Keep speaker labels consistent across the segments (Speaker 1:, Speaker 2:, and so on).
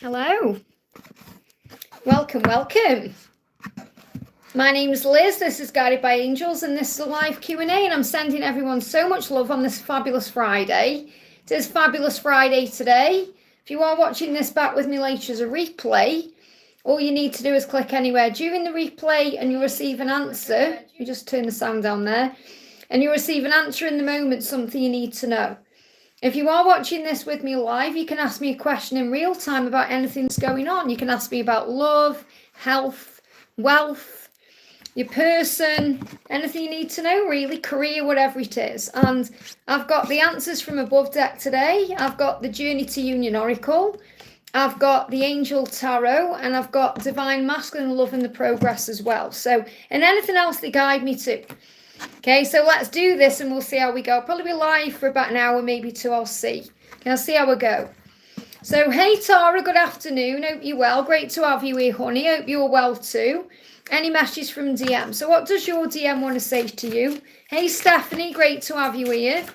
Speaker 1: Hello. Welcome, welcome. My name's Liz. This is Guided by Angels, and this is a live Q&A, and I'm sending everyone so much love on this fabulous Friday. It is Fabulous Friday today. If you are watching this back with me later as a replay, all you need to do is click anywhere during the replay and you'll receive an answer. You just turn the sound down there. And you'll receive an answer in the moment, something you need to know. If you are watching this with me live, you can ask me a question in real time about anything that's going on. You can ask me about love, health, wealth, your person, anything you need to know, really, career, whatever it is. And I've got the answers from above deck today. I've got the Journey to Union Oracle. I've got the Angel Tarot, and I've got Divine Masculine Love and the Progress as well. So, and anything else they guide me to. Okay, so let's do this and we'll see how we go. I'll probably be live for about an hour, maybe two, I'll see. Okay, I'll see how we go. So, hey Tara, good afternoon. Hope you're well. Great to have you here, honey. Hope you're well too. Any messages from DM? So what does your DM want to say to you? Hey Stephanie, great to have you here.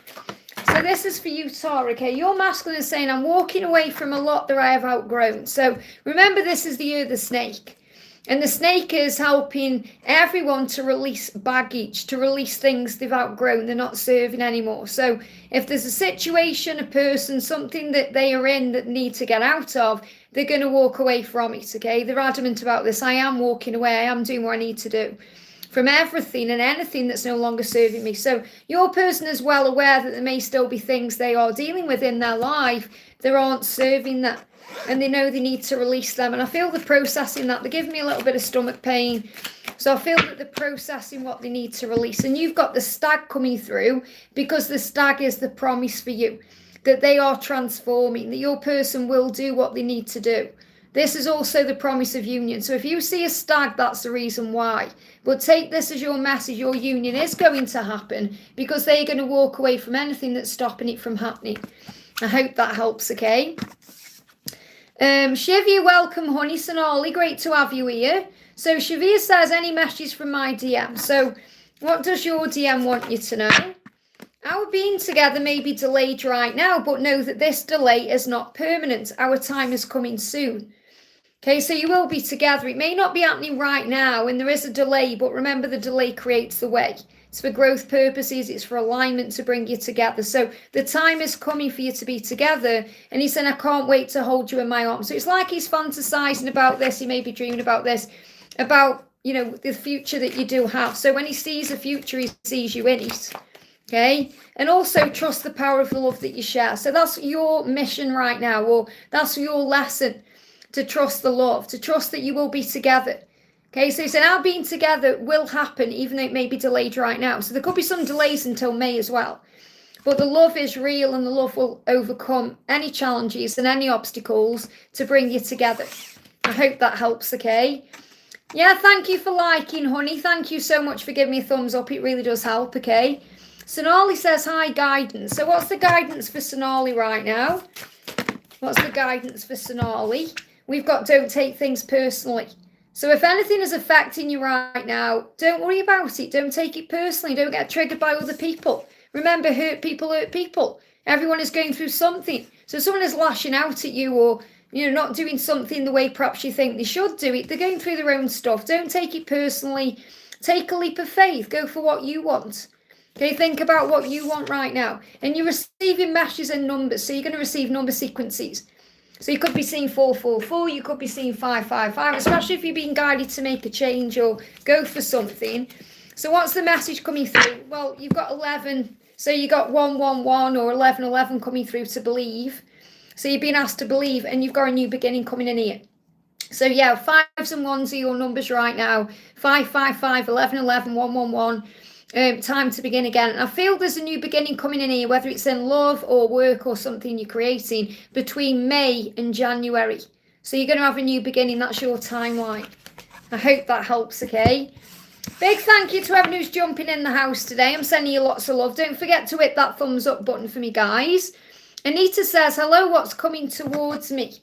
Speaker 1: So this is for you, Tara, okay? Your masculine is saying, I'm walking away from a lot that I have outgrown. So remember, this is the year of the snake. And the snake is helping everyone to release baggage, to release things they've outgrown, they're not serving anymore. So if there's a situation, a person, something that they are in that need to get out of, they're going to walk away from it, okay? They're adamant about this. I am walking away. I am doing what I need to do from everything and anything that's no longer serving me. So your person is well aware that there may still be things they are dealing with in their life that aren't serving that. And they know they need to release them. And I feel they're processing that. They're giving me a little bit of stomach pain. So I feel that they're processing what they need to release. And you've got the stag coming through because the stag is the promise for you. That they are transforming. That your person will do what they need to do. This is also the promise of union. So if you see a stag, that's the reason why. But take this as your message. Your union is going to happen because they're going to walk away from anything that's stopping it from happening. I hope that helps, okay? Shivia, welcome, honey. Sonali, great to have you here. So Shivia says, any messages from my DM? So what does your DM want you to know? Our being together may be delayed right now, but know that this delay is not permanent. Our time is coming soon. Okay, so you will be together. It may not be happening right now, and there is a delay, but remember the delay creates the way. It's for growth purposes. It's for alignment to bring you together. So the time is coming for you to be together. And he's saying, I can't wait to hold you in my arms. So it's like he's fantasizing about this. He may be dreaming about this, about, you know, the future that you do have. So when he sees a future, he sees you in it. Okay. And also trust the power of the love that you share. So that's your mission right now, or that's your lesson, to trust the love, to trust that you will be together. Okay, so he said our being together will happen, even though it may be delayed right now. So there could be some delays until May as well. But the love is real, and the love will overcome any challenges and any obstacles to bring you together. I hope that helps, okay? Yeah, thank you for liking, honey. Thank you so much for giving me a thumbs up. It really does help, okay? Sonali says, hi, guidance. So what's the guidance for Sonali right now? What's the guidance for Sonali? We've got don't take things personally. So if anything is affecting you right now, don't worry about it. Don't take it personally. Don't get triggered by other people. Remember, hurt people hurt people. Everyone is going through something. So if someone is lashing out at you, or, you know, not doing something the way perhaps you think they should do it, they're going through their own stuff. Don't take it personally. Take a leap of faith. Go for what you want. Okay, think about what you want right now. And you're receiving messages and numbers. So you're going to receive number sequences. So you could be seeing 444, you could be seeing 555, especially if you're being guided to make a change or go for something. So what's the message coming through? Well, you've got 11, so you got 111 or 1111 coming through to believe. So you're being asked to believe, and you've got a new beginning coming in here. So yeah, 5s and 1s are your numbers right now. 555, 1111, 111. Time to begin again. And I feel there's a new beginning coming in here, whether it's in love or work or something you're creating between May and January. So you're going to have a new beginning. That's your timeline. I hope that helps, okay? Big thank you to everyone who's jumping in the house today. I'm sending you lots of love. Don't forget to hit that thumbs up button for me, guys. Anita says, hello, what's coming towards me?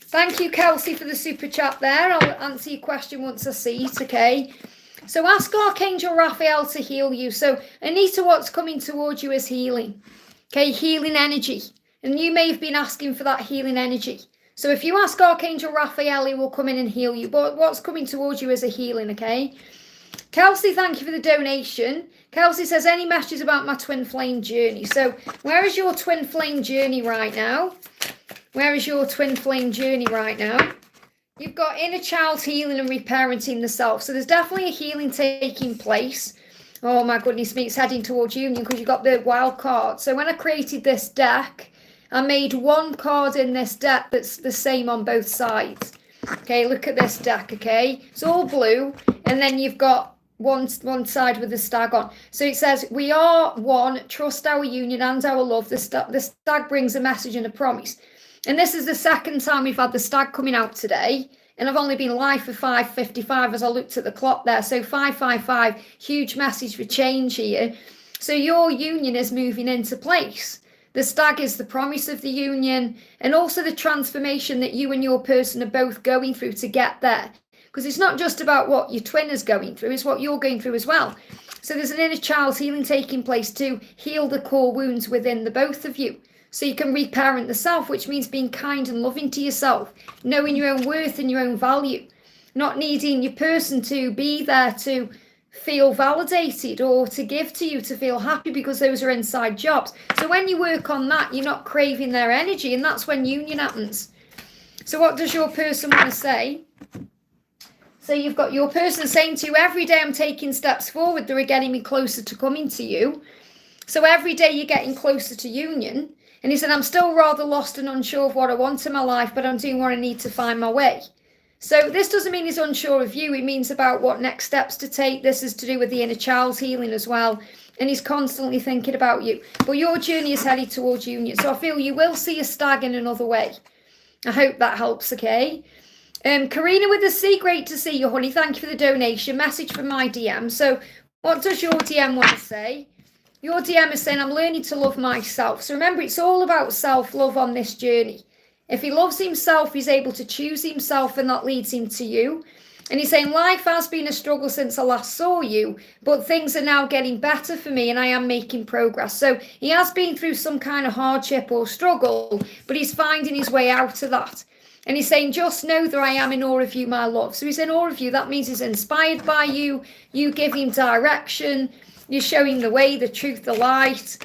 Speaker 1: Thank you, Kelsey, for the super chat there. I'll answer your question once I see it, okay? So ask Archangel Raphael to heal you. So Anita, what's coming towards you is healing. Okay, healing energy. And you may have been asking for that healing energy. So if you ask Archangel Raphael, he will come in and heal you. But what's coming towards you is a healing, okay? Kelsey, thank you for the donation. Kelsey says, any messages about my twin flame journey? So where is your twin flame journey right now? Where is your twin flame journey right now? You've got inner child healing and reparenting the self. So there's definitely a healing taking place. Oh my goodness me, it's heading towards union because you've got the wild card. So when I created this deck, I made one card in this deck that's the same on both sides. Okay, look at this deck, okay? It's all blue, and then you've got one side with the stag on. So it says, we are one, trust our union and our love. The stag brings a message and a promise. And this is the second time we've had the stag coming out today. And I've only been live for 5:55 as I looked at the clock there. So 5:55, huge message for change here. So your union is moving into place. The stag is the promise of the union and also the transformation that you and your person are both going through to get there. Because it's not just about what your twin is going through, it's what you're going through as well. So there's an inner child healing taking place to heal the core wounds within the both of you. So you can reparent the self, which means being kind and loving to yourself, knowing your own worth and your own value, not needing your person to be there to feel validated or to give to you to feel happy, because those are inside jobs. So when you work on that, you're not craving their energy, and that's when union happens. So what does your person want to say? So you've got your person saying to you, every day I'm taking steps forward, they're getting me closer to coming to you. So every day you're getting closer to union. And he said, I'm still rather lost and unsure of what I want in my life, but I'm doing what I need to find my way. So this doesn't mean he's unsure of you. It means about what next steps to take. This is to do with the inner child healing as well. And he's constantly thinking about you. But your journey is headed towards union. So I feel you will see a stag in another way. I hope that helps, okay? Karina with the C, great to see you, honey. Thank you for the donation. Message from my DM. So what does your DM want to say? Your DM is saying, I'm learning to love myself. So remember, it's all about self-love on this journey. If he loves himself, he's able to choose himself, and that leads him to you. And he's saying, life has been a struggle since I last saw you, but things are now getting better for me and I am making progress. So he has been through some kind of hardship or struggle, but he's finding his way out of that. And he's saying, just know that I am in awe of you, my love. So he's in awe of you. That means he's inspired by you. You give him direction. You're showing the way, the truth, the light.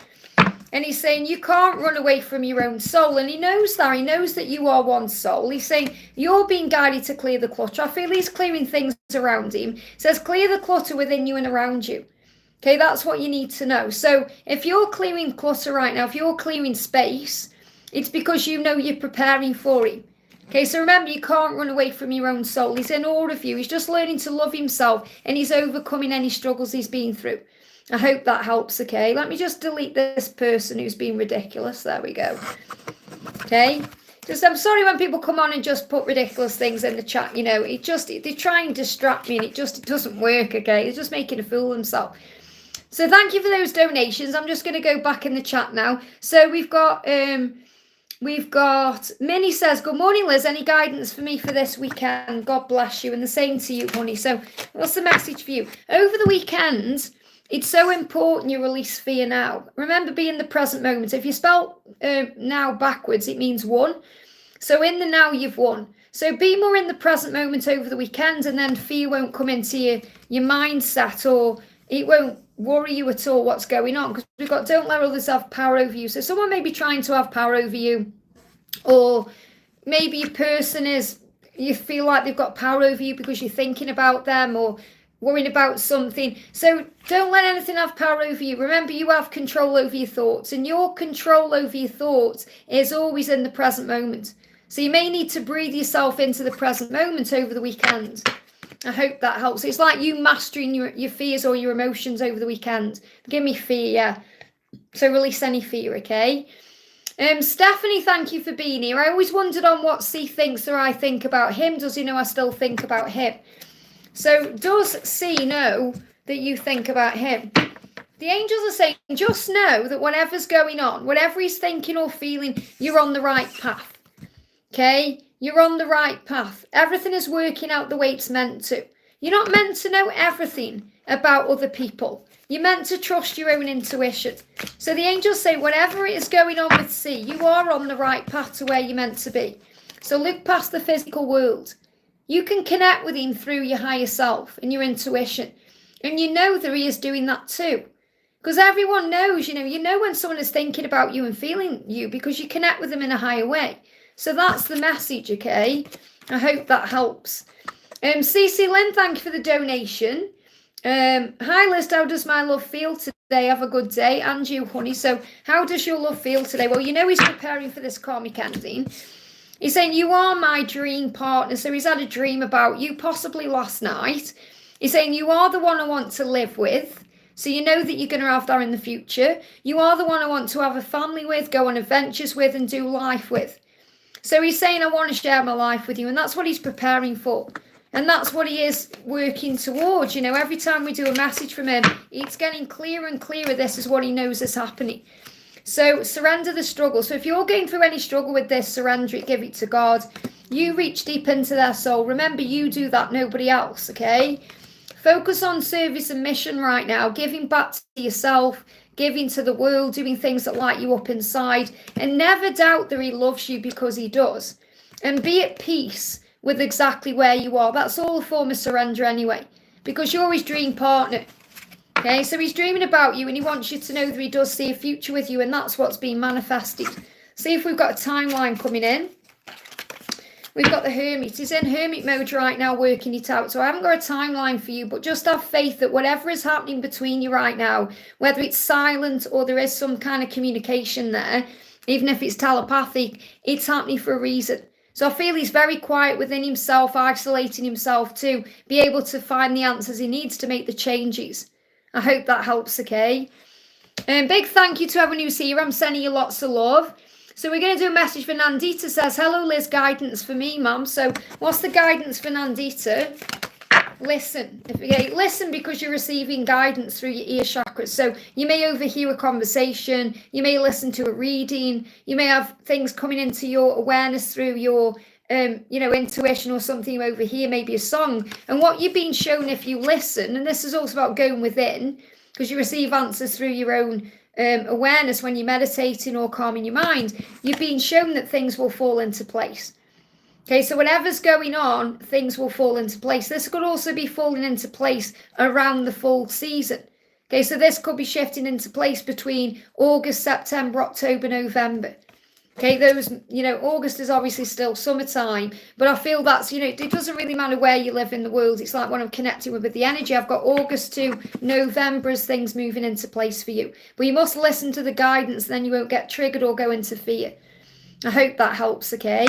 Speaker 1: And he's saying you can't run away from your own soul. And he knows that. He knows that you are one soul. He's saying you're being guided to clear the clutter. I feel he's clearing things around him. He says clear the clutter within you and around you. Okay, that's what you need to know. So if you're clearing clutter right now, if you're clearing space, it's because you know you're preparing for him. Okay, so remember, you can't run away from your own soul. He's in awe of you. He's just learning to love himself, and he's overcoming any struggles he's been through. I hope that helps, okay? Let me just delete this person who's being ridiculous. There we go. Okay? I'm sorry when people come on and just put ridiculous things in the chat, you know. They try and distract me, and it doesn't work, okay? They're just making a fool of themselves. So thank you for those donations. I'm just going to go back in the chat now. So we've got Minnie says, good morning, Liz. Any guidance for me for this weekend? God bless you. And the same to you, honey. So what's the message for you? Over the weekend, it's so important you release fear now. Remember, be in the present moment. If you spell now backwards, it means won. So in the now, you've won. So be more in the present moment over the weekend, and then fear won't come into your mindset, or it won't worry you at all what's going on. Because we've got don't let others have power over you. So someone may be trying to have power over you, or maybe your person you feel like they've got power over you because you're thinking about them or worrying about something. So don't let anything have power over you. Remember, you have control over your thoughts, and your control over your thoughts is always in the present moment. So you may need to breathe yourself into the present moment over the weekend. I hope that helps. It's like you mastering your fears or your emotions over the weekend. Give me fear, yeah. So release any fear, okay? Stephanie, thank you for being here. I always wondered on what C thinks or I think about him. Does he know I still think about him? So does C know that you think about him? The angels are saying, just know that whatever's going on, whatever he's thinking or feeling, you're on the right path. Okay? You're on the right path. Everything is working out the way it's meant to. You're not meant to know everything about other people. You're meant to trust your own intuition. So the angels say, whatever is going on with C, you are on the right path to where you're meant to be. So look past the physical world. You can connect with him through your higher self and your intuition. And you know that he is doing that too. Because everyone knows, you know when someone is thinking about you and feeling you because you connect with them in a higher way. So that's the message, okay? I hope that helps. CC Lynn, thank you for the donation. Hi Liz, how does my love feel today? Have a good day. And you, honey. So how does your love feel today? Well, you know he's preparing for this karmic ending. He's saying, you are my dream partner. So he's had a dream about you, possibly last night. He's saying, you are the one I want to live with. So you know that you're going to have that in the future. You are the one I want to have a family with, go on adventures with, and do life with. So he's saying, I want to share my life with you. And that's what he's preparing for. And that's what he is working towards. You know, every time we do a message from him, it's getting clearer and clearer. This is what he knows is happening. So surrender the struggle. So if you're going through any struggle with this, surrender it, give it to God. You reach deep into their soul. Remember, you do that, nobody else, okay? Focus on service and mission right now, giving back to yourself, giving to the world, doing things that light you up inside, and never doubt that he loves you because he does. And be at peace with exactly where you are. That's all a form of surrender anyway, because you're his dream partner. Okay, so he's dreaming about you and he wants you to know that he does see a future with you, and that's what's being manifested. See if we've got a timeline coming in. We've got the Hermit. He's in Hermit mode right now, working it out. So I haven't got a timeline for you, but just have faith that whatever is happening between you right now, whether it's silent or there is some kind of communication there, even if it's telepathic, it's happening for a reason. So I feel he's very quiet within himself, isolating himself to be able to find the answers he needs to make the changes. I hope that helps, okay? Big thank you to everyone who's here. I'm sending you lots of love. So we're going to do a message for Nandita. Says, hello Liz, guidance for me, mum. So what's the guidance for Nandita? Listen. Listen, because you're receiving guidance through your ear chakras. So you may overhear a conversation. You may listen to a reading. You may have things coming into your awareness through your intuition or something you overhear, maybe a song. And what you're being shown if you listen, and this is also about going within, because you receive answers through your own awareness when you're meditating or calming your mind, you're being shown that things will fall into place. Okay, so whatever's going on, things will fall into place. This could also be falling into place around the fall season. Okay, so this could be shifting into place between August, September, October, November. Okay, those, August is obviously still summertime, but I feel that's, it doesn't really matter where you live in the world. It's like when I'm connecting with the energy, I've got August to November as things moving into place for you. But you must listen to the guidance, then you won't get triggered or go into fear. I hope that helps, okay?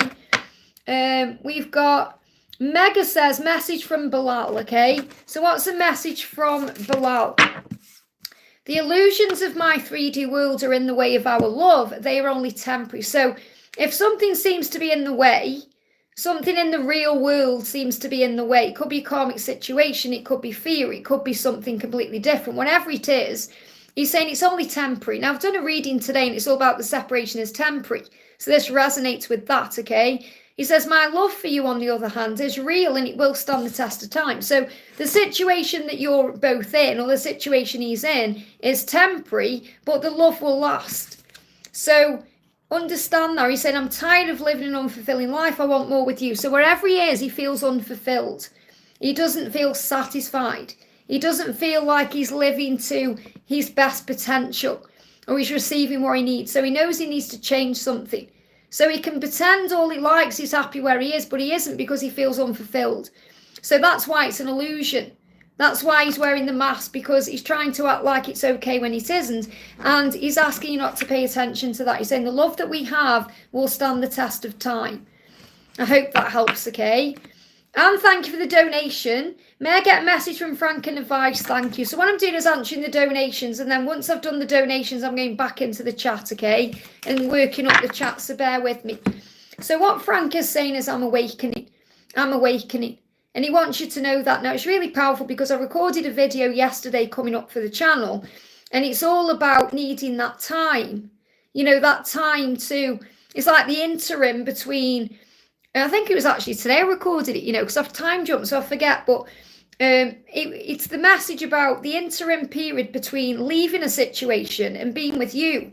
Speaker 1: We've got, Mega says, message from Bilal, okay? So what's the message from Bilal? The illusions of my 3D world are in the way of our love. They are only temporary. So if something seems to be in the way, something in the real world seems to be in the way. It could be a karmic situation. It could be fear. It could be something completely different. Whatever it is, he's saying it's only temporary. Now, I've done a reading today and it's all about the separation is temporary. So this resonates with that, okay? He says, my love for you, on the other hand, is real and it will stand the test of time. So the situation that you're both in, or the situation he's in, is temporary, but the love will last. So understand that. He said, I'm tired of living an unfulfilling life. I want more with you. So wherever he is, he feels unfulfilled. He doesn't feel satisfied. He doesn't feel like he's living to his best potential or he's receiving what he needs. So he knows he needs to change something. So he can pretend all he likes, he's happy where he is, but he isn't because he feels unfulfilled. So that's why it's an illusion. That's why he's wearing the mask, because he's trying to act like it's okay when it isn't. And he's asking you not to pay attention to that. He's saying the love that we have will stand the test of time. I hope that helps, okay? And thank you for the donation. May I get a message from Frank and advice? Thank you. So what I'm doing is answering the donations, and then once I've done the donations, I'm going back into the chat, okay? And working up the chat, so bear with me. So what Frank is saying is, I'm awakening. I'm awakening. And he wants you to know that. Now, it's really powerful because I recorded a video yesterday coming up for the channel, and it's all about needing that time. That time to, it's like the interim between, I think it was actually today I recorded it, because I've time jumped, so I forget. But it's the message about the interim period between leaving a situation and being with you.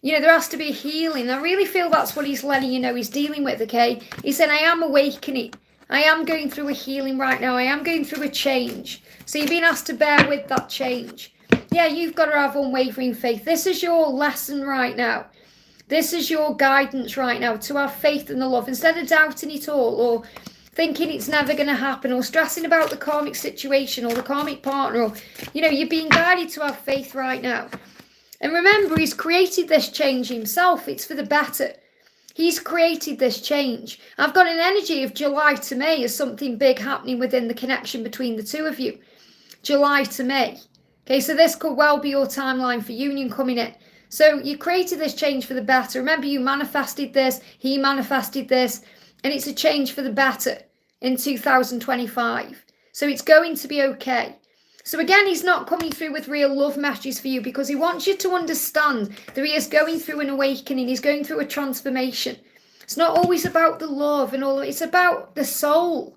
Speaker 1: You know, there has to be healing. I really feel that's what he's letting you know he's dealing with, okay? He's saying, I am awakening. I am going through a healing right now. I am going through a change. So you're being asked to bear with that change. Yeah, you've got to have unwavering faith. This is your lesson right now. This is your guidance right now, to have faith in the love. Instead of doubting it all or thinking it's never going to happen or stressing about the karmic situation or the karmic partner, or, you know, you're being guided to have faith right now. And remember, he's created this change himself. It's for the better. He's created this change. I've got an energy of July to May as something big happening within the connection between the two of you. July to May. Okay, so this could well be your timeline for union coming in. So you created this change for the better. Remember, you manifested this. He manifested this. And it's a change for the better in 2025. So it's going to be okay. So again, he's not coming through with real love messages for you because he wants you to understand that he is going through an awakening. He's going through a transformation. It's not always about the love and all of it. It's about the soul.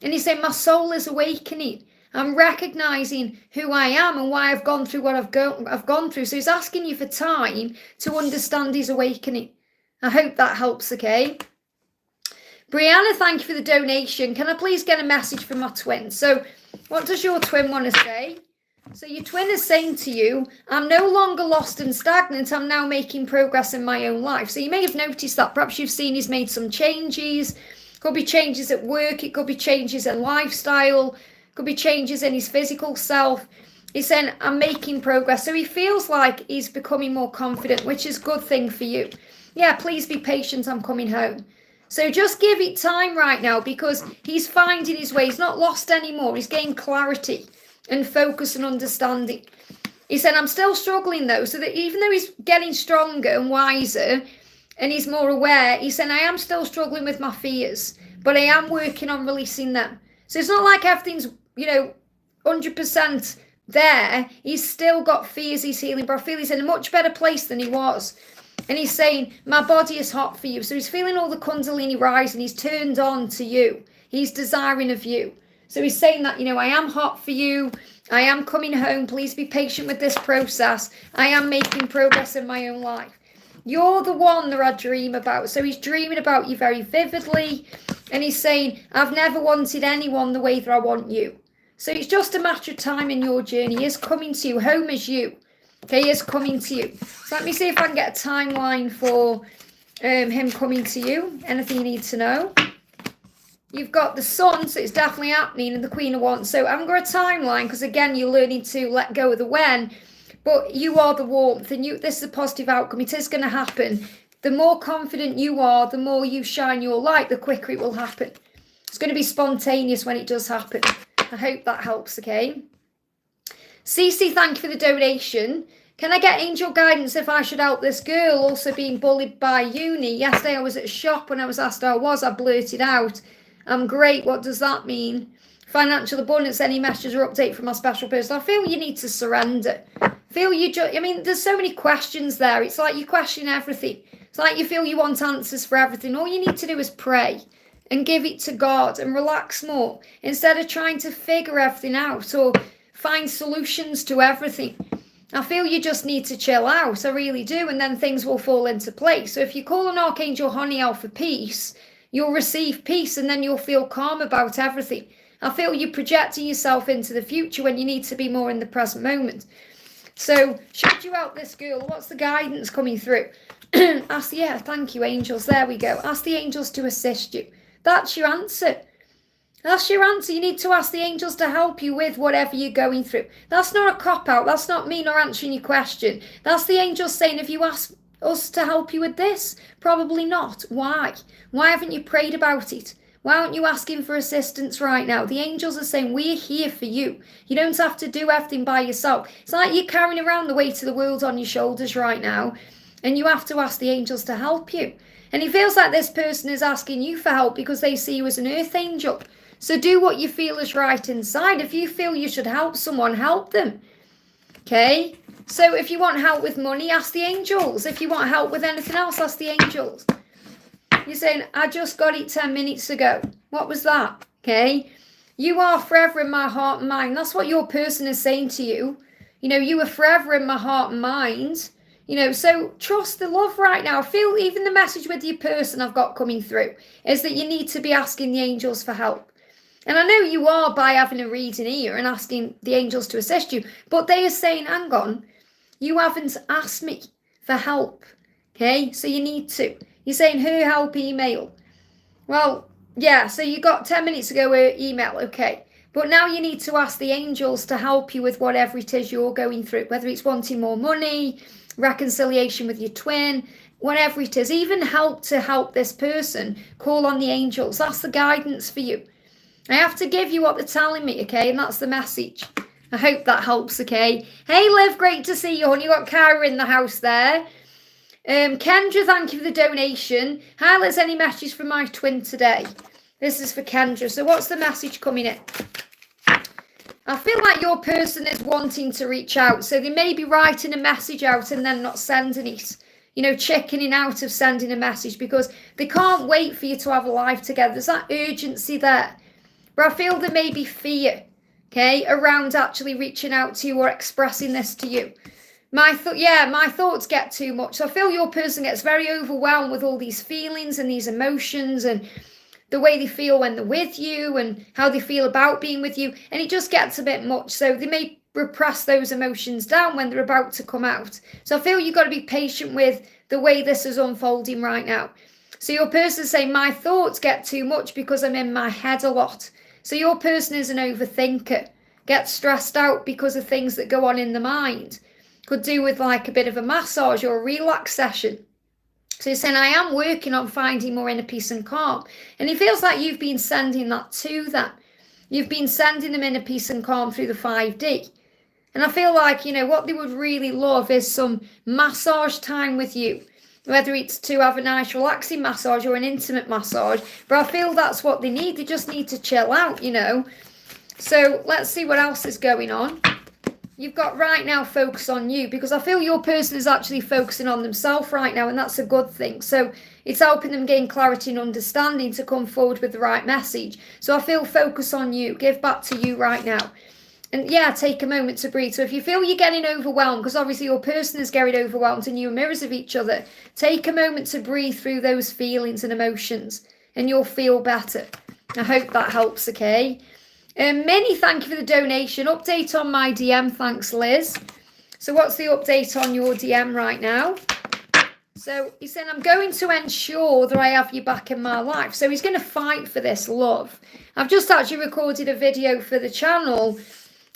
Speaker 1: And he's saying, my soul is awakening. I'm recognizing who I am and why I've gone through what I've gone through. So he's asking you for time to understand his awakening. I hope that helps, okay? Brianna, thank you for the donation. Can I please get a message from my twin? So what does your twin want to say? So your twin is saying to you, I'm no longer lost and stagnant. I'm now making progress in my own life. So you may have noticed that. Perhaps you've seen he's made some changes. Could be changes at work. It could be changes in lifestyle. Could be changes in his physical self. He's saying, I'm making progress. So he feels like he's becoming more confident, which is a good thing for you. Yeah, please be patient. I'm coming home. So just give it time right now because he's finding his way. He's not lost anymore. He's gained clarity and focus and understanding. He said, I'm still struggling though. So that even though he's getting stronger and wiser and he's more aware, he said, I am still struggling with my fears, but I am working on releasing them. So it's not like everything's, 100% there. He's still got fears he's healing, but I feel he's in a much better place than he was. And he's saying, my body is hot for you. So he's feeling all the Kundalini rising. He's turned on to you. He's desiring of you. So he's saying that, I am hot for you. I am coming home. Please be patient with this process. I am making progress in my own life. You're the one that I dream about. So he's dreaming about you very vividly. And he's saying, I've never wanted anyone the way that I want you. So it's just a matter of time in your journey. He is coming to you. Home is you. Okay, he is coming to you. So let me see if I can get a timeline for him coming to you. Anything you need to know? You've got the Sun, so it's definitely happening, and the Queen of Wands. So I haven't got a timeline because, again, you're learning to let go of the when. But you are the warmth, and this is a positive outcome. It is going to happen. The more confident you are, the more you shine your light, the quicker it will happen. It's going to be spontaneous when it does happen. I hope that helps, okay? Cece, thank you for the donation. Can I get angel guidance if I should help this girl also being bullied by uni? Yesterday I was at a shop. When I was asked how I was, I blurted out, I'm great. What does that mean? Financial abundance, any message or update from my special person? I feel you need to surrender. There's so many questions there. It's like you question everything. It's like you feel you want answers for everything. All you need to do is pray and give it to God and relax more instead of trying to figure everything out or find solutions to everything. I feel you just need to chill out. I really do. And then things will fall into place. So if you call on Archangel Honiel for peace, you'll receive peace and then you'll feel calm about everything. I feel you projecting yourself into the future when you need to be more in the present moment. So should you help this girl? What's the guidance coming through? Thank you, angels. There we go. Ask the angels to assist you. That's your answer. That's your answer. You need to ask the angels to help you with whatever you're going through. That's not a cop-out. That's not me not answering your question. That's the angels saying, have you asked us to help you with this? Probably not. Why? Why haven't you prayed about it? Why aren't you asking for assistance right now? The angels are saying, we're here for you. You don't have to do everything by yourself. It's like you're carrying around the weight of the world on your shoulders right now, and you have to ask the angels to help you. And it feels like this person is asking you for help because they see you as an earth angel. So do what you feel is right inside. If you feel you should help someone, help them. Okay? So if you want help with money, ask the angels. If you want help with anything else, ask the angels. You're saying, I just got it 10 minutes ago. What was that? Okay? You are forever in my heart and mind. That's what your person is saying to you. You are forever in my heart and mind. So trust the love right now. I feel even the message with your person I've got coming through is that you need to be asking the angels for help. And I know you are by having a reading here and asking the angels to assist you, but they are saying, hang on, you haven't asked me for help. Okay, so you need to. You're saying her help email. Well, yeah, so you got 10 minutes ago her email, okay. But now you need to ask the angels to help you with whatever it is you're going through, whether it's wanting more money, reconciliation with your twin, whatever it is, even help to help this person, call on the angels. That's the guidance for you. I have to give you what they're telling me, okay? And that's the message. I hope that helps, okay? Hey, Liv, great to see you, honey. You got Kyra in the house there. Kendra, thank you for the donation. Hi, Liz, any messages from my twin today? This is for Kendra. So what's the message coming in? I feel like your person is wanting to reach out. So they may be writing a message out and then not sending it. Checking out of sending a message because they can't wait for you to have a life together. There's that urgency there. But I feel there may be fear, okay, around actually reaching out to you or expressing this to you. My thoughts get too much. So I feel your person gets very overwhelmed with all these feelings and these emotions and the way they feel when they're with you and how they feel about being with you. And it just gets a bit much. So they may repress those emotions down when they're about to come out. So I feel you've got to be patient with the way this is unfolding right now. So your person is saying, my thoughts get too much because I'm in my head a lot. So your person is an overthinker, gets stressed out because of things that go on in the mind. Could do with like a bit of a massage or a relax session. So he's saying, I am working on finding more inner peace and calm. And he feels like you've been sending that to them. You've been sending them inner peace and calm through the 5D. And I feel like, what they would really love is some massage time with you. Whether it's to have a nice relaxing massage or an intimate massage. But I feel that's what they need. They just need to chill out, So let's see what else is going on. You've got right now focus on you because I feel your person is actually focusing on themselves right now and that's a good thing. So it's helping them gain clarity and understanding to come forward with the right message. So I feel focus on you. Give back to you right now. And yeah, take a moment to breathe. So if you feel you're getting overwhelmed, because obviously your person is getting overwhelmed and you're mirrors of each other, take a moment to breathe through those feelings and emotions and you'll feel better. I hope that helps, okay? Minnie, thank you for the donation. Update on my DM, thanks, Liz. So what's the update on your DM right now? So he's saying, I'm going to ensure that I have you back in my life. So he's going to fight for this love. I've just actually recorded a video for the channel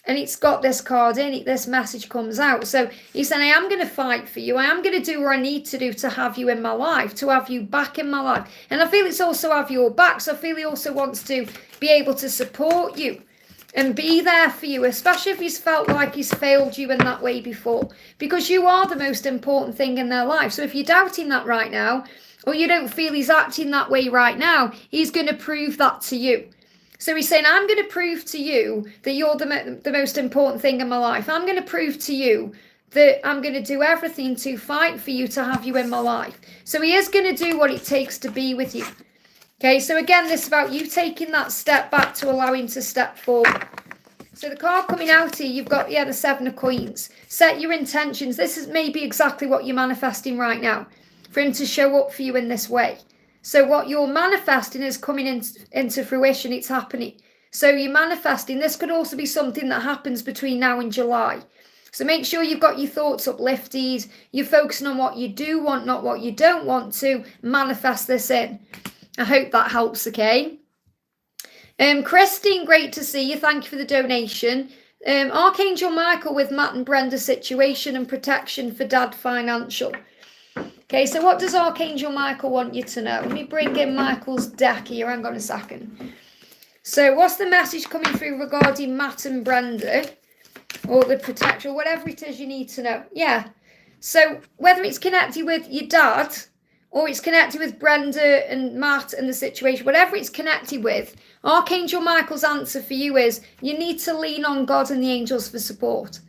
Speaker 1: and it's got this card in it, this message comes out. So he's saying, I am going to fight for you. I am going to do what I need to do to have you in my life, to have you back in my life. And I feel it's also have your back. So I feel he also wants to be able to support you and be there for you, especially if he's felt like he's failed you in that way before. Because you are the most important thing in their life. So if you're doubting that right now, or you don't feel he's acting that way right now, he's going to prove that to you. So he's saying, I'm going to prove to you that you're the most important thing in my life. I'm going to prove to you that I'm going to do everything to fight for you to have you in my life. So he is going to do what it takes to be with you. Okay, so again, this is about you taking that step back to allow him to step forward. So the card coming out here, you've got, the 7 of Coins. Set your intentions. This is maybe exactly what you're manifesting right now, for him to show up for you in this way. So what you're manifesting is coming into fruition. It's happening. So you're manifesting. This could also be something that happens between now and July. So make sure you've got your thoughts uplifted. You're focusing on what you do want, not what you don't want to manifest this in. I hope that helps, okay? Christine, great to see you. Thank you for the donation. Archangel Michael with Matt and Brenda's situation and protection for Dad Financial. Okay, so what does Archangel Michael want you to know? Let me bring in Michael's deck here. Hang on a second. So what's the message coming through regarding Matt and Brenda? Or the protection, whatever it is you need to know. Yeah. So whether it's connected with your dad or it's connected with Brenda and Matt and the situation, whatever it's connected with, Archangel Michael's answer for you is you need to lean on God and the angels for support.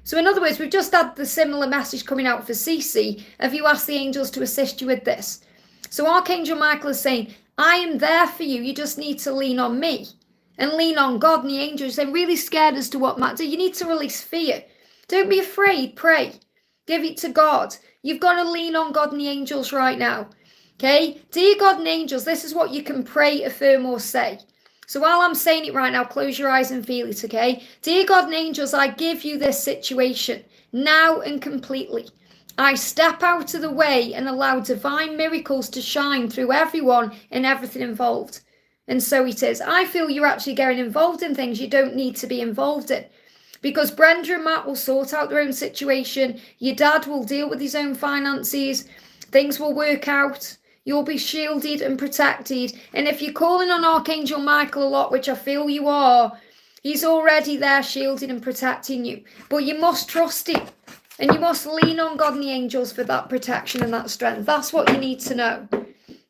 Speaker 1: So in other words, we've just had the similar message coming out for Cece. Have you asked the angels to assist you with this? So Archangel Michael is saying, I am there for you. You just need to lean on me and lean on God and the angels. They're really scared as to what matters. You need to release fear. Don't be afraid. Pray. Give it to God. You've got to lean on God and the angels right now. Okay? Dear God and angels, this is what you can pray, affirm, or say. So while I'm saying it right now, close your eyes and feel it, okay? Dear God and angels, I give you this situation now and completely. I step out of the way and allow divine miracles to shine through everyone and everything involved. And so it is. I feel you're actually getting involved in things you don't need to be involved in. Because Brenda and Matt will sort out their own situation. Your dad will deal with his own finances. Things will work out. You'll be shielded and protected. And if you're calling on Archangel Michael a lot, which I feel you are, he's already there shielding and protecting you. But you must trust him. And you must lean on God and the angels for that protection and that strength. That's what you need to know.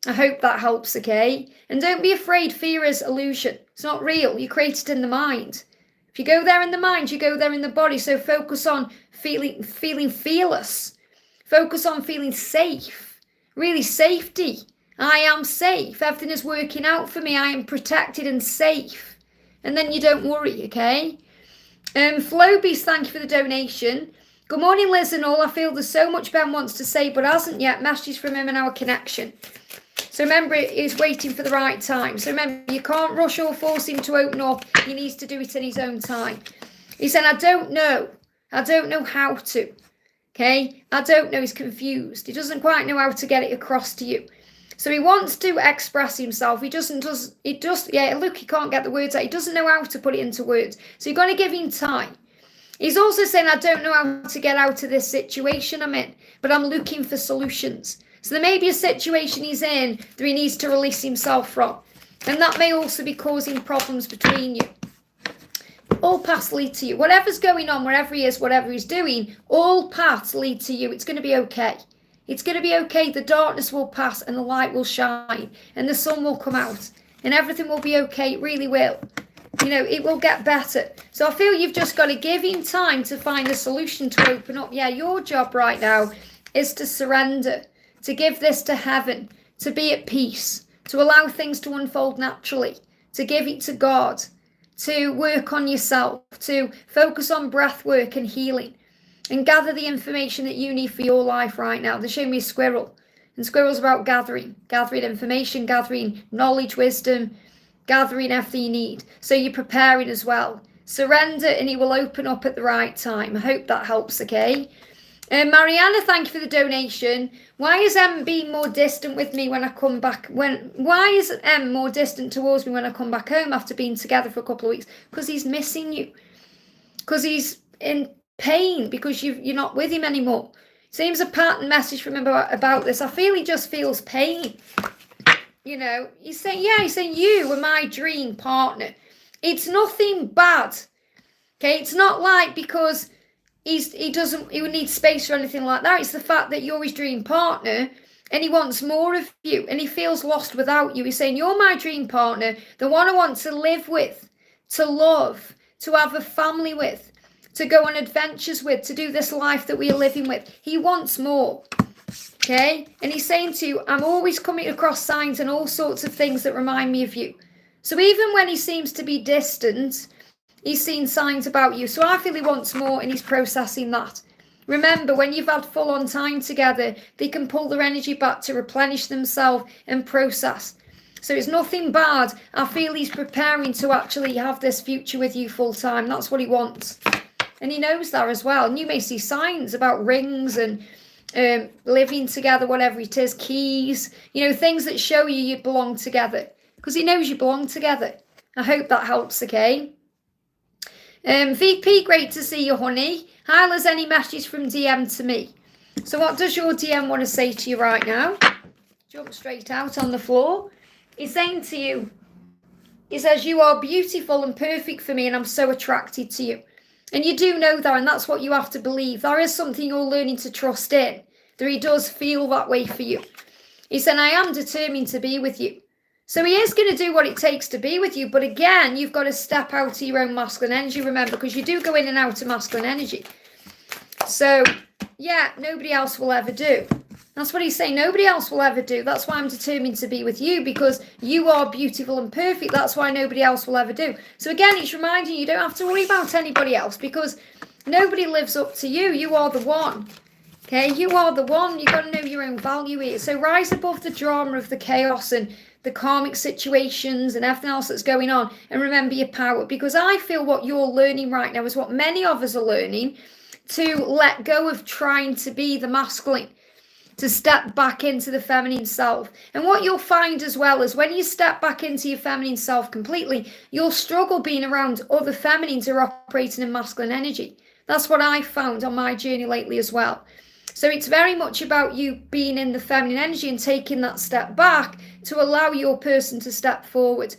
Speaker 1: I hope that helps, okay? And don't be afraid. Fear is illusion. It's not real. You create it in the mind. If you go there in the mind, you go there in the body. So focus on feeling fearless. Focus on feeling safe. Really, safety. I am safe. Everything is working out for me. I am protected and safe. And then you don't worry, okay? Flobies, thank you for the donation. Good morning, Liz and all. I feel there's so much Ben wants to say, but hasn't yet. Messages from him and our connection. So remember, he's waiting for the right time. So remember, you can't rush or force him to open up. He needs to do it in his own time. He said, I don't know. I don't know how to. Okay? I don't know. He's confused. He doesn't quite know how to get it across to you. So he wants to express himself. He look, he can't get the words out. He doesn't know how to put it into words. So you've got to give him time. He's also saying, I don't know how to get out of this situation I'm in, but I'm looking for solutions. So there may be a situation he's in that he needs to release himself from. And that may also be causing problems between you. All paths lead to you. Whatever's going on, wherever he is, whatever he's doing, all paths lead to you. It's going to be okay. It's going to be okay. The darkness will pass and the light will shine and the sun will come out and everything will be okay. It really will. You know, it will get better. So I feel you've just got to give him time to find a solution to open up. Yeah, your job right now is to surrender, to give this to heaven, to be at peace, to allow things to unfold naturally, to give it to God, to work on yourself, to focus on breath work and healing, and gather the information that you need for your life right now. They show me a squirrel, and squirrel's about gathering information, gathering knowledge, wisdom, gathering everything you need. So you're preparing as well. Surrender and he will open up at the right time. I hope that helps, okay? Mariana, thank you for the donation. Why is M being more distant with me when I come back? Why is M more distant towards me when I come back home after being together for a couple of weeks? Because he's missing you. Because he's in pain because you're not with him anymore. Seems a pattern message from him about this. I feel he just feels pain. You know, he's saying you were my dream partner. It's nothing bad. Okay, it's not like because he would need space or anything like that. It's the fact that you're his dream partner and he wants more of you and he feels lost without you. He's saying, you're my dream partner, the one I want to live with, to love, to have a family with, to go on adventures with, to do this life that we are living with. He wants more. Okay? And he's saying to you, I'm always coming across signs and all sorts of things that remind me of you. So even when he seems to be distant, he's seen signs about you. So I feel he wants more and he's processing that. Remember, when you've had full-on time together, they can pull their energy back to replenish themselves and process. So it's nothing bad. I feel he's preparing to actually have this future with you full-time. That's what he wants. And he knows that as well. And you may see signs about rings and living together, whatever it is, keys, you know, things that show you belong together. Because he knows you belong together. I hope that helps, okay? VP, great to see you, honey. Hi, Liz, any messages from DM to me? So what does your DM want to say to you right now? Jump straight out on the floor. He's saying to you, he says, you are beautiful and perfect for me and I'm so attracted to you. And you do know that, and that's what you have to believe. There is something you're learning to trust in, that he does feel that way for you. He said, I am determined to be with you. So he is going to do what it takes to be with you. But again, you've got to step out of your own masculine energy, remember, because you do go in and out of masculine energy. So, yeah, nobody else will ever do. That's what he's saying. Nobody else will ever do. That's why I'm determined to be with you, because you are beautiful and perfect. That's why nobody else will ever do. So again, it's reminding you don't have to worry about anybody else because nobody lives up to you. You are the one. Okay, you are the one. You've got to know your own value here. So rise above the drama of the chaos and the karmic situations and everything else that's going on, and remember your power, because I feel what you're learning right now is what many of us are learning, to let go of trying to be the masculine, to step back into the feminine self. And what you'll find as well is when you step back into your feminine self completely, you'll struggle being around other feminines who are operating in masculine energy. That's what I found on my journey lately as well. So it's very much about you being in the feminine energy and taking that step back to allow your person to step forward.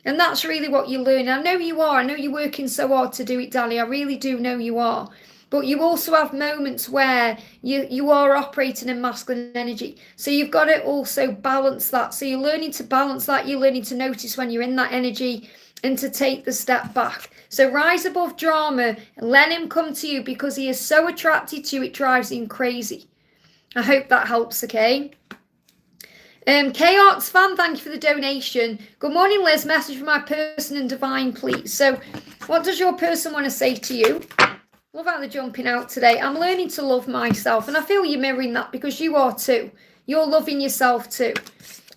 Speaker 1: And that's really what you learn. I know you are. I know you're working so hard to do it, Danny. I really do know you are. But you also have moments where you are operating in masculine energy. So you've got to also balance that. So you're learning to balance that. You're learning to notice when you're in that energy and to take the step back. So rise above drama and let him come to you, because he is so attracted to you, it drives him crazy. I hope that helps, okay? K-Arts fan, thank you for the donation. Good morning, Liz. Message for my person and divine, please. So what does your person want to say to you? Love how they're jumping out today. I'm learning to love myself, and I feel you're mirroring that, because you are too. You're loving yourself too.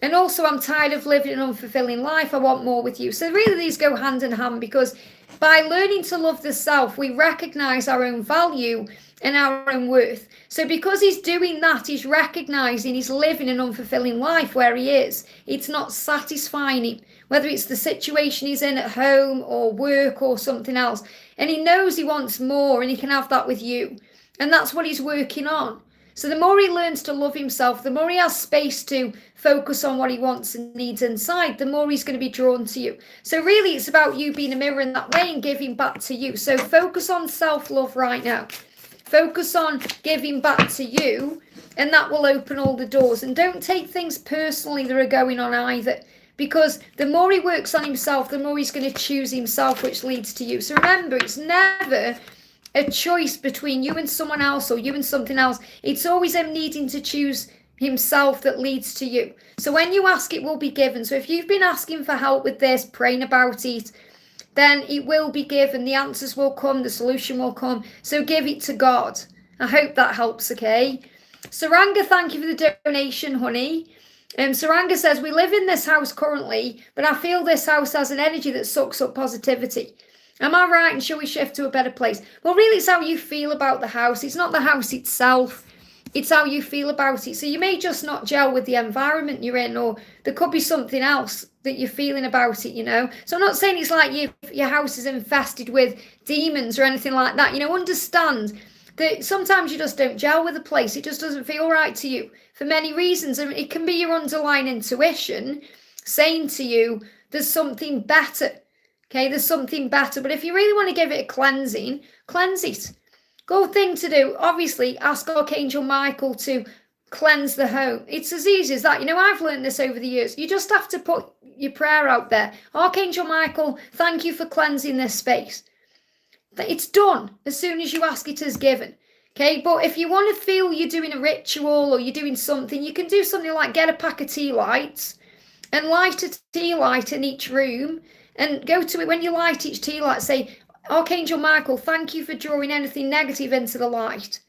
Speaker 1: And also, I'm tired of living an unfulfilling life. I want more with you. So really, these go hand in hand, because by learning to love the self, we recognize our own value and our own worth. So because he's doing that, he's recognizing he's living an unfulfilling life where he is. It's not satisfying him, whether it's the situation he's in at home or work or something else. And he knows he wants more, and he can have that with you. And that's what he's working on. So the more he learns to love himself, the more he has space to focus on what he wants and needs inside, the more he's going to be drawn to you. So really, it's about you being a mirror in that way and giving back to you. So focus on self-love right now. Focus on giving back to you, and that will open all the doors. And don't take things personally that are going on either, because the more he works on himself, the more he's going to choose himself, which leads to you. So remember, it's never a choice between you and someone else or you and something else. It's always him needing to choose himself that leads to you. So when you ask, it will be given. So if you've been asking for help with this, praying about it, then it will be given. The answers will come, the solution will come. So give it to God. I hope that helps, okay? Saranga, thank you for the donation, honey. Saranga says, we live in this house currently, but I feel this house has an energy that sucks up positivity. Am I right? And shall we shift to a better place? Well, really, it's how you feel about the house. It's not the house itself. It's how you feel about it. So you may just not gel with the environment you're in, or there could be something else that you're feeling about it, you know. So I'm not saying it's like your house is infested with demons or anything like that. You know, understand that sometimes you just don't gel with a place. It just doesn't feel right to you for many reasons. And it can be your underlying intuition saying to you, there's something better. Okay, there's something better. But if you really want to give it a cleansing, cleanse it. Good thing to do. Obviously, ask Archangel Michael to cleanse the home. It's as easy as that. You know, I've learned this over the years. You just have to put your prayer out there. Archangel Michael, thank you for cleansing this space. It's done as soon as you ask it as given. Okay, but if you want to feel you're doing a ritual or you're doing something, you can do something like get a pack of tea lights and light a tea light in each room. And go to it when you light each tea light, say, Archangel Michael, thank you for drawing anything negative into the light.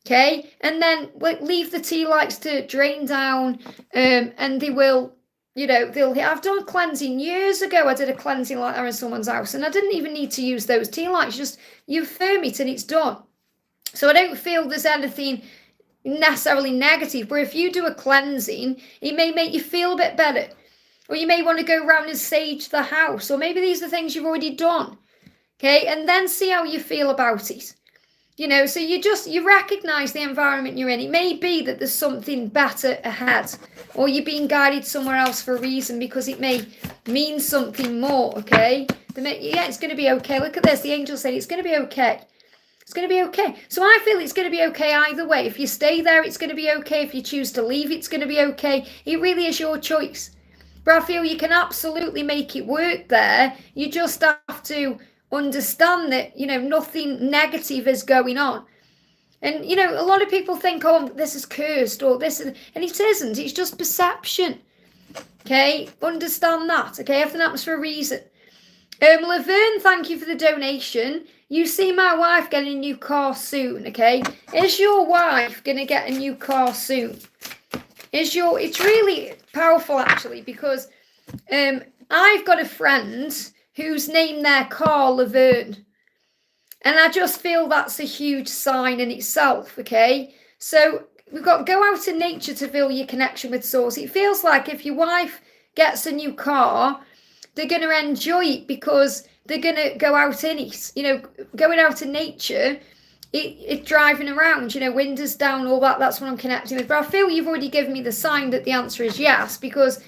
Speaker 1: Okay? And then leave the tea lights to drain down, and they will, you know, I've done cleansing years ago. I did a cleansing like that in someone's house, and I didn't even need to use those tea lights. Just you firm it and it's done. So I don't feel there's anything necessarily negative, but if you do a cleansing, it may make you feel a bit better. Or you may want to go around and sage the house. Or maybe these are things you've already done. Okay, and then see how you feel about it. You know, so you recognise the environment you're in. It may be that there's something better ahead. Or you're being guided somewhere else for a reason, because it may mean something more, okay? Yeah, it's going to be okay. Look at this. The angel said it's going to be okay. It's going to be okay. So I feel it's going to be okay either way. If you stay there, it's going to be okay. If you choose to leave, it's going to be okay. It really is your choice. But I feel you can absolutely make it work there. You just have to understand that, you know, nothing negative is going on. And, you know, a lot of people think, oh, this is cursed or this is, and it isn't. It's just perception. Okay? Understand that. Okay? Everything happens for a reason. Laverne, thank you for the donation. you see my wife getting a new car soon, okay? Is your wife going to get a new car soon? It's really powerful, actually, because I've got a friend who's named their car Laverne. And I just feel that's a huge sign in itself, okay? So we've got to go out in nature to feel your connection with source. It feels like if your wife gets a new car, they're going to enjoy it because they're going to go out in it. You know, going out in nature, it driving around, you know, windows down, all that, that's what I'm connecting with. But I feel you've already given me the sign that the answer is yes, because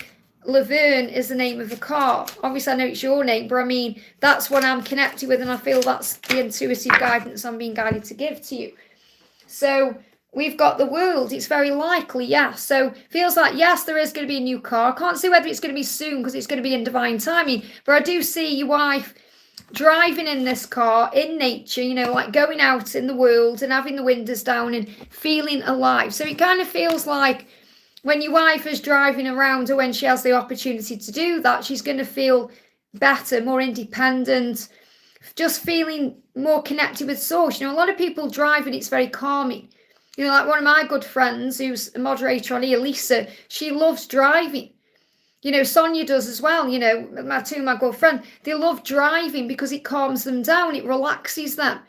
Speaker 1: Laverne is the name of a car. Obviously, I know it's your name, but I mean, that's what I'm connected with, and I feel that's the intuitive guidance I'm being guided to give to you. So we've got the world. It's very likely, yes. So feels like, yes, there is going to be a new car. I can't see whether it's going to be soon because it's going to be in divine timing, but I do see your wife driving in this car in nature, you know, like going out in the world and having the windows down and feeling alive. So it kind of feels like when your wife is driving around or when she has the opportunity to do that, she's going to feel better, more independent, just feeling more connected with source. You know, a lot of people drive and it's very calming. You know, like one of my good friends who's a moderator on here, Lisa, she loves driving. You know, Sonia does as well. You know, my good friends, they love driving because it calms them down. It relaxes them.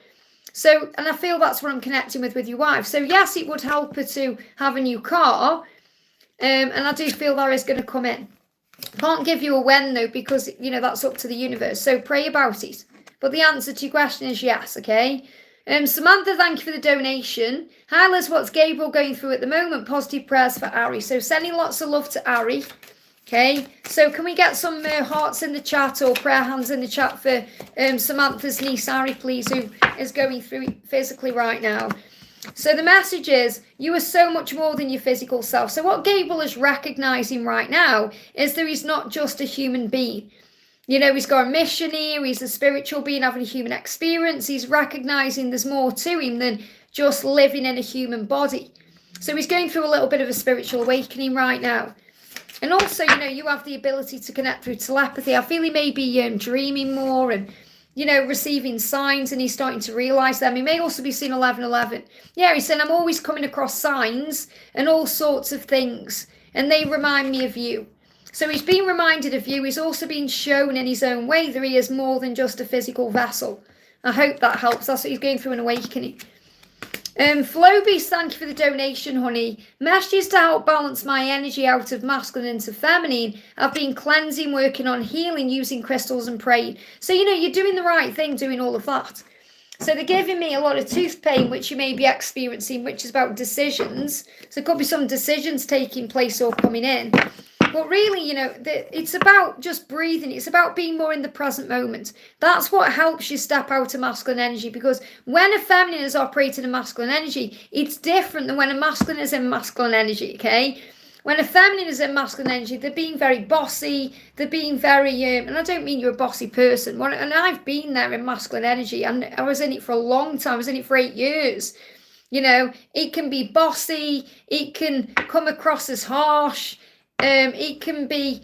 Speaker 1: So, and I feel that's what I'm connecting with your wife. So yes, it would help her to have a new car. And I do feel that is going to come in. Can't give you a when though, because, you know, that's up to the universe. So pray about it. But the answer to your question is yes, okay? Samantha, thank you for the donation. Hi Liz, what's Gabriel going through at the moment? Positive prayers for Ari. So sending lots of love to Ari. Okay, so can we get some hearts in the chat or prayer hands in the chat for Samantha's niece Ari, please, who is going through it physically right now. So the message is, you are so much more than your physical self. So what Gabriel is recognizing right now is that he's not just a human being. You know, he's got a mission here. He's a spiritual being having a human experience. He's recognizing there's more to him than just living in a human body. So he's going through a little bit of a spiritual awakening right now. And also, you know, you have the ability to connect through telepathy. I feel he may be dreaming more and, you know, receiving signs, and he's starting to realise them. He may also be seeing 1111. Yeah, he said, I'm always coming across signs and all sorts of things, and they remind me of you. So he's being reminded of you. He's also being shown in his own way that he is more than just a physical vessel. I hope that helps. That's what he's going through an awakening. Flobies, thank you for the donation, honey. Messages to help balance my energy out of masculine into feminine. I've been cleansing, working on healing, using crystals and praying. So, you know, you're doing the right thing, doing all of that. So they're giving me a lot of tooth pain, which you may be experiencing, which is about decisions. So there could be some decisions taking place or coming in. But really, you know, it's about just breathing. It's about being more in the present moment. That's what helps you step out of masculine energy, because when a feminine is operating in masculine energy, it's different than when a masculine is in masculine energy, okay? When a feminine is in masculine energy, they're being very bossy. They're being very, and I don't mean you're a bossy person. And I've been there in masculine energy. And I was in it for a long time. I was in it for 8 years. You know, it can be bossy. It can come across as harsh. It can be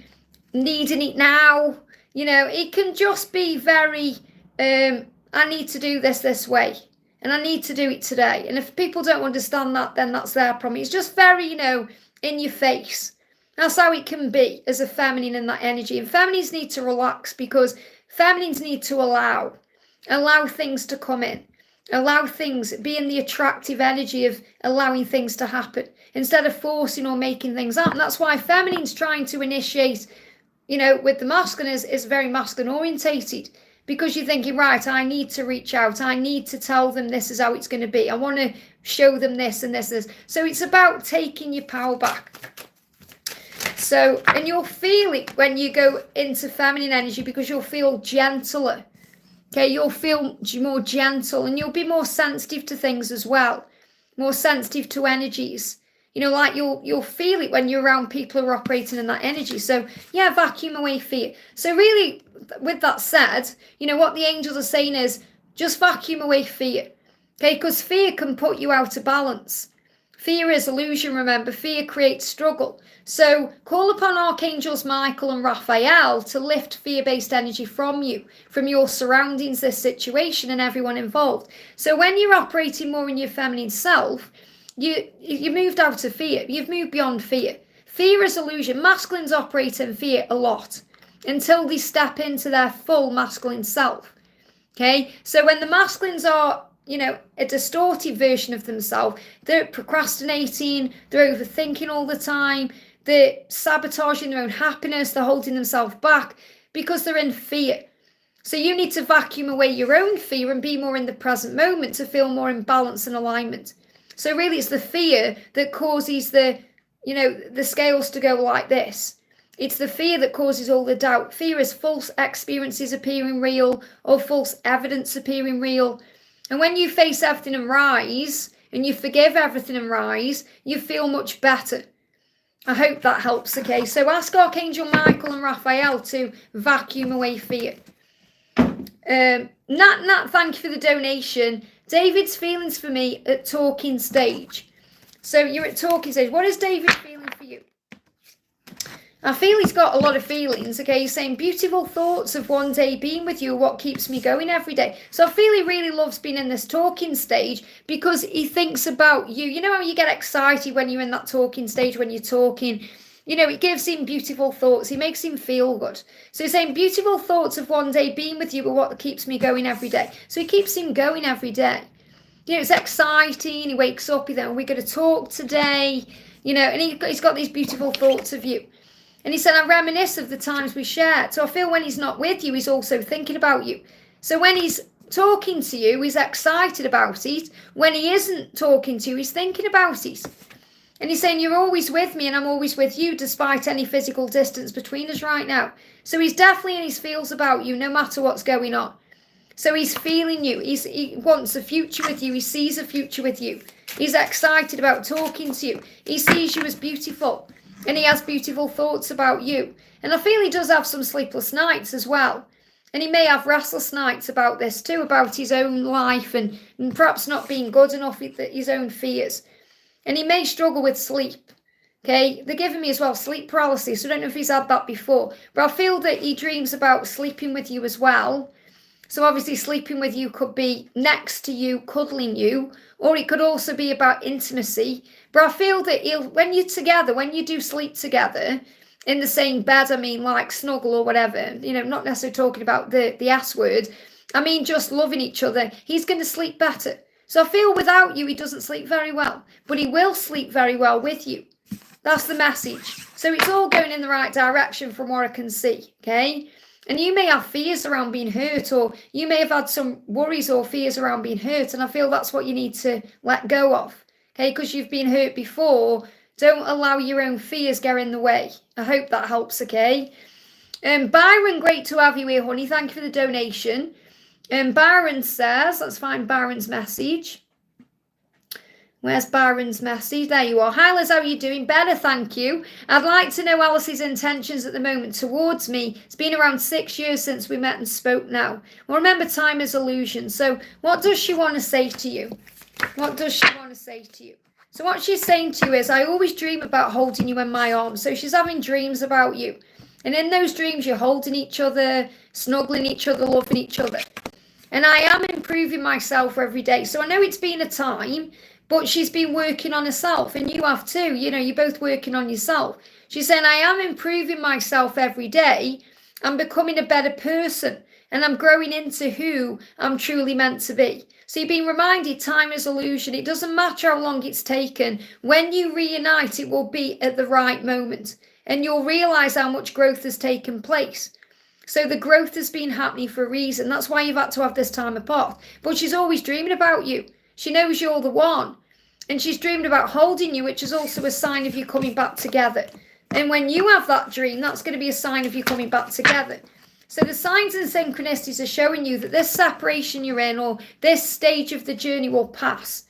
Speaker 1: needing it now. You know, it can just be very, I need to do this way. And I need to do it today. And if people don't understand that, then that's their problem. It's just very, you know, in your face. That's how it can be as a feminine in that energy. And feminines need to relax, because feminines need to allow things to come in. Allow things, be in the attractive energy of allowing things to happen instead of forcing or making things happen. That's why feminine's trying to initiate, you know, with the masculine is very masculine orientated, because you're thinking, right, I need to reach out. I need to tell them this is how it's going to be. I want to show them this and this. So it's about taking your power back. So, and you'll feel it when you go into feminine energy, because you'll feel gentler. Okay, you'll feel more gentle, and you'll be more sensitive to things as well. More sensitive to energies. You know, like you'll feel it when you're around people who are operating in that energy. So, yeah, vacuum away fear. So really, with that said, you know, what the angels are saying is just vacuum away fear. Okay, because fear can put you out of balance. Fear is illusion, remember. Fear creates struggle. So call upon Archangels Michael and Raphael to lift fear-based energy from you, from your surroundings, this situation, and everyone involved. So when you're operating more in your feminine self, you moved out of fear. You've moved beyond fear. Fear is illusion. Masculines operate in fear a lot until they step into their full masculine self. Okay, so when the masculines are, a distorted version of themselves, they're procrastinating, they're overthinking all the time, they're sabotaging their own happiness, they're holding themselves back because they're in fear. So you need to vacuum away your own fear and be more in the present moment to feel more in balance and alignment. So really it's the fear that causes the scales to go like this. It's the fear that causes all the doubt. Fear is false experiences appearing real or false evidence appearing real. And when you face everything and rise, and you forgive everything and rise, you feel much better. I hope that helps, okay? So ask Archangel Michael and Raphael to vacuum away fear. Nat, thank you for the donation. David's feelings for me at talking stage. So you're at talking stage. What is David feeling for you? I feel he's got a lot of feelings, okay? He's saying beautiful thoughts of one day being with you are what keeps me going every day. So I feel he really loves being in this talking stage because he thinks about you. You know how you get excited when you're in that talking stage, when you're talking? It gives him beautiful thoughts. He makes him feel good. So he's saying beautiful thoughts of one day being with you are what keeps me going every day. So he keeps him going every day. It's exciting. He wakes up, we're going to talk today, and he's got these beautiful thoughts of you. And he said, I reminisce of the times we shared. So I feel when he's not with you, he's also thinking about you. So when he's talking to you, he's excited about it. When he isn't talking to you, he's thinking about it. And he's saying, you're always with me and I'm always with you, despite any physical distance between us right now. So he's definitely in his feels about you, no matter what's going on. So he's feeling you. He wants a future with you. He sees a future with you. He's excited about talking to you. He sees you as beautiful. And he has beautiful thoughts about you. And I feel he does have some sleepless nights as well. And he may have restless nights about this too, about his own life and perhaps not being good enough with his own fears. And he may struggle with sleep. Okay, they're giving me as well sleep paralysis. So I don't know if he's had that before. But I feel that he dreams about sleeping with you as well. So obviously sleeping with you could be next to you, cuddling you, or it could also be about intimacy. But I feel that when you're together, when you do sleep together in the same bed, I mean like snuggle or whatever, not necessarily talking about the S word, I mean just loving each other, he's going to sleep better. So I feel without you, he doesn't sleep very well, but he will sleep very well with you. That's the message. So it's all going in the right direction from what I can see, okay? And you may have fears around being hurt, or you may have had some worries or fears around being hurt. And I feel that's what you need to let go of. Okay, because you've been hurt before. Don't allow your own fears get in the way. I hope that helps, okay? Byron, great to have you here, honey. Thank you for the donation. Byron says, let's find Byron's message. Where's Byron's message? There you are. Hi Liz, how are you doing? Better, thank you. I'd like to know Alice's intentions at the moment towards me. It's been around 6 years since we met and spoke now. Well, remember, time is illusion. So what does she want to say to you? What does she want to say to you? So what she's saying to you is, I always dream about holding you in my arms. So she's having dreams about you. And in those dreams, you're holding each other, snuggling each other, loving each other. And I am improving myself every day. So I know it's been a time, but she's been working on herself, and you have too. You're both working on yourself. She's saying, I am improving myself every day. I'm becoming a better person, and I'm growing into who I'm truly meant to be. So you've been reminded time is illusion. It doesn't matter how long it's taken. When you reunite, it will be at the right moment, and you'll realise how much growth has taken place. So the growth has been happening for a reason. That's why you've had to have this time apart. But she's always dreaming about you. She knows you're the one. And she's dreamed about holding you, which is also a sign of you coming back together. And when you have that dream, that's going to be a sign of you coming back together. So the signs and synchronicities are showing you that this separation you're in, or this stage of the journey, will pass.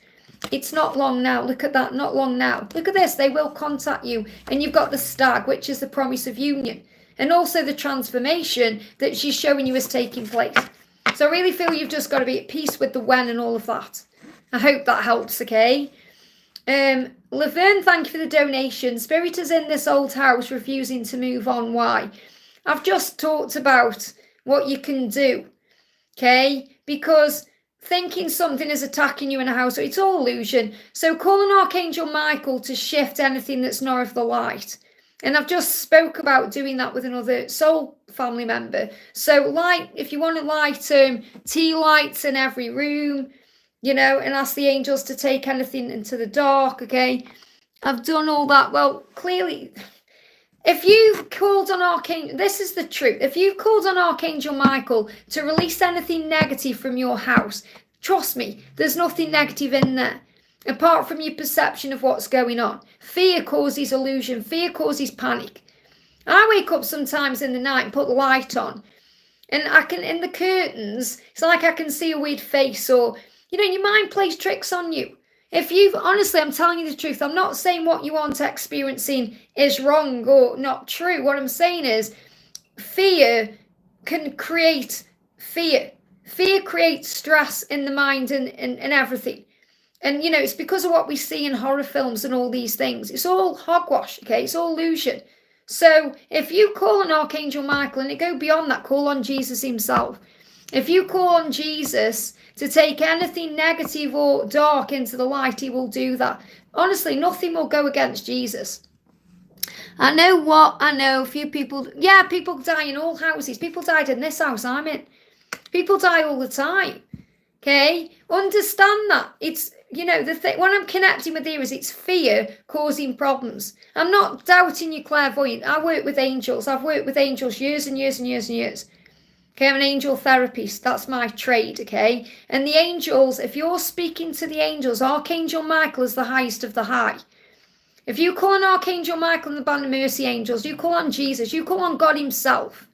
Speaker 1: It's not long now. Look at that, not long now. Look at this, they will contact you. And you've got the stag, which is the promise of union. And also the transformation that she's showing you is taking place. So I really feel you've just got to be at peace with the when and all of that. I hope that helps, okay? Laverne, thank you for the donation. Spirit is in this old house, refusing to move on. Why? I've just talked about what you can do, okay? Because thinking something is attacking you in a house, it's all illusion. So call an Archangel Michael to shift anything that's not of the light. And I've just spoke about doing that with another soul family member. So light, if you want to light tea lights in every room, you know, and ask the angels to take anything into the dark, okay? I've done all that. Well, clearly, if you've called on Archangel, this is the truth. If you've called on Archangel Michael to release anything negative from your house, trust me, there's nothing negative in there. Apart from your perception of what's going on. Fear causes illusion. Fear causes panic. I wake up sometimes in the night and put the light on. And I can, in the curtains, it's like I can see a weird face, or, you know, your mind plays tricks on you. If you've, honestly, I'm telling you the truth. I'm not saying what you aren't experiencing is wrong or not true. What I'm saying is fear can create fear. Fear creates stress in the mind and everything. And, you know, it's because of what we see in horror films and all these things. It's all hogwash, okay? It's all illusion. So if you call on Archangel Michael, and it go beyond that, call on Jesus himself. If you call on Jesus to take anything negative or dark into the light, he will do that. Honestly, nothing will go against Jesus. I know a few people, yeah, people die in all houses. People died in this house I'm in. People die all the time. Okay, understand that. It's, you know, the thing, when I'm connecting with you is it's fear causing problems. I'm not doubting your clairvoyant. I work with angels. I've worked with angels years and years and years and years. Okay, I'm an angel therapist. That's my trade, okay? And the angels, if you're speaking to the angels, Archangel Michael is the highest of the high. If you call on Archangel Michael and the Band of Mercy angels, you call on Jesus, you call on God himself,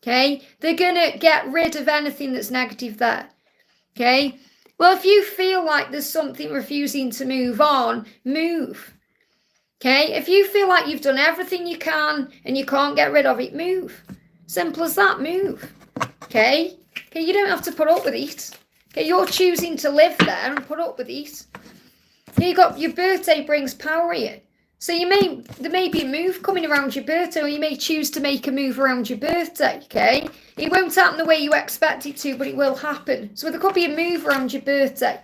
Speaker 1: okay? They're going to get rid of anything that's negative there. Okay, well, if you feel like there's something refusing to move on, move. Okay, if you feel like you've done everything you can and you can't get rid of it, move. Simple as that, move. Okay, you don't have to put up with it. Okay, you're choosing to live there and put up with it. Okay, your birthday brings power here. So there may be a move coming around your birthday, or you may choose to make a move around your birthday, okay? It won't happen the way you expect it to, but it will happen. So there could be a move around your birthday,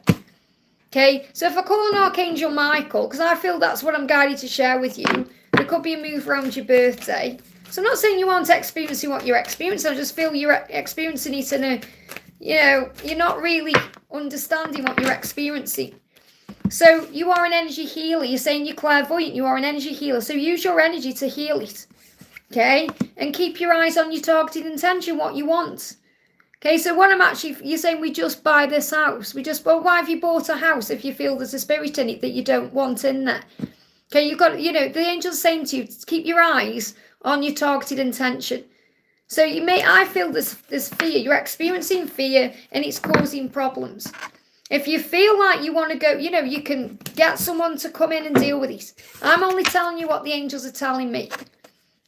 Speaker 1: okay? So if I call on Archangel Michael, because I feel that's what I'm guided to share with you, there could be a move around your birthday. So I'm not saying you aren't experiencing what you're experiencing, I just feel you're experiencing it in a, you know, you're not really understanding what you're experiencing. So you are an energy healer. You're saying you're clairvoyant. You are an energy healer. So use your energy to heal it. Okay? And keep your eyes on your targeted intention, what you want. Okay, so what you're saying we just buy this house. Well, why have you bought a house if you feel there's a spirit in it that you don't want in there? Okay, you've got, you know, the angel's saying to you, keep your eyes on your targeted intention. So I feel this fear. You're experiencing fear and it's causing problems. If you feel like you want to go, you know, you can get someone to come in and deal with it. I'm only telling you what the angels are telling me.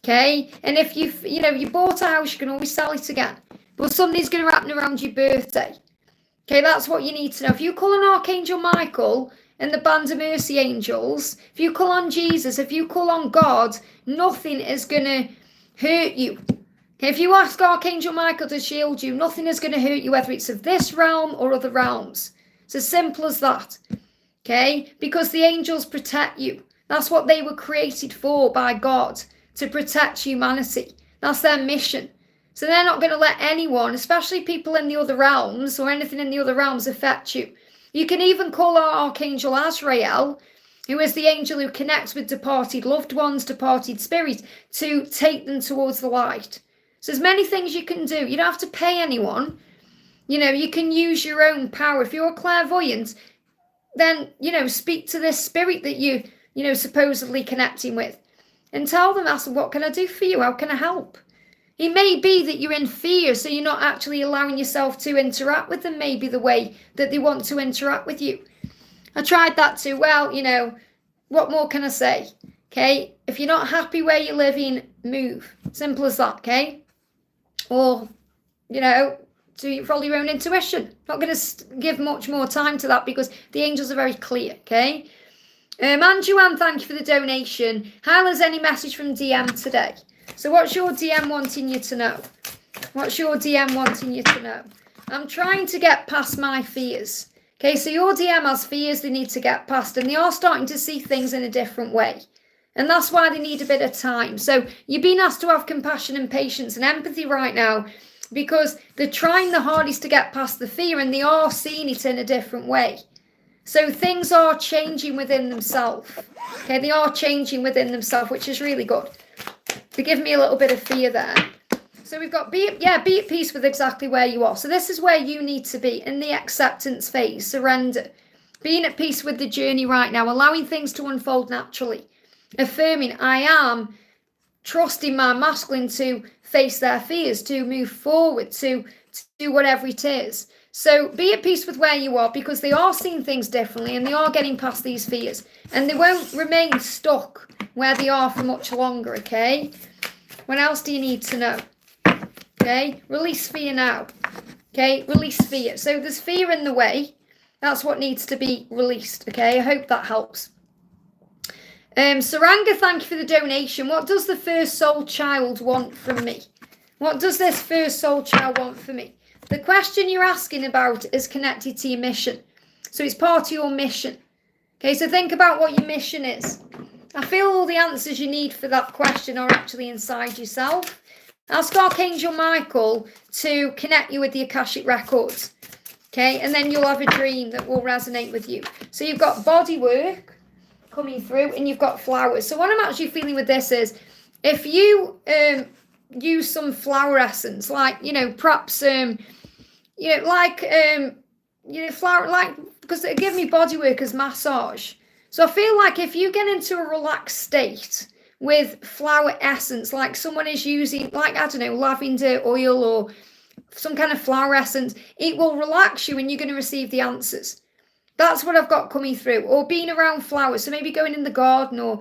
Speaker 1: Okay? And if you bought a house, you can always sell it again. But something's going to happen around your birthday. Okay, that's what you need to know. If you call on Archangel Michael and the Band of Mercy angels, if you call on Jesus, if you call on God, nothing is going to hurt you. Okay, if you ask Archangel Michael to shield you, nothing is going to hurt you, whether it's of this realm or other realms. It's as simple as that, okay? Because the angels protect you. That's what they were created for by God, to protect humanity. That's their mission. So they're not going to let anyone, especially people in the other realms or anything in the other realms, affect you. You can even call our Archangel Azrael, who is the angel who connects with departed loved ones, departed spirits, to take them towards the light. So there's many things you can do. You don't have to pay anyone. You know, you can use your own power. If you're a clairvoyant, then, you know, speak to this spirit that you supposedly connecting with. And tell them, ask them, what can I do for you? How can I help? It may be that you're in fear, so you're not actually allowing yourself to interact with them maybe the way that they want to interact with you. I tried that too. Well, you know, what more can I say? Okay, if you're not happy where you're living, move. Simple as that, okay? Or, you know, follow your own intuition. Not going to give much more time to that because the angels are very clear, okay? And Joanne, thank you for the donation. Hyla's any message from DM today? So what's your DM wanting you to know? What's your DM wanting you to know? I'm trying to get past my fears. Okay, so your DM has fears they need to get past, and they are starting to see things in a different way. And that's why they need a bit of time. So you're being asked to have compassion and patience and empathy right now, because they're trying the hardest to get past the fear, and they are seeing it in a different way. So things are changing within themselves. Okay, they are changing within themselves, which is really good. They give me a little bit of fear there. So we've got be at peace with exactly where you are. So this is where you need to be, in the acceptance phase, surrender. Being at peace with the journey right now, allowing things to unfold naturally. Affirming, I am trusting my masculine to face their fears, to move forward, to do whatever it is. So be at peace with where you are, because they are seeing things differently and they are getting past these fears. And they won't remain stuck where they are for much longer, okay? What else do you need to know? Okay, release fear now. Okay, release fear. So there's fear in the way. That's what needs to be released, okay? I hope that helps. Saranga, thank you for the donation. What does the first soul child want from me? What does this first soul child want from me? The question you're asking about is connected to your mission. So it's part of your mission. Okay, so think about what your mission is. I feel all the answers you need for that question are actually inside yourself. Ask Archangel Michael to connect you with the Akashic records. Okay, and then you'll have a dream that will resonate with you. So you've got body work coming through, and you've got flowers. So what I'm actually feeling with this is, if you use some flower essence, like, perhaps, flower, like, because it gives me body work as massage. So I feel like if you get into a relaxed state with flower essence, like someone is using, like, I don't know, lavender oil or some kind of flower essence, it will relax you and you're going to receive the answers. That's what I've got coming through. Or being around flowers, so maybe going in the garden, or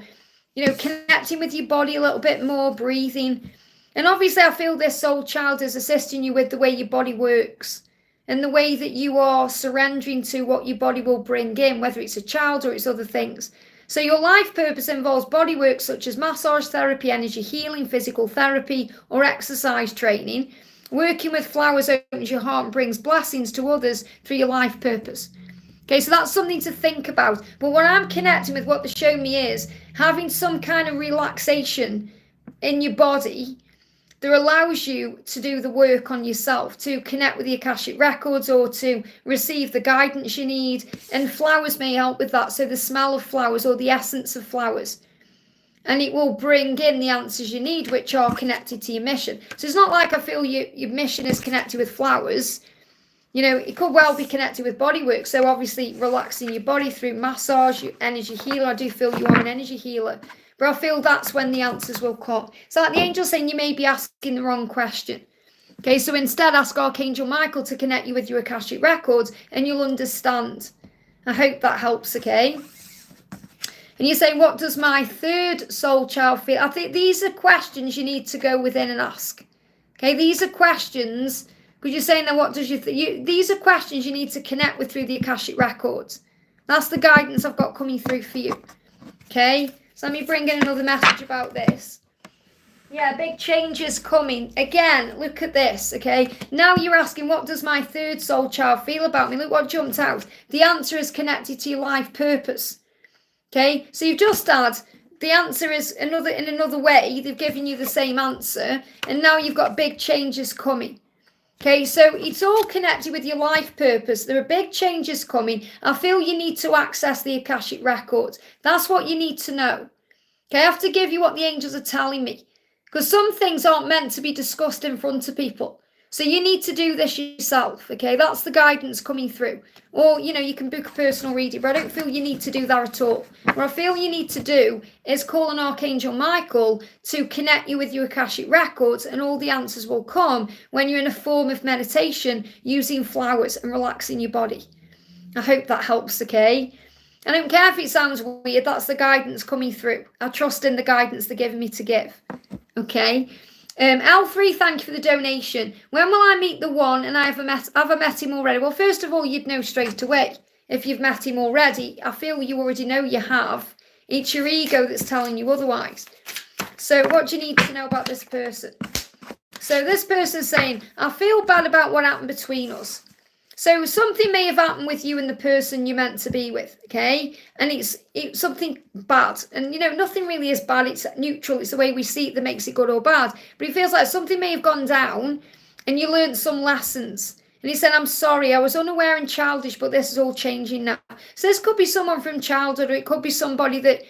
Speaker 1: connecting with your body a little bit more, breathing. And obviously I feel this soul child is assisting you with the way your body works and the way that you are surrendering to what your body will bring in, whether it's a child or it's other things. So your life purpose involves body work such as massage therapy, energy healing, physical therapy, or exercise training. Working with flowers opens your heart and brings blessings to others through your life purpose. Okay, so that's something to think about. But what I'm connecting with, what they show me, is having some kind of relaxation in your body that allows you to do the work on yourself, to connect with the Akashic records, or to receive the guidance you need. And flowers may help with that. So the smell of flowers, or the essence of flowers. And it will bring in the answers you need, which are connected to your mission. So it's not like I feel your mission is connected with flowers. It could well be connected with body work. So obviously relaxing your body through massage, your energy healer. I do feel you are an energy healer. But I feel that's when the answers will come. It's like the angel saying you may be asking the wrong question. Okay, so instead ask Archangel Michael to connect you with your Akashic records and you'll understand. I hope that helps, okay? And you say, what does my third soul child feel? I think these are questions you need to go within and ask. Okay, these are questions, because you're saying that what does these are questions you need to connect with through the Akashic records. That's the guidance I've got coming through for you. Okay, so let me bring in another message about this. Yeah, big changes coming. Again, look at this, okay? Now you're asking, what does my third soul child feel about me? Look what jumped out. The answer is connected to your life purpose. Okay, so you've just had, the answer is in another way. They've given you the same answer, and now you've got big changes coming. Okay, so it's all connected with your life purpose. There are big changes coming. I feel you need to access the Akashic records. That's what you need to know. Okay, I have to give you what the angels are telling me, because some things aren't meant to be discussed in front of people. So you need to do this yourself, okay? That's the guidance coming through. Or, you can book a personal reading, but I don't feel you need to do that at all. What I feel you need to do is call on Archangel Michael to connect you with your Akashic records, and all the answers will come when you're in a form of meditation using flowers and relaxing your body. I hope that helps, okay? I don't care if it sounds weird, that's the guidance coming through. I trust in the guidance they're giving me to give, okay? L3, thank you for the donation. When will I meet the one, and have I met him already? Well, first of all, you'd know straight away. if you've met him already. I feel you already know you have. It's your ego that's telling you otherwise. So what do you need to know about this person? So this person's saying, I feel bad about what happened between us. So something may have happened with you and the person you're meant to be with, okay? And it's something bad. And, you know, nothing really is bad. It's neutral. It's the way we see it that makes it good or bad. But it feels like something may have gone down and you learned some lessons. And he said, I'm sorry, I was unaware and childish, but this is all changing now. So this could be someone from childhood, or it could be somebody that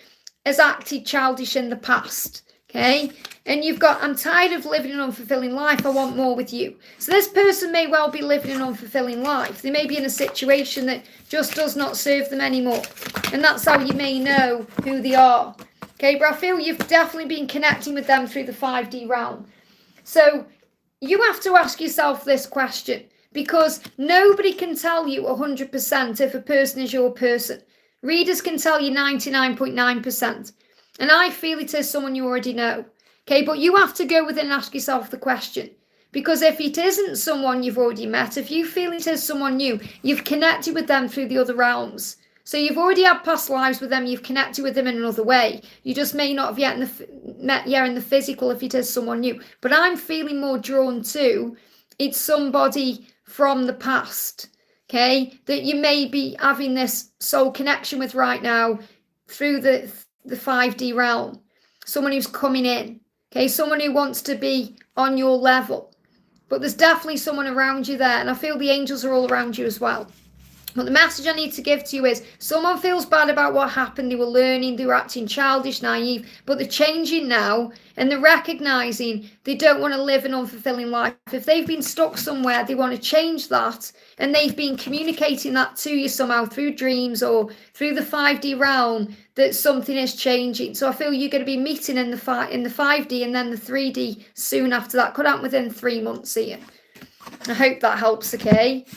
Speaker 1: has acted childish in the past. Okay, and you've got, I'm tired of living an unfulfilling life. I want more with you. So this person may well be living an unfulfilling life. They may be in a situation that just does not serve them anymore. And that's how you may know who they are. Okay, but I feel you've definitely been connecting with them through the 5D realm. So you have to ask yourself this question, because nobody can tell you 100% if a person is your person. Readers can tell you 99.9%. And I feel it is someone you already know. Okay, but you have to go within and ask yourself the question. Because if it isn't someone you've already met, if you feel it is someone new, you've connected with them through the other realms. So you've already had past lives with them, you've connected with them in another way. You just may not have yet met yet in the physical if it is someone new. But I'm feeling more drawn to, it's somebody from the past, okay, that you may be having this soul connection with right now through the 5D realm. Someone who's coming in, okay, someone who wants to be on your level. But there's definitely someone around you there, and I feel the angels are all around you as well. But the message I need to give to you is, someone feels bad about what happened. They were learning, they were acting childish, naive, but they're changing now, and they're recognising they don't want to live an unfulfilling life. If they've been stuck somewhere, they want to change that, and they've been communicating that to you somehow through dreams or through the 5D realm, that something is changing. So I feel you're going to be meeting in the 5D and then the 3D soon after that. Could happen within 3 months here. I hope that helps, okay?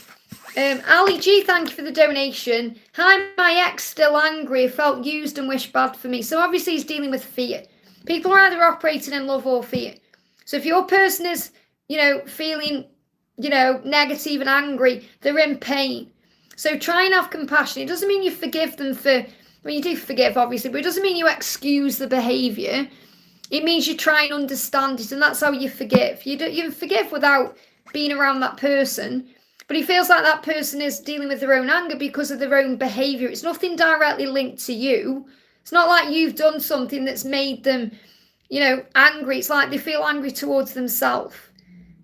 Speaker 1: Ali G, thank you for the donation. Hi, my ex still angry, felt used and wished bad for me. So obviously he's dealing with fear. People are either operating in love or fear. So if your person is, you know, feeling, you know, negative and angry, they're in pain. So try and have compassion. It doesn't mean you forgive them for, well, you do forgive, obviously, but it doesn't mean you excuse the behaviour. It means you try and understand it, and that's how you forgive. You forgive without being around that person. But he feels like that person is dealing with their own anger because of their own behaviour. It's nothing directly linked to you. It's not like you've done something that's made them, you know, angry. It's like they feel angry towards themselves.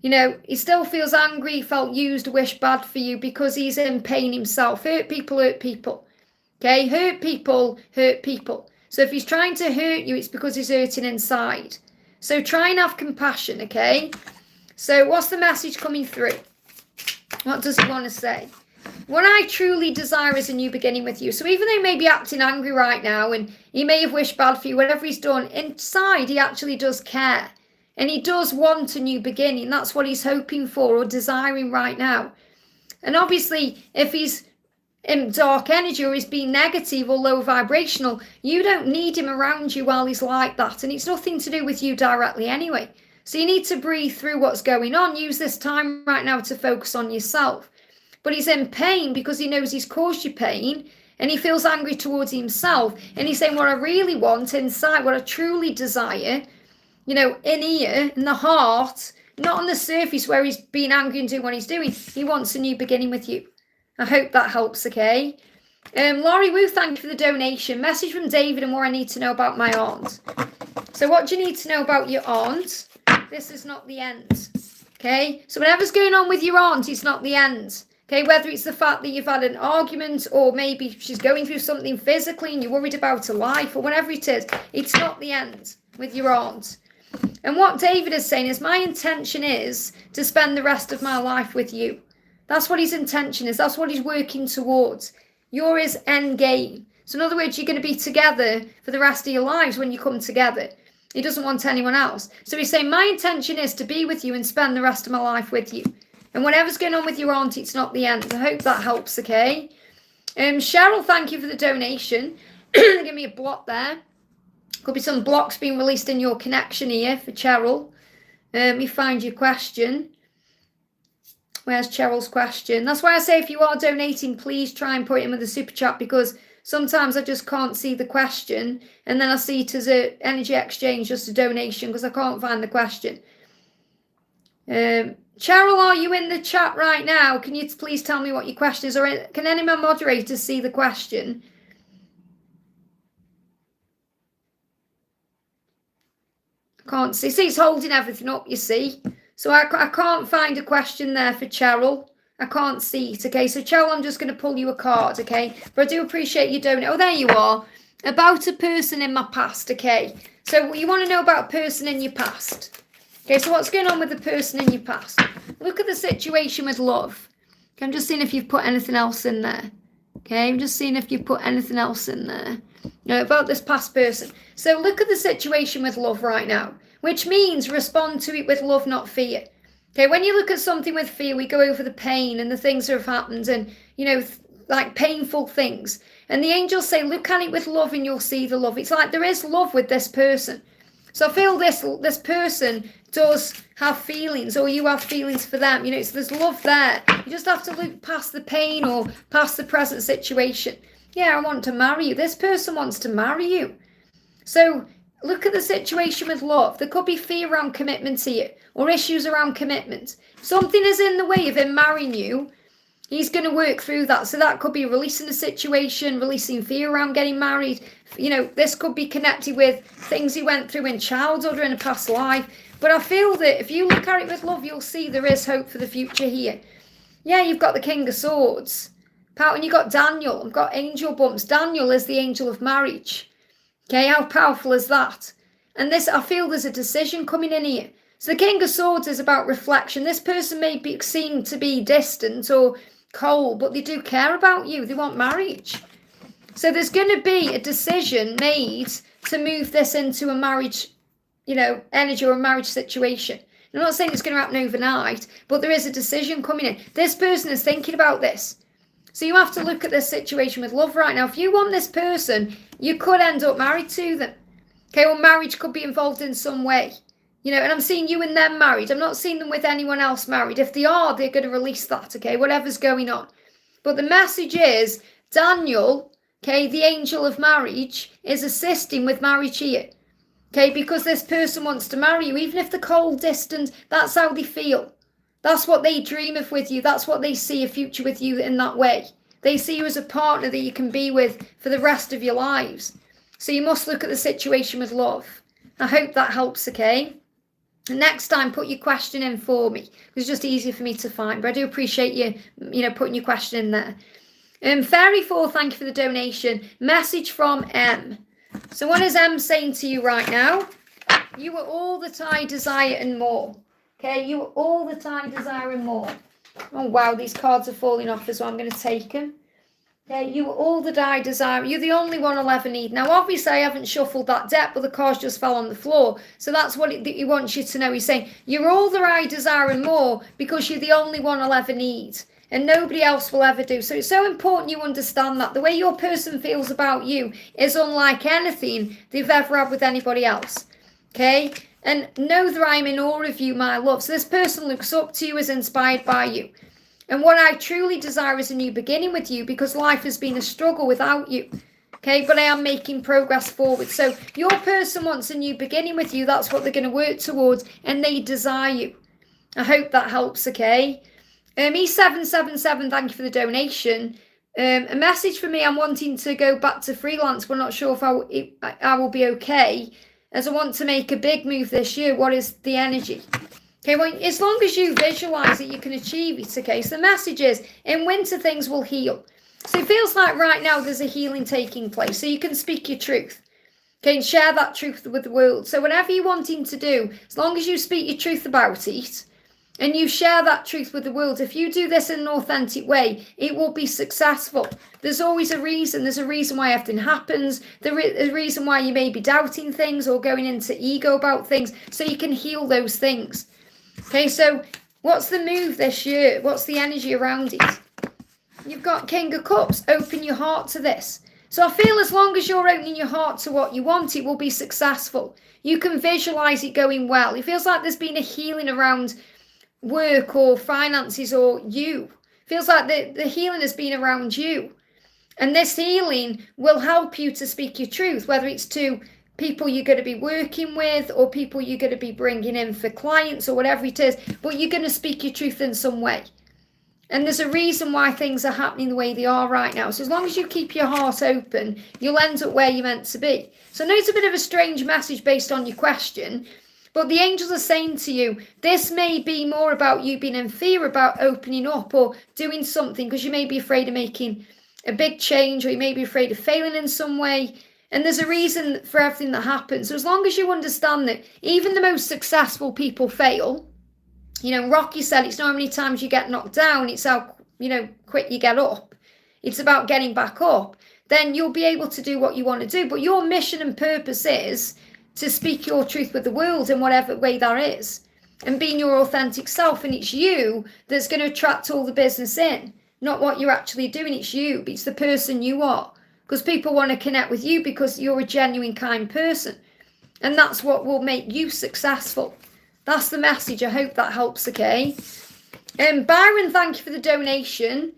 Speaker 1: You know, he still feels angry, felt used, wished bad for you because he's in pain himself. Hurt people, hurt people. Okay, hurt people, hurt people. So if he's trying to hurt you, it's because he's hurting inside. So try and have compassion, okay? So what's the message coming through? What does he want to say? What I truly desire is a new beginning with you. So even though he may be acting angry right now and he may have wished bad for you, whatever he's done, inside he actually does care. And he does want a new beginning. That's what he's hoping for or desiring right now. And obviously, if he's in dark energy or he's being negative or low vibrational, you don't need him around you while he's like that. And it's nothing to do with you directly anyway. So you need to breathe through what's going on. Use this time right now to focus on yourself. But he's in pain because he knows he's caused you pain and he feels angry towards himself. And he's saying, what I really want inside, what I truly desire, you know, in here, in the heart, not on the surface where he's being angry and doing what he's doing. He wants a new beginning with you. I hope that helps, okay? Laurie Wu, thank you for the donation. Message from David and what I need to know about my aunt. So what do you need to know about your aunt? This is not the end, okay? So whatever's going on with your aunt, it's not the end, okay? Whether it's the fact that you've had an argument or maybe she's going through something physically and you're worried about her life or whatever it is, it's not the end with your aunt. And what David is saying is, my intention is to spend the rest of my life with you. That's what his intention is. That's what he's working towards. You're his end game. So in other words, you're going to be together for the rest of your lives when you come together. He doesn't want anyone else. So he's saying, my intention is to be with you and spend the rest of my life with you. And whatever's going on with your aunt, it's not the end. I hope that helps, okay? Cheryl, thank you for the donation. Give me a block there. Could be some blocks being released in your connection here for Cheryl. Let me find your question. Where's Cheryl's question? That's why I say if you are donating, please try and put it in with the super chat, because sometimes I just can't see the question and then I see it as an energy exchange, just a donation, because I can't find the question. Cheryl, are you in the chat right now? Can you please tell me what your question is? Or can any of my moderators see the question? I can't see. See, it's holding everything up, you see. So I can't find a question there for Cheryl. I can't see it, okay? So, Cheryl, I'm just going to pull you a card, okay? But I do appreciate you donating. Oh, there you are. About a person in my past, okay? So, you want to know about a person in your past. Okay, so what's going on with the person in your past? Look at the situation with love. Okay, I'm just seeing if you've put anything else in there. Okay, I'm just seeing if you've put anything else in there. About this past person. So, look at the situation with love right now, which means respond to it with love, not fear. Okay, when you look at something with fear, we go over the pain and the things that have happened and, like painful things. And the angels say, look at it with love and you'll see the love. It's like there is love with this person. So I feel this person does have feelings, or you have feelings for them. So there's love there. You just have to look past the pain or past the present situation. Yeah, I want to marry you. This person wants to marry you. So look at the situation with love. There could be fear around commitment here, or issues around commitment. If something is in the way of him marrying you, he's going to work through that. So that could be releasing the situation, releasing fear around getting married. This could be connected with things he went through in childhood or in a past life. But I feel that if you look at it with love, you'll see there is hope for the future here. Yeah, you've got the King of Swords. And you've got Daniel. I've got angel bumps. Daniel is the angel of marriage. Okay, how powerful is that? And this, I feel there's a decision coming in here. So the King of Swords is about reflection. This person may seem to be distant or cold, but they do care about you. They want marriage. So there's going to be a decision made to move this into a marriage, energy or a marriage situation. I'm not saying it's going to happen overnight, but there is a decision coming in. This person is thinking about this. So you have to look at this situation with love right now. If you want this person, you could end up married to them. Okay, well, marriage could be involved in some way. And I'm seeing you and them married. I'm not seeing them with anyone else married. If they are, they're going to release that, okay, whatever's going on. But the message is, Daniel, okay, the angel of marriage, is assisting with marriage here. Okay, because this person wants to marry you, even if they're cold, distant, that's how they feel. That's what they dream of with you. That's what they see a future with you in that way. They see you as a partner that you can be with for the rest of your lives. So you must look at the situation with love. I hope that helps, okay? And next time, put your question in for me. It's just easier for me to find. But I do appreciate you, putting your question in there. Fairy4, thank you for the donation. Message from M. So what is M saying to you right now? You are all that I desire and more. Okay, you are all that I desire and more. Oh, wow, these cards are falling off as well. I'm going to take them. Okay, you are all that I desire. You're the only one I'll ever need. Now, obviously, I haven't shuffled that deck, but the cards just fell on the floor. So that's what he wants you to know. He's saying, you're all that I desire and more because you're the only one I'll ever need. And nobody else will ever do. So it's so important you understand that. The way your person feels about you is unlike anything they've ever had with anybody else. Okay? And know that I'm in awe of you, my love. So this person looks up to you, is inspired by you. And what I truly desire is a new beginning with you, because life has been a struggle without you. Okay, but I am making progress forward. So your person wants a new beginning with you. That's what they're going to work towards, and they desire you. I hope that helps, okay? E777, thank you for the donation. A message for me, I'm wanting to go back to freelance, but not sure if I will be okay, as I want to make a big move this year. What is the energy? Okay, well, as long as you visualize it, you can achieve it, okay? So the message is, in winter, things will heal. So it feels like right now there's a healing taking place, so you can speak your truth. Okay, and share that truth with the world. So whatever you're wanting to do, as long as you speak your truth about it, and you share that truth with the world, if you do this in an authentic way, it will be successful. There's always a reason. There's a reason why everything happens. There's a reason why you may be doubting things or going into ego about things, so you can heal those things. Okay, so what's the move this year? What's the energy around it? You've got King of Cups. Open your heart to this. So I feel as long as you're opening your heart to what you want, it will be successful. You can visualize it going well. It feels like there's been a healing around work or finances or you. Feels like the healing has been around you. And this healing will help you to speak your truth, whether it's to people you're going to be working with or people you're going to be bringing in for clients or whatever it is. But you're going to speak your truth in some way. And there's a reason why things are happening the way they are right now. So as long as you keep your heart open, you'll end up where you're meant to be. So I know it's a bit of a strange message based on your question, but the angels are saying to you, this may be more about you being in fear about opening up or doing something because you may be afraid of making a big change, or you may be afraid of failing in some way. And there's a reason for everything that happens. So as long as you understand that even the most successful people fail, you know, Rocky said it's not how many times you get knocked down, it's how, you know, quick you get up. It's about getting back up. Then you'll be able to do what you want to do. But your mission and purpose is to speak your truth with the world in whatever way that is. And being your authentic self. And it's you that's going to attract all the business in. Not what you're actually doing, it's you. It's the person you are. Because people want to connect with you because you're a genuine, kind person. And that's what will make you successful. That's the message. I hope that helps, okay? Byron, thank you for the donation.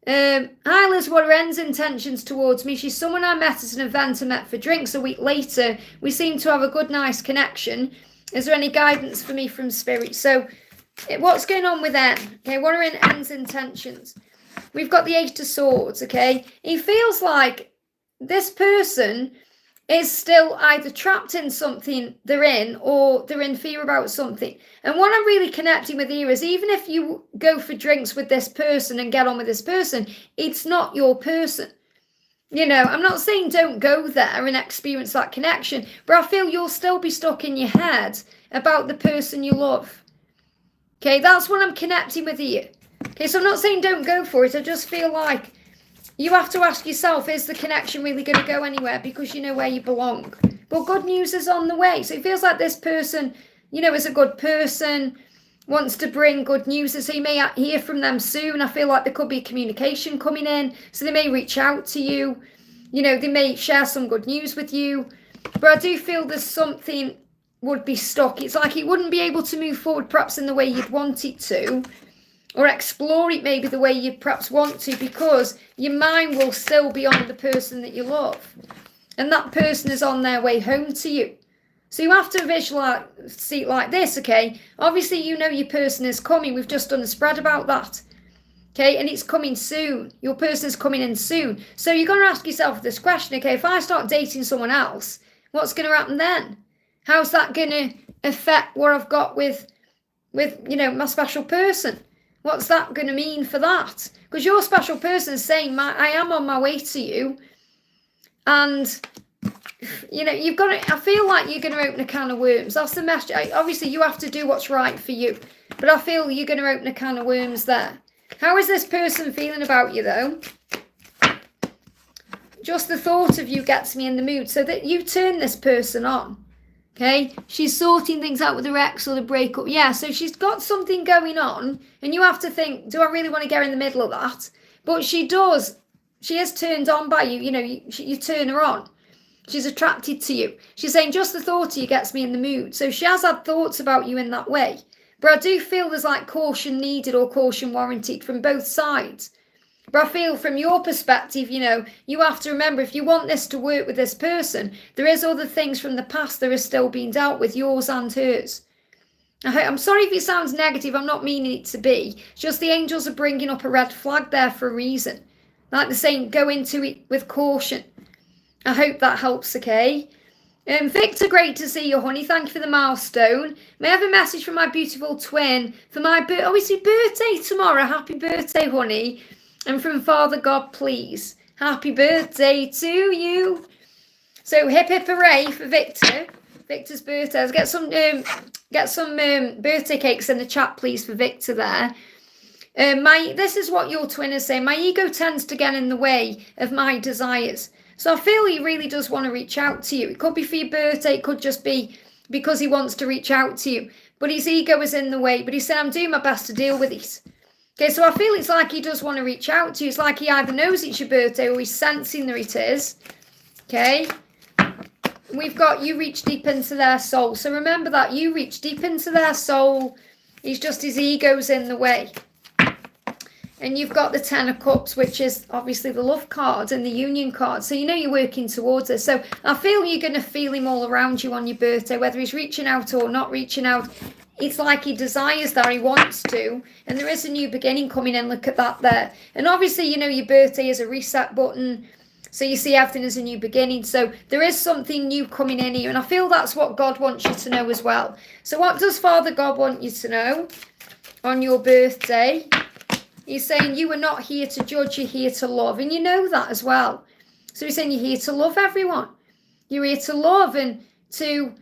Speaker 1: Hi Liz, what are En's intentions towards me? She's someone I met at an event and met for drinks. A week later, we seem to have a good, nice connection. Is there any guidance for me from Spirit? So, what's going on with En? Okay, what are En's intentions? We've got the Eight of Swords, okay? He feels like this person is still either trapped in something they're in or they're in fear about something. And what I'm really connecting with here is even if you go for drinks with this person and get on with this person, it's not your person. You know, I'm not saying don't go there and experience that connection, but I feel you'll still be stuck in your head about the person you love. Okay, that's what I'm connecting with here. Okay, so I'm not saying don't go for it. I just feel like you have to ask yourself, is the connection really going to go anywhere because you know where you belong? But good news is on the way. So it feels like this person, you know, is a good person, wants to bring good news. So you may hear from them soon. I feel like there could be communication coming in. So they may reach out to you. You know, they may share some good news with you. But I do feel there's something would be stuck. It's like it wouldn't be able to move forward perhaps in the way you'd want it to. Or explore it maybe the way you perhaps want to, because your mind will still be on the person that you love. And that person is on their way home to you. So you have to visualize, see it like this, okay? Obviously, you know your person is coming. We've just done a spread about that. Okay, and it's coming soon. Your person is coming in soon. So you're going to ask yourself this question, okay? If I start dating someone else, what's going to happen then? How's that going to affect what I've got with you know, my special person? What's that going to mean for that? Because your special person is saying, I am on my way to you. And, you know, you've got to, I feel like you're going to open a can of worms. That's the message. Obviously, you have to do what's right for you. But I feel you're going to open a can of worms there. How is this person feeling about you, though? Just the thought of you gets me in the mood. So that you turn this person on. Okay, she's sorting things out with her ex or the breakup. Yeah, so she's got something going on, and you have to think, do I really want to get in the middle of that? But she does. She is turned on by you. You know, you turn her on. She's attracted to you. She's saying, just the thought of you gets me in the mood. So she has had thoughts about you in that way. But I do feel there's like caution needed or caution warranted from both sides. But I feel from your perspective, you know, you have to remember if you want this to work with this person, there is other things from the past that are still being dealt with, yours and hers. I'm sorry if it sounds negative. I'm not meaning it to be. It's just the angels are bringing up a red flag there for a reason. Like they're saying, go into it with caution. I hope that helps, okay? Victor, great to see you, honey. Thank you for the milestone. May I have a message from my beautiful twin for my birthday tomorrow? Happy birthday, honey. And from Father God, please. Happy birthday to you. So hip hip hooray for Victor. Victor's birthday. Let's get some birthday cakes in the chat, please, for Victor there. This is what your twin is saying. My ego tends to get in the way of my desires. So I feel he really does want to reach out to you. It could be for your birthday. It could just be because he wants to reach out to you. But his ego is in the way. But he said, I'm doing my best to deal with it. Okay, so I feel it's like he does want to reach out to you. It's like he either knows it's your birthday or he's sensing that it is. Okay. We've got you reach deep into their soul. So remember that you reach deep into their soul. It's just his ego's in the way. And you've got the Ten of Cups, which is obviously the love card and the union card. So you know you're working towards it. So I feel you're going to feel him all around you on your birthday, whether he's reaching out or not reaching out. It's like he desires that, he wants to. And there is a new beginning coming in. Look at that there. And obviously, you know, your birthday is a reset button. So you see everything as a new beginning. So there is something new coming in here. And I feel that's what God wants you to know as well. So what does Father God want you to know on your birthday? He's saying you are not here to judge, you're here to love. And you know that as well. So he's saying you're here to love everyone. You're here to love and to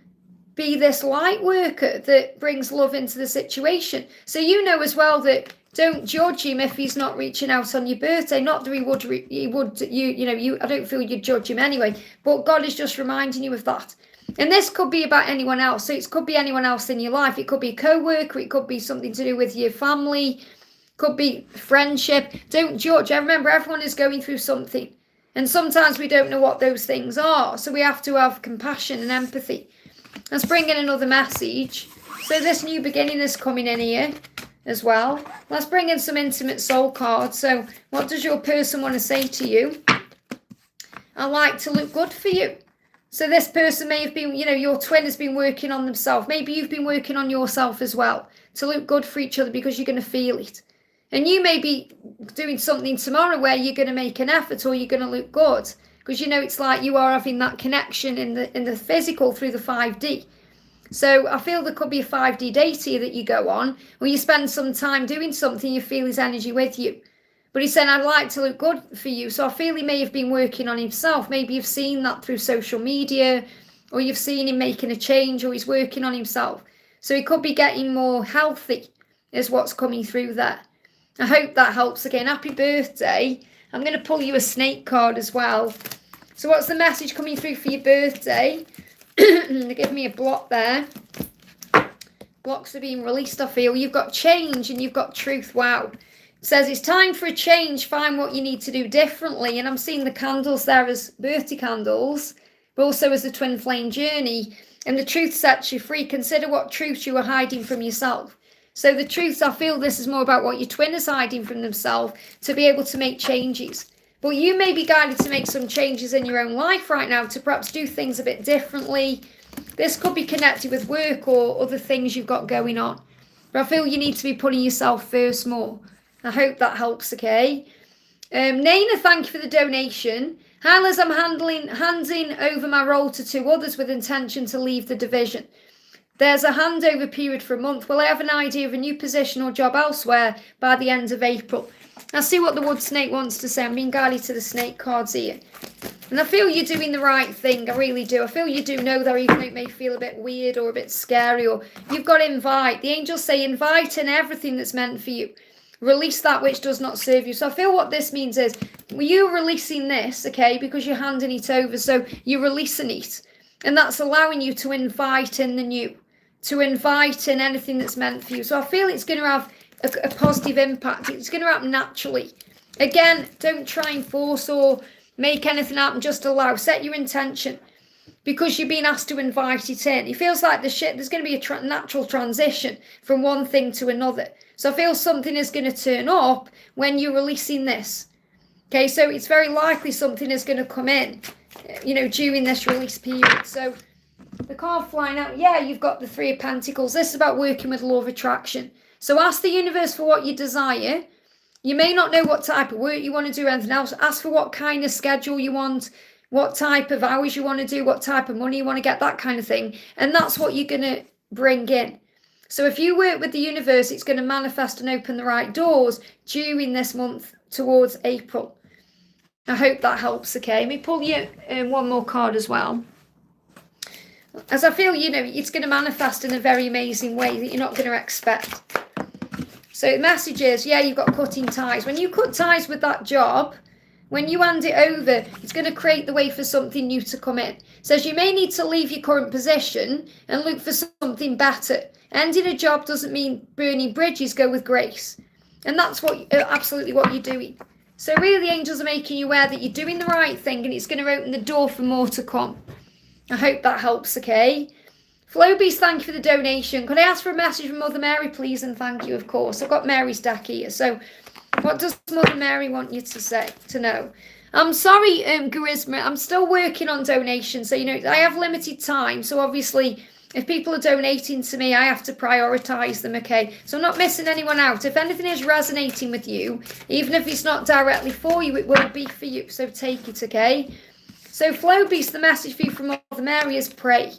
Speaker 1: be this light worker that brings love into the situation. So you know as well that don't judge him if he's not reaching out on your birthday. Not that he would, I don't feel you'd judge him anyway. But God is just reminding you of that. And this could be about anyone else. So it could be anyone else in your life. It could be a co-worker. It could be something to do with your family. Could be friendship. Don't judge. I remember everyone is going through something. And sometimes we don't know what those things are. So we have to have compassion and empathy. Let's bring in another message. So this new beginning is coming in here as well. Let's bring in some intimate soul cards. So what does your person want to say to you? I like to look good for you. So this person may have been, your twin has been working on themselves. Maybe you've been working on yourself as well to look good for each other because you're going to feel it. And you may be doing something tomorrow where you're going to make an effort or you're going to look good. Because, it's like you are having that connection in the physical through the 5D. So I feel there could be a 5D date here that you go on. Or you spend some time doing something, you feel his energy with you. But he's saying, I'd like to look good for you. So I feel he may have been working on himself. Maybe you've seen that through social media. Or you've seen him making a change. Or he's working on himself. So he could be getting more healthy is what's coming through there. I hope that helps again. Happy birthday. I'm going to pull you a snake card as well. So what's the message coming through for your birthday? They give me a block there. Blocks are being released, I feel. You've got change and you've got truth. Wow. It says it's time for a change. Find what you need to do differently. And I'm seeing the candles there as birthday candles, but also as the twin flame journey. And the truth sets you free. Consider what truths you are hiding from yourself. So the truth, I feel this is more about what your twin is hiding from themselves to be able to make changes. But you may be guided to make some changes in your own life right now to perhaps do things a bit differently. This could be connected with work or other things you've got going on. But I feel you need to be putting yourself first more. I hope that helps, okay? Naina, thank you for the donation. Hi Liz, I'm handing over my role to 2 others with intention to leave the division. There's a handover period for a month. Will I have an idea of a new position or job elsewhere by the end of April? I'll see what the wood snake wants to say. I'm being guided to the snake cards here. And I feel you're doing the right thing. I really do. I feel you do know that even though it may feel a bit weird or a bit scary, or you've got to invite. The angels say invite in everything that's meant for you. Release that which does not serve you. So I feel what this means is you're releasing this, okay, because you're handing it over. So you're releasing it. And that's allowing you to invite in the new. To invite in anything that's meant for you. So I feel it's going to have a positive impact. It's going to happen naturally. Again, don't try and force or make anything happen. Just allow. Set your intention. Because you're being asked to invite it in. It feels like there's going to be a natural transition from one thing to another. So I feel something is going to turn up when you're releasing this. Okay, so it's very likely something is going to come in, during this release period. So the card flying out, yeah, you've got the 3 of Pentacles. This is about working with law of attraction. So ask the universe for what you desire. You may not know what type of work you want to do or anything else. Ask for what kind of schedule you want, what type of hours you want to do, what type of money you want to get, that kind of thing. And that's what you're going to bring in. So if you work with the universe, it's going to manifest and open the right doors during this month towards April. I hope that helps, okay? Let me pull you one more card as well. As I feel, it's going to manifest in a very amazing way that you're not going to expect. So the message is, yeah, you've got cutting ties. When you cut ties with that job, when you hand it over, it's going to create the way for something new to come in. It says you may need to leave your current position and look for something better. Ending a job doesn't mean burning bridges. Go with grace. And that's absolutely what you're doing. So really the angels are making you aware that you're doing the right thing and it's going to open the door for more to come. I hope that helps, okay? Flowbeast, thank you for the donation. Could I ask for a message from Mother Mary, please? And thank you, of course. I've got Mary's deck here. So what does Mother Mary want you to know? I'm sorry, Charisma. I'm still working on donations. So, I have limited time. So obviously, if people are donating to me, I have to prioritise them, okay? So I'm not missing anyone out. If anything is resonating with you, even if it's not directly for you, it will be for you. So take it, okay? So Flowbeast, the message for you from Mother Mary is pray.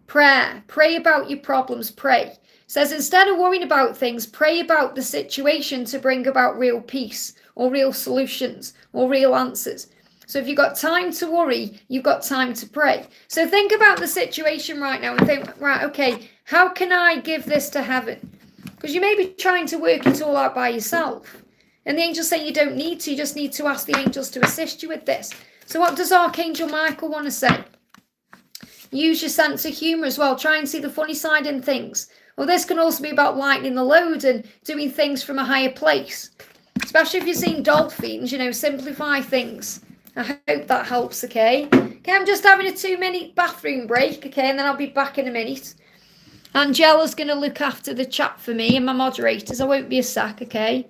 Speaker 1: Prayer. Pray about your problems. Pray. It says instead of worrying about things, pray about the situation to bring about real peace or real solutions or real answers. So if you've got time to worry, you've got time to pray. So think about the situation right now and think, right, okay, how can I give this to heaven? Because you may be trying to work it all out by yourself. And the angels say you don't need to, you just need to ask the angels to assist you with this. So what does Archangel Michael want to say? Use your sense of humour as well. Try and see the funny side in things. Well, this can also be about lightening the load and doing things from a higher place. Especially if you're seeing dolphins, simplify things. I hope that helps, okay? Okay, I'm just having a 2-minute bathroom break, okay, and then I'll be back in a minute. Angela's going to look after the chat for me and my moderators. I won't be a sec, okay?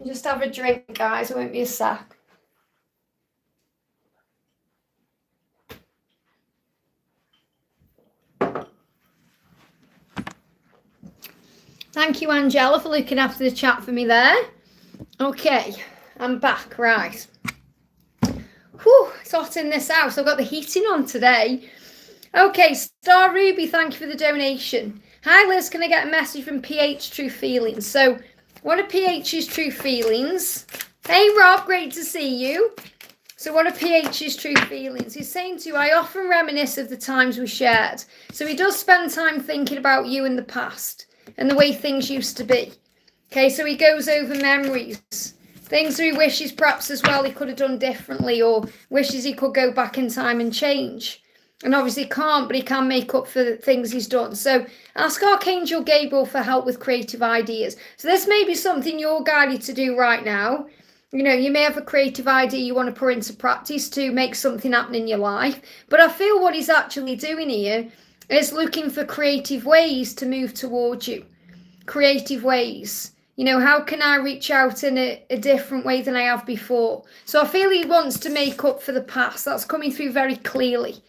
Speaker 1: Just have a drink, guys. It won't be a sec. Thank you, Angela, for looking after the chat for me there. Okay, I'm back, right. Whew, it's hot in this house. I've got the heating on today. Okay, Star Ruby, thank you for the donation. Hi, Liz, can I get a message from PH True Feelings? So, what are PH's true feelings? Hey, Rob, great to see you. So what are PH's true feelings? He's saying to you, I often reminisce of the times we shared. So he does spend time thinking about you in the past and the way things used to be. Okay, so he goes over memories. Things he wishes perhaps as well he could have done differently, or wishes he could go back in time and change. And obviously can't, but he can make up for the things he's done. So ask Archangel Gabriel for help with creative ideas. So this may be something you're guided to do right now. You may have a creative idea you want to put into practice to make something happen in your life. But I feel what he's actually doing here is looking for creative ways to move towards you. Creative ways. How can I reach out in a different way than I have before? So I feel he wants to make up for the past. That's coming through very clearly.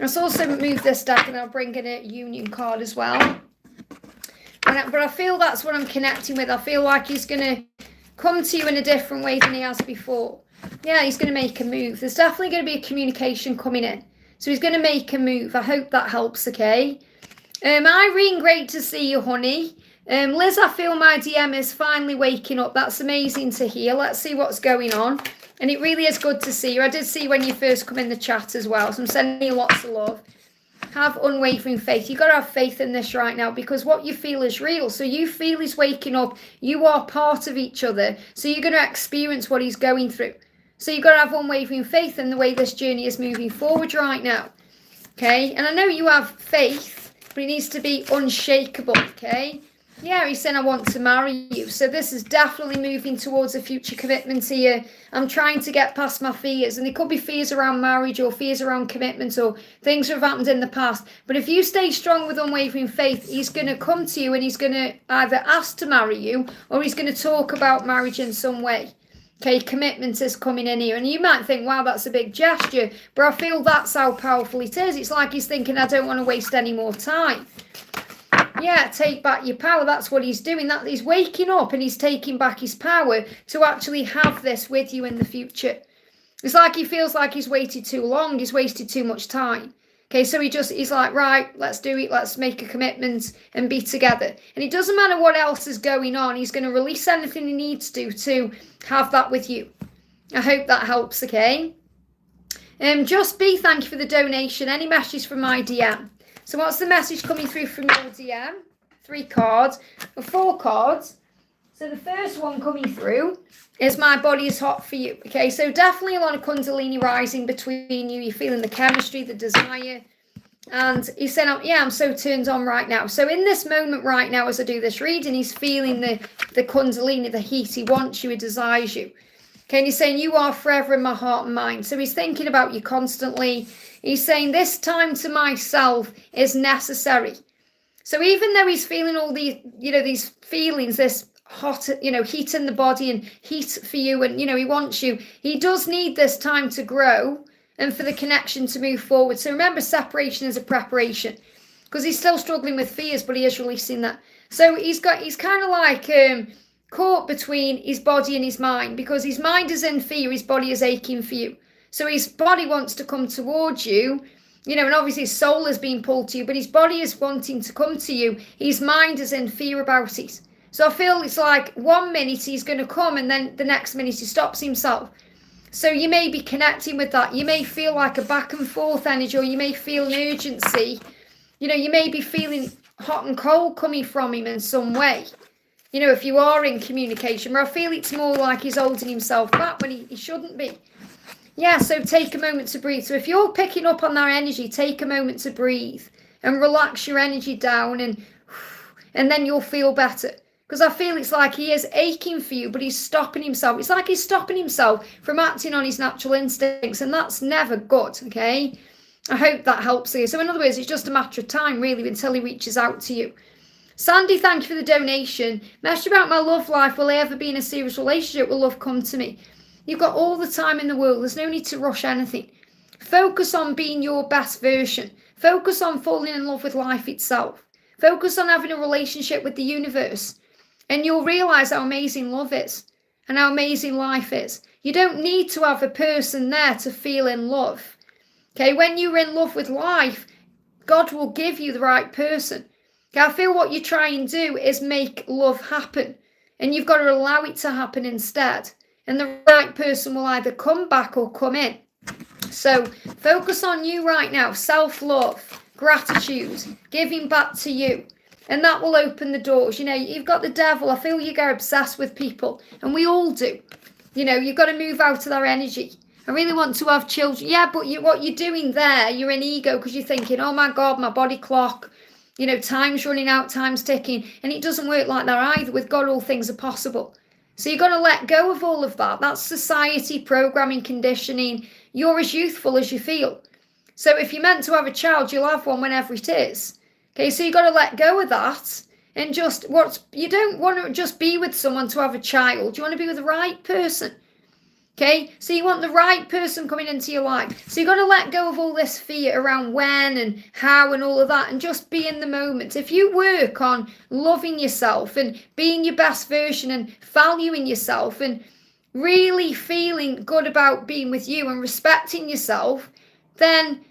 Speaker 1: Let's also move this deck and I'll bring in a union card as well. But I feel that's what I'm connecting with. I feel like he's going to come to you in a different way than he has before. Yeah, he's going to make a move. There's definitely going to be a communication coming in. So he's going to make a move. I hope that helps, okay? Irene, great to see you, honey. Liz, I feel my DM is finally waking up. That's amazing to hear. Let's see what's going on. And it really is good to see you. I did see you when you first come in the chat as well. So I'm sending you lots of love. Have unwavering faith. You've got to have faith in this right now because what you feel is real. So you feel he's waking up. You are part of each other. So you're going to experience what he's going through. So you've got to have unwavering faith in the way this journey is moving forward right now. Okay? And I know you have faith, but it needs to be unshakable. Okay? Yeah, he's saying, I want to marry you. So this is definitely moving towards a future commitment here. I'm trying to get past my fears. And it could be fears around marriage or fears around commitment or things that have happened in the past. But if you stay strong with unwavering faith, he's going to come to you and he's going to either ask to marry you or he's going to talk about marriage in some way. Okay, commitment is coming in here. And you might think, wow, that's a big gesture. But I feel that's how powerful it is. It's like he's thinking, I don't want to waste any more time. Yeah, take back your power. That's what he's doing. That he's waking up and he's taking back his power to actually have this with you in the future. It's like he feels like he's waited too long. He's wasted too much time. Okay, so he's like, right, let's do it. Let's make a commitment and be together. And it doesn't matter what else is going on. He's going to release anything he needs to have that with you. I hope that helps, okay? Just be, thank you for the donation. Any messages from my DM? So what's the message coming through from your DM? 3 cards, or 4 cards. So the first one coming through is my body is hot for you. Okay, so definitely a lot of Kundalini rising between you. You're feeling the chemistry, the desire. And he's saying, yeah, I'm so turned on right now. So in this moment right now, as I do this reading, he's feeling the Kundalini, the heat. He wants you, he desires you. Okay, and he's saying, you are forever in my heart and mind. So he's thinking about you constantly. He's saying this time to myself is necessary. So even though he's feeling all these, these feelings, this hot, heat in the body and heat for you and, he wants you, he does need this time to grow and for the connection to move forward. So remember, separation is a preparation because he's still struggling with fears, but he is releasing that. So he's kind of like caught between his body and his mind because his mind is in fear, his body is aching for you. So his body wants to come towards you, and obviously his soul is being pulled to you, but his body is wanting to come to you. His mind is in fear about it. So I feel it's like 1 minute he's going to come and then the next minute he stops himself. So you may be connecting with that. You may feel like a back and forth energy, or you may feel an urgency. You may be feeling hot and cold coming from him in some way. If you are in communication, but I feel it's more like he's holding himself back when he shouldn't be. Yeah, so take a moment to breathe. So if you're picking up on that energy, take a moment to breathe and relax your energy down and then you'll feel better. Because I feel it's like he is aching for you, but he's stopping himself. It's like he's stopping himself from acting on his natural instincts, and that's never good, okay? I hope that helps you. So in other words, it's just a matter of time, really, until he reaches out to you. Sandy, thank you for the donation. Message about my love life. Will I ever be in a serious relationship? Will love come to me? You've got all the time in the world. There's no need to rush anything. Focus on being your best version. Focus on falling in love with life itself. Focus on having a relationship with the universe. And you'll realise how amazing love is and how amazing life is. You don't need to have a person there to feel in love. Okay, when you're in love with life, God will give you the right person. Okay, I feel what you try and do is make love happen. And you've got to allow it to happen instead. And the right person will either come back or come in. So focus on you right now. Self-love, gratitude, giving back to you. And that will open the doors. You've got the devil. I feel you get obsessed with people. And we all do. You've got to move out of their energy. I really want to have children. Yeah, but what you're doing there, you're in ego because you're thinking, oh my God, my body clock. Time's running out, time's ticking. And it doesn't work like that either. With God, all things are possible. So you've got to let go of all of that. That's society, programming, conditioning. You're as youthful as you feel. So if you're meant to have a child, you'll have one whenever it is. Okay, so you've got to let go of that. And you don't want to just be with someone to have a child. You want to be with the right person. Okay, so you want the right person coming into your life. So you've got to let go of all this fear around when and how and all of that and just be in the moment. If you work on loving yourself and being your best version and valuing yourself and really feeling good about being with you and respecting yourself, then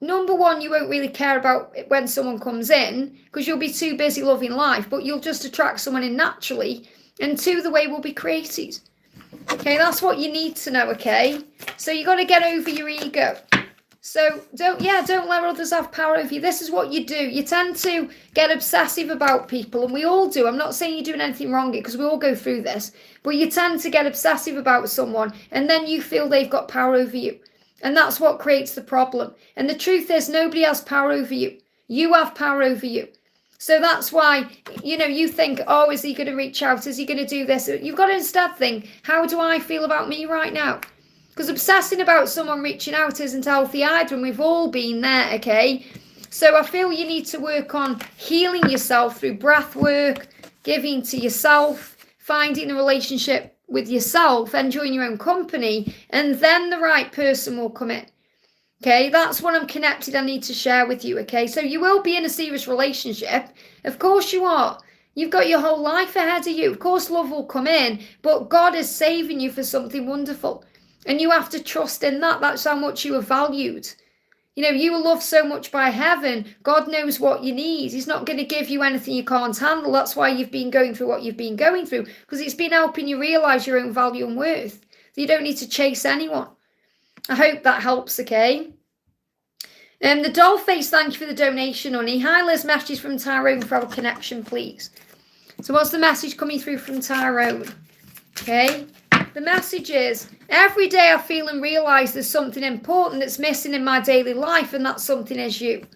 Speaker 1: number one, you won't really care about it when someone comes in because you'll be too busy loving life, but you'll just attract someone in naturally. And 2, the way will be created. Okay, that's what you need to know, okay? So you got to get over your ego. So don't let others have power over you. This is what you do. You tend to get obsessive about people, and we all do. I'm not saying you're doing anything wrong because we all go through this, but you tend to get obsessive about someone, and then you feel they've got power over you. And that's what creates the problem. And the truth is, nobody has power over you. You have power over you. So that's why, you think, oh, is he going to reach out? Is he going to do this? You've got to instead think, how do I feel about me right now? Because obsessing about someone reaching out isn't healthy either, and we've all been there, okay? So I feel you need to work on healing yourself through breath work, giving to yourself, finding a relationship with yourself, enjoying your own company, and then the right person will come in. Okay, that's what I'm connected. I need to share with you. Okay, so you will be in a serious relationship. Of course you are. You've got your whole life ahead of you. Of course love will come in, but God is saving you for something wonderful. And you have to trust in that. That's how much you are valued. You are loved so much by heaven. God knows what you need. He's not going to give you anything you can't handle. That's why you've been going through what you've been going through, because it's been helping you realize your own value and worth. You don't need to chase anyone. I hope that helps, okay? The Dollface, thank you for the donation, honey. Hi, Liz, message from Tyrone for our connection, please. So what's the message coming through from Tyrone? Okay. The message is, every day I feel and realise there's something important that's missing in my daily life, and that something is you.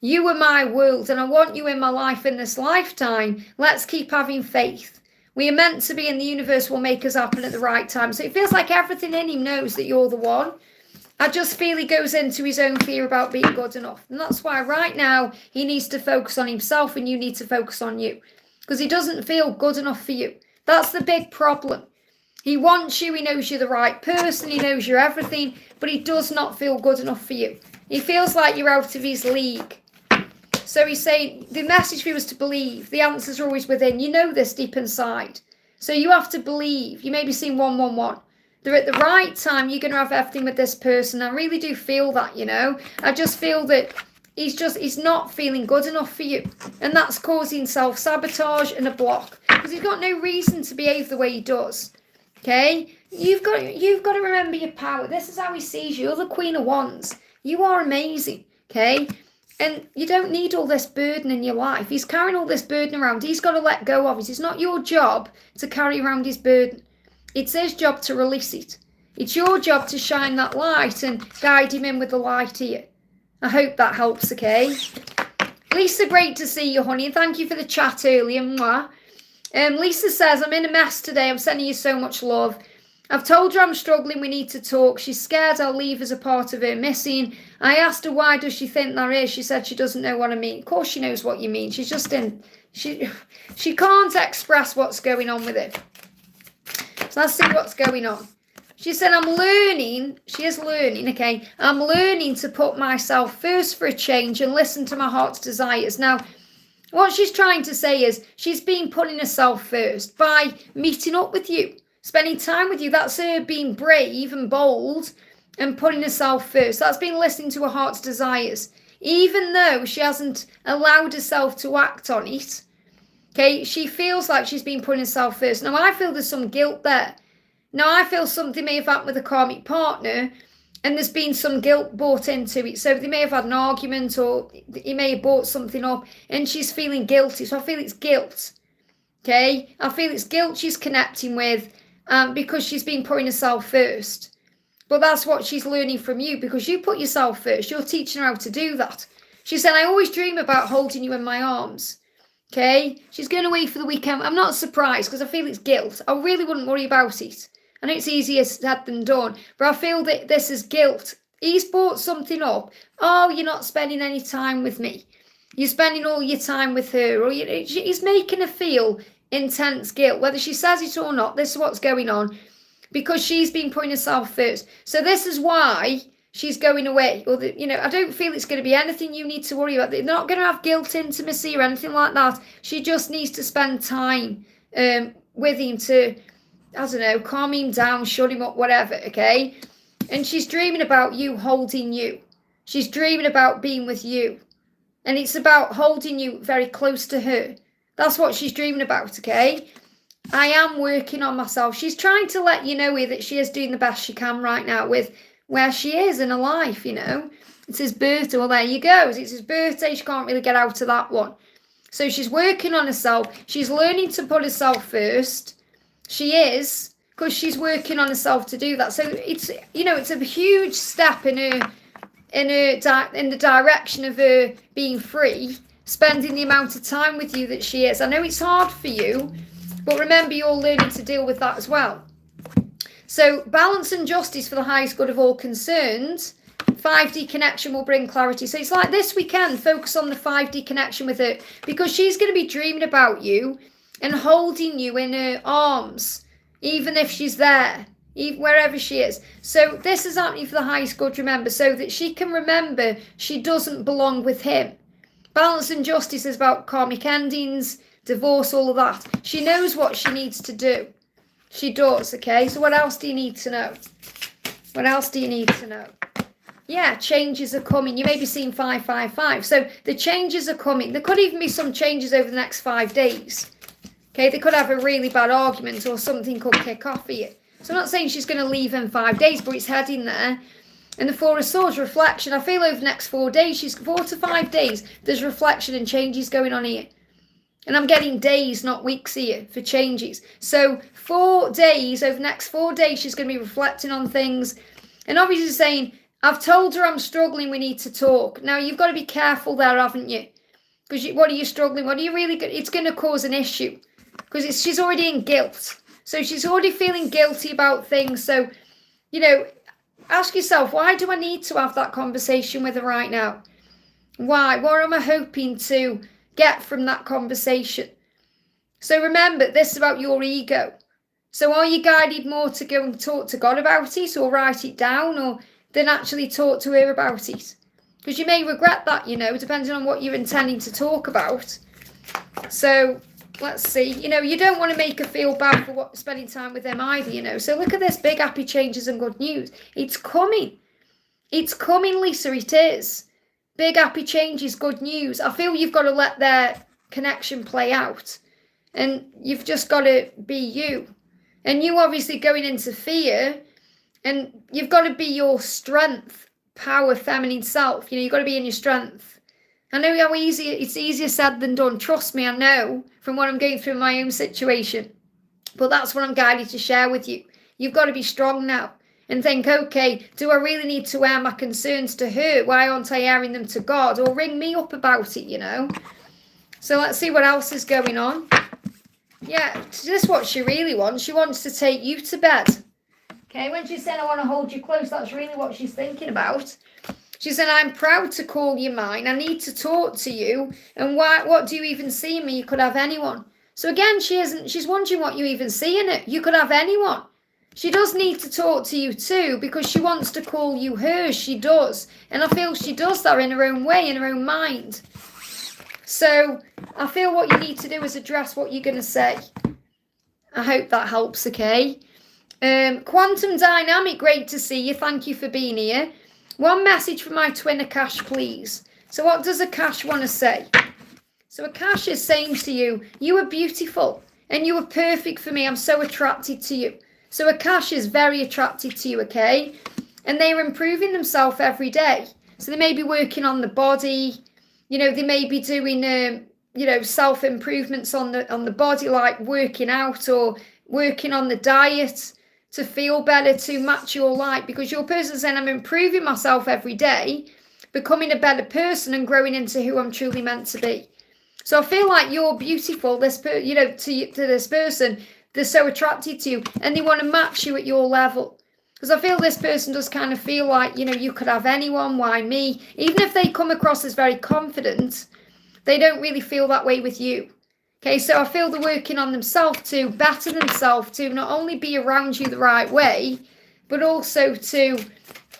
Speaker 1: You are my world, and I want you in my life in this lifetime. Let's keep having faith. We are meant to be, and the universe will make us happen at the right time. So it feels like everything in him knows that you're the one. I just feel he goes into his own fear about being good enough. And that's why right now he needs to focus on himself, and you need to focus on you. Because he doesn't feel good enough for you. That's the big problem. He wants you, he knows you're the right person, he knows you're everything, but he does not feel good enough for you. He feels like you're out of his league. So he's saying, the message for you is to believe. The answers are always within. You know this deep inside. So you have to believe. You may be seeing 111. They're at the right time. You're going to have everything with this person. I really do feel that, I just feel that he's not feeling good enough for you. And that's causing self-sabotage and a block. Because he's got no reason to behave the way he does. Okay? You've got to remember your power. This is how he sees you. You're the Queen of Wands. You are amazing. Okay? And you don't need all this burden in your life. He's carrying all this burden around. He's got to let go of it. It's not your job to carry around his burden. It's his job to release it. It's your job to shine that light and guide him in with the light here. I hope that helps, okay? Lisa, great to see you, honey. Thank you for the chat earlier. Mwah. Lisa says, I'm in a mess today. I'm sending you so much love. I've told her I'm struggling. We need to talk. She's scared I'll leave as a part of her missing. I asked her why does she think that is. She said she doesn't know what I mean. Of course she knows what you mean. She's just in... She can't express what's going on with it. So let's see what's going on. She said, I'm learning. She is learning, okay? I'm learning to put myself first for a change and listen to my heart's desires. Now, what she's trying to say is she's been putting herself first by meeting up with you, spending time with you. That's her being brave and bold and putting herself first. That's been listening to her heart's desires, even though she hasn't allowed herself to act on it. Okay, she feels like she's been putting herself first. Now, I feel there's some guilt there. Now, I feel something may have happened with a karmic partner and there's been some guilt brought into it. So they may have had an argument or he may have brought something up and she's feeling guilty. So I feel it's guilt. Okay, I feel it's guilt she's connecting with because she's been putting herself first. But that's what she's learning from you because you put yourself first. You're teaching her how to do that. She said, I always dream about holding you in my arms. Okay, she's going away for the weekend. I'm not surprised because I feel it's guilt. I really wouldn't worry about it. I know it's easier said than done, but I feel that this is guilt. He's brought something up. Oh, you're not spending any time with me. You're spending all your time with her. Or he's making her feel intense guilt. Whether she says it or not, this is what's going on. Because she's been putting herself first. So this is why she's going away. Or I don't feel it's going to be anything you need to worry about. They're not going to have guilt intimacy or anything like that. She just needs to spend time with him to, I don't know, calm him down, shut him up, whatever, okay? And she's dreaming about you holding you. She's dreaming about being with you. And it's about holding you very close to her. That's what she's dreaming about, okay? I am working on myself. She's trying to let you know that she is doing the best she can right now with where she is in her life, It's his birthday. Well, there you go. It's his birthday. She can't really get out of that one. So she's working on herself. She's learning to put herself first. She is, because she's working on herself to do that. So it's, it's a huge step in the direction of her being free spending the amount of time with you that she is. I know it's hard for you, but remember, you're learning to deal with that as well. So balance and justice for the highest good of all concerned. 5D connection will bring clarity. So it's like this weekend, focus on the 5D connection with her, because she's going to be dreaming about you and holding you in her arms, even if she's there, even wherever she is. So this is happening for the highest good, remember, so that she can remember she doesn't belong with him. Balance and justice is about karmic endings, divorce, all of that. She knows what she needs to do. She does, okay? So what else do you need to know? What else do you need to know? Yeah, changes are coming. You may be seeing 555. So the changes are coming. There could even be some changes over the next 5 days. Okay, they could have a really bad argument or something could kick off for you. So I'm not saying she's going to leave in 5 days, but it's heading there. And the Four of Swords, reflection. I feel over the next 4 days, 4 to 5 days, there's reflection and changes going on here. And I'm getting days, not weeks here, for changes. So 4 days, over the next 4 days, she's going to be reflecting on things. And obviously saying, I've told her I'm struggling, we need to talk. Now, you've got to be careful there, haven't you? Because what are you struggling? What are you really... It's going to cause an issue. Because she's already in guilt. So she's already feeling guilty about things. So, you know, ask yourself, why do I need to have that conversation with her right now? Why? What am I hoping to get from that conversation? So remember, this is about your ego. So are you guided more to go and talk to God about it or write it down, or than actually talk to her about it? Because you may regret that, you know, depending on what you're intending to talk about. So let's see. You know, you don't want to make her feel bad for spending time with them either, you know. So look at this, big happy changes and good news. It's coming. It's coming, Lisa, it is. Big happy changes, good news. I feel you've got to let their connection play out. And you've just got to be you. And you obviously going into fear, and you've got to be your strength, power, feminine self. You know, you've got to be in your strength. I know how easy, it's easier said than done. Trust me, I know from what I'm going through in my own situation. But that's what I'm guided to share with you. You've got to be strong now and think, okay, do I really need to air my concerns to her? Why aren't I airing them to God? Or ring me up about it, you know? So let's see what else is going on. Yeah, this is what she really wants. She wants to take you to bed. Okay, when she said, I want to hold you close, that's really what she's thinking about. She said, I'm proud to call you mine. I need to talk to you. And what do you even see in me? You could have anyone. So again, she's wondering what you even see in it. You could have anyone. She does need to talk to you too, because she wants to call you hers. She does. And I feel she does that in her own way, in her own mind. So I feel what you need to do is address what you're going to say. I hope that helps, okay? Quantum Dynamic, great to see you. Thank you for being here. One message from my twin Akash, please. So what does Akash want to say? So Akash is saying to you, you are beautiful and you are perfect for me. I'm so attracted to you. So Akash is very attracted to you, okay? And they are improving themselves every day. So they may be working on the body. You know, they may be doing, you know, self-improvements on the body, like working out or working on the diet to feel better, to match your light. Because your person's saying, I'm improving myself every day, becoming a better person and growing into who I'm truly meant to be. So I feel like you're beautiful, you know, to this person. They're so attracted to you and they want to match you at your level. Because I feel this person does kind of feel like, you know, you could have anyone, why me? Even if they come across as very confident, they don't really feel that way with you. Okay, so I feel they're working on themselves to better themselves, to not only be around you the right way, but also to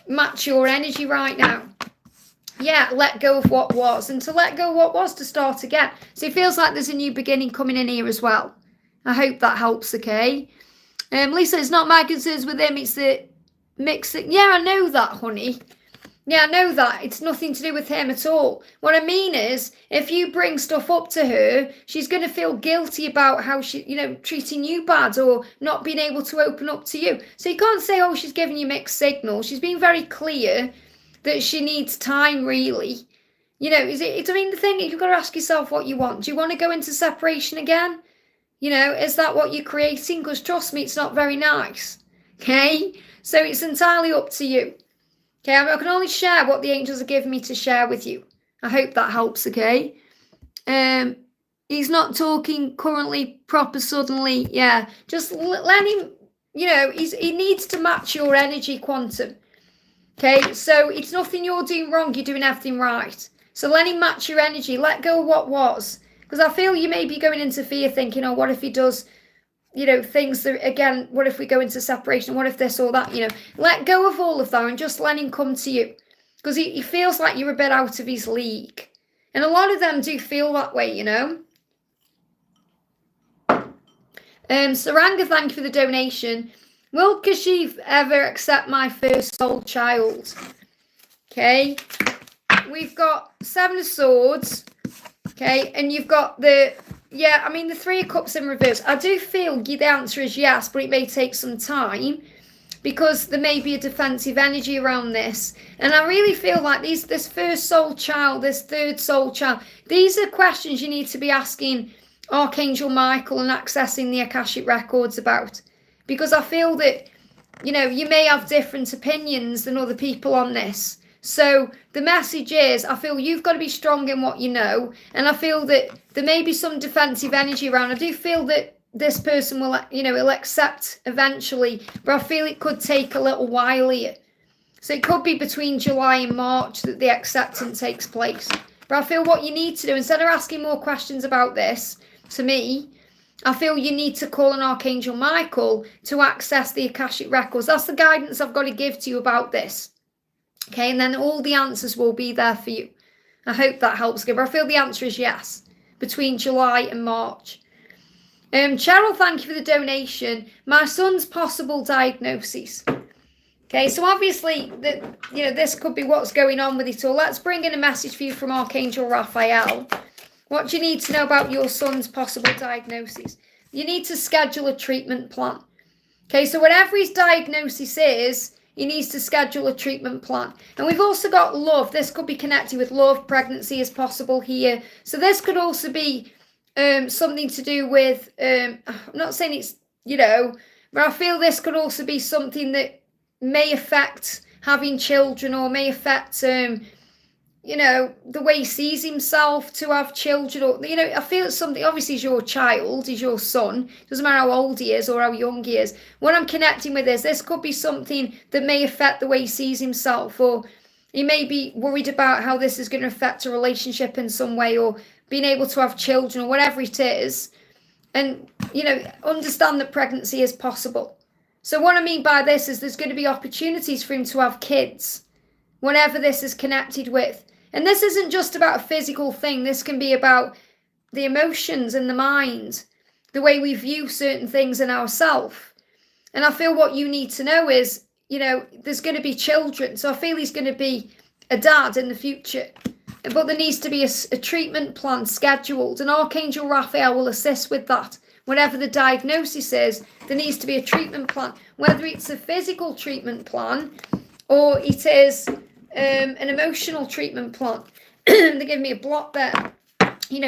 Speaker 1: match your energy right now. Yeah, let go of what was. And to let go of what was, to start again. So it feels like there's a new beginning coming in here as well. I hope that helps, okay? Lisa, it's not my concerns with him, it's the mixing. Yeah, I know that, honey. Yeah, I know that. It's nothing to do with him at all. What I mean is, if you bring stuff up to her, she's going to feel guilty about how she, you know, treating you bad or not being able to open up to you. So you can't say, oh, she's giving you mixed signals. She's being very clear that she needs time, really. You know, I mean, the thing is, you've got to ask yourself what you want. Do you want to go into separation again? You know, is that what you're creating? Because trust me, it's not very nice. Okay? So it's entirely up to you. Okay, I can only share what the angels are giving me to share with you. I hope that helps, okay? He's not talking currently proper suddenly. Yeah, just let him, he needs to match your energy quantum. Okay, so it's nothing you're doing wrong, you're doing everything right. So let him match your energy, let go of what was. Because I feel you may be going into fear thinking, oh, what if he does, things that, again, what if we go into separation, what if this or that, Let go of all of that and just let him come to you. Because he feels like you're a bit out of his league. And a lot of them do feel that way, Saranga, thank you for the donation. Will Kashif ever accept my first soul child? Okay. We've got 7 of Swords. Okay. And you've got the 3 of Cups in reverse. I do feel the answer is yes, but it may take some time because there may be a defensive energy around this. And I really feel like this first soul child, this third soul child, these are questions you need to be asking Archangel Michael and accessing the Akashic records about. Because I feel that, you may have different opinions than other people on this. So the message is, I feel you've got to be strong in what you know. And I feel that there may be some defensive energy around. I do feel that this person will, will accept eventually. But I feel it could take a little while here. So it could be between July and March that the acceptance takes place. But I feel what you need to do, instead of asking more questions about this, to me, I feel you need to call on Archangel Michael to access the Akashic records. That's the guidance I've got to give to you about this. Okay, and then all the answers will be there for you. I hope that helps. But I feel the answer is yes, between July and March. Cheryl, thank you for the donation. My son's possible diagnoses. Okay, so obviously, this could be what's going on with it all. Let's bring in a message for you from Archangel Raphael. What do you need to know about your son's possible diagnosis? You need to schedule a treatment plan. Okay, so whatever his diagnosis is, he needs to schedule a treatment plan. And we've also got love. This could be connected with love. Pregnancy is possible here. So this could also be something to do with, I'm not saying it's, but I feel this could also be something that may affect having children or may affect the way he sees himself to have children, or, I feel it's something, obviously he's your child, he's your son, doesn't matter how old he is or how young he is. What I'm connecting with is this could be something that may affect the way he sees himself, or he may be worried about how this is going to affect a relationship in some way, or being able to have children, or whatever it is. And, understand that pregnancy is possible. So what I mean by this is there's going to be opportunities for him to have kids, whatever this is connected with. And this isn't just about a physical thing. This can be about the emotions and the mind, the way we view certain things in ourselves. And I feel what you need to know is, there's going to be children. So I feel he's going to be a dad in the future. But there needs to be a treatment plan scheduled. And Archangel Raphael will assist with that. Whatever the diagnosis is, there needs to be a treatment plan. Whether it's a physical treatment plan or it is an emotional treatment plan. They give me a block there,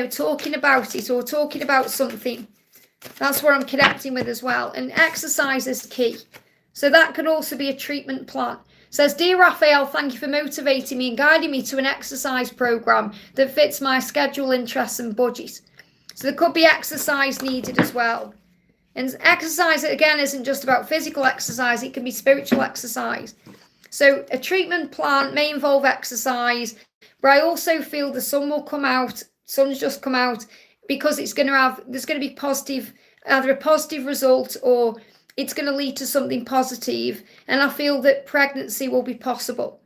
Speaker 1: talking about it or talking about something. That's what I'm connecting with as well. And exercise is key. So that could also be a treatment plan. Says, Dear Raphael, thank you for motivating me and guiding me to an exercise program that fits my schedule, interests and budget. So there could be exercise needed as well. And exercise, again, isn't just about physical exercise. It can be spiritual exercise. So a treatment plan may involve exercise, but I also feel the sun will come out, sun's just come out, because there's going to be positive, either a positive result or it's going to lead to something positive. And I feel that pregnancy will be possible.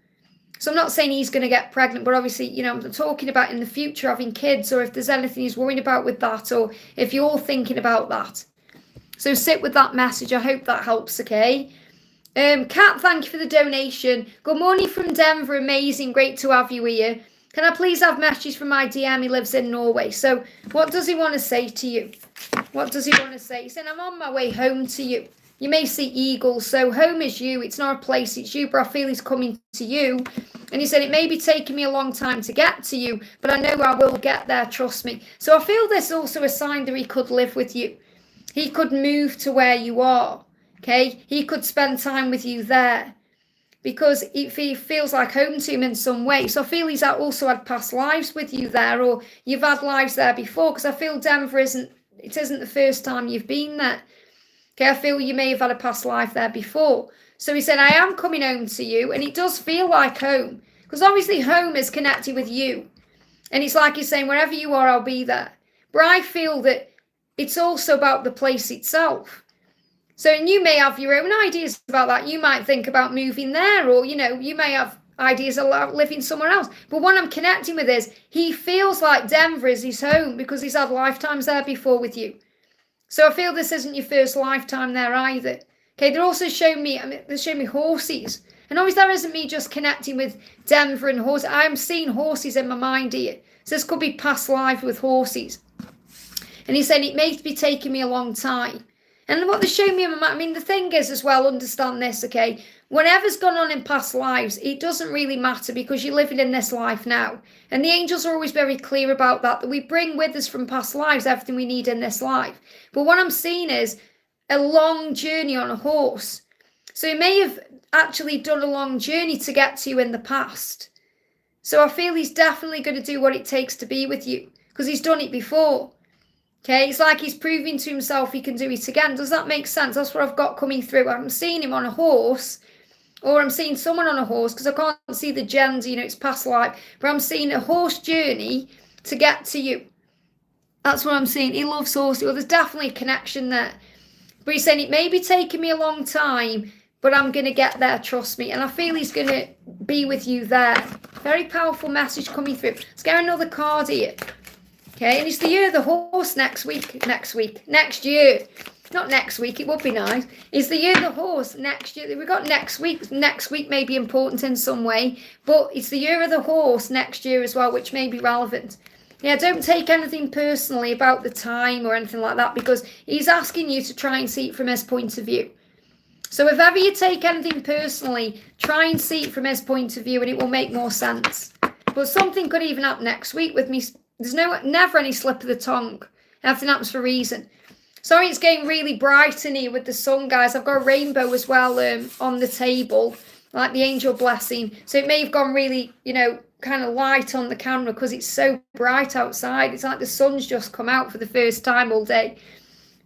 Speaker 1: So I'm not saying he's going to get pregnant, but obviously, I'm talking about in the future having kids, or if there's anything he's worrying about with that, or if you're thinking about that. So sit with that message. I hope that helps, okay? Kat, thank you for the donation. Good morning from Denver. Amazing. Great to have you here. Can I please have messages from my DM? He lives in Norway. So what does he want to say to you? What does he want to say? He's saying, I'm on my way home to you. You may see eagles. So home is you. It's not a place. It's you. But I feel he's coming to you. And he said, it may be taking me a long time to get to you, but I know I will get there. Trust me. So I feel this is also a sign that he could live with you. He could move to where you are. Okay, he could spend time with you there. because it feels like home to him in some way. So I feel he's also had past lives with you there, or you've had lives there before, because I feel Denver isn't the first time you've been there. Okay, I feel you may have had a past life there before. So he said, I am coming home to you, and it does feel like home, because obviously home is connected with you. And it's like he's saying, wherever you are, I'll be there. But I feel that it's also about the place itself. So, and you may have your own ideas about that. You might think about moving there, or, you may have ideas about living somewhere else. But what I'm connecting with is he feels like Denver is his home because he's had lifetimes there before with you. So I feel this isn't your first lifetime there either. Okay, they're also showing me, they're showing me horses. And obviously that isn't me just connecting with Denver and horses. I'm seeing horses in my mind here. So this could be past life with horses. And he's saying it may be taking me a long time. And what they're showing me in my mind, I mean, the thing is as well, understand this, okay? Whatever's gone on in past lives, it doesn't really matter because you're living in this life now. And the angels are always very clear about that we bring with us from past lives everything we need in this life. But what I'm seeing is a long journey on a horse. So he may have actually done a long journey to get to you in the past. So I feel he's definitely going to do what it takes to be with you because he's done it before. Okay, it's like he's proving to himself he can do it again. Does that make sense? That's what I've got coming through. I'm seeing him on a horse, or I'm seeing someone on a horse, because I can't see the gender, it's past life, but I'm seeing a horse journey to get to you. That's what I'm seeing. He loves horses. Well, there's definitely a connection there. But he's saying it may be taking me a long time, but I'm going to get there, trust me. And I feel he's going to be with you there. Very powerful message coming through. Let's get another card here. Okay, and it's the year of the horse next year. Not next week, it would be nice. It's the year of the horse next year. We've got next week. Next week may be important in some way, but it's the year of the horse next year as well, which may be relevant. Yeah, don't take anything personally about the time or anything like that, because he's asking you to try and see it from his point of view. So if ever you take anything personally, try and see it from his point of view and it will make more sense. But something could even happen next week with me. There's never any slip of the tongue. Everything happens for a reason. Sorry, it's getting really bright in here with the sun, guys. I've got a rainbow as well on the table, like the angel blessing. So it may have gone really, kind of light on the camera because it's so bright outside. It's like the sun's just come out for the first time all day,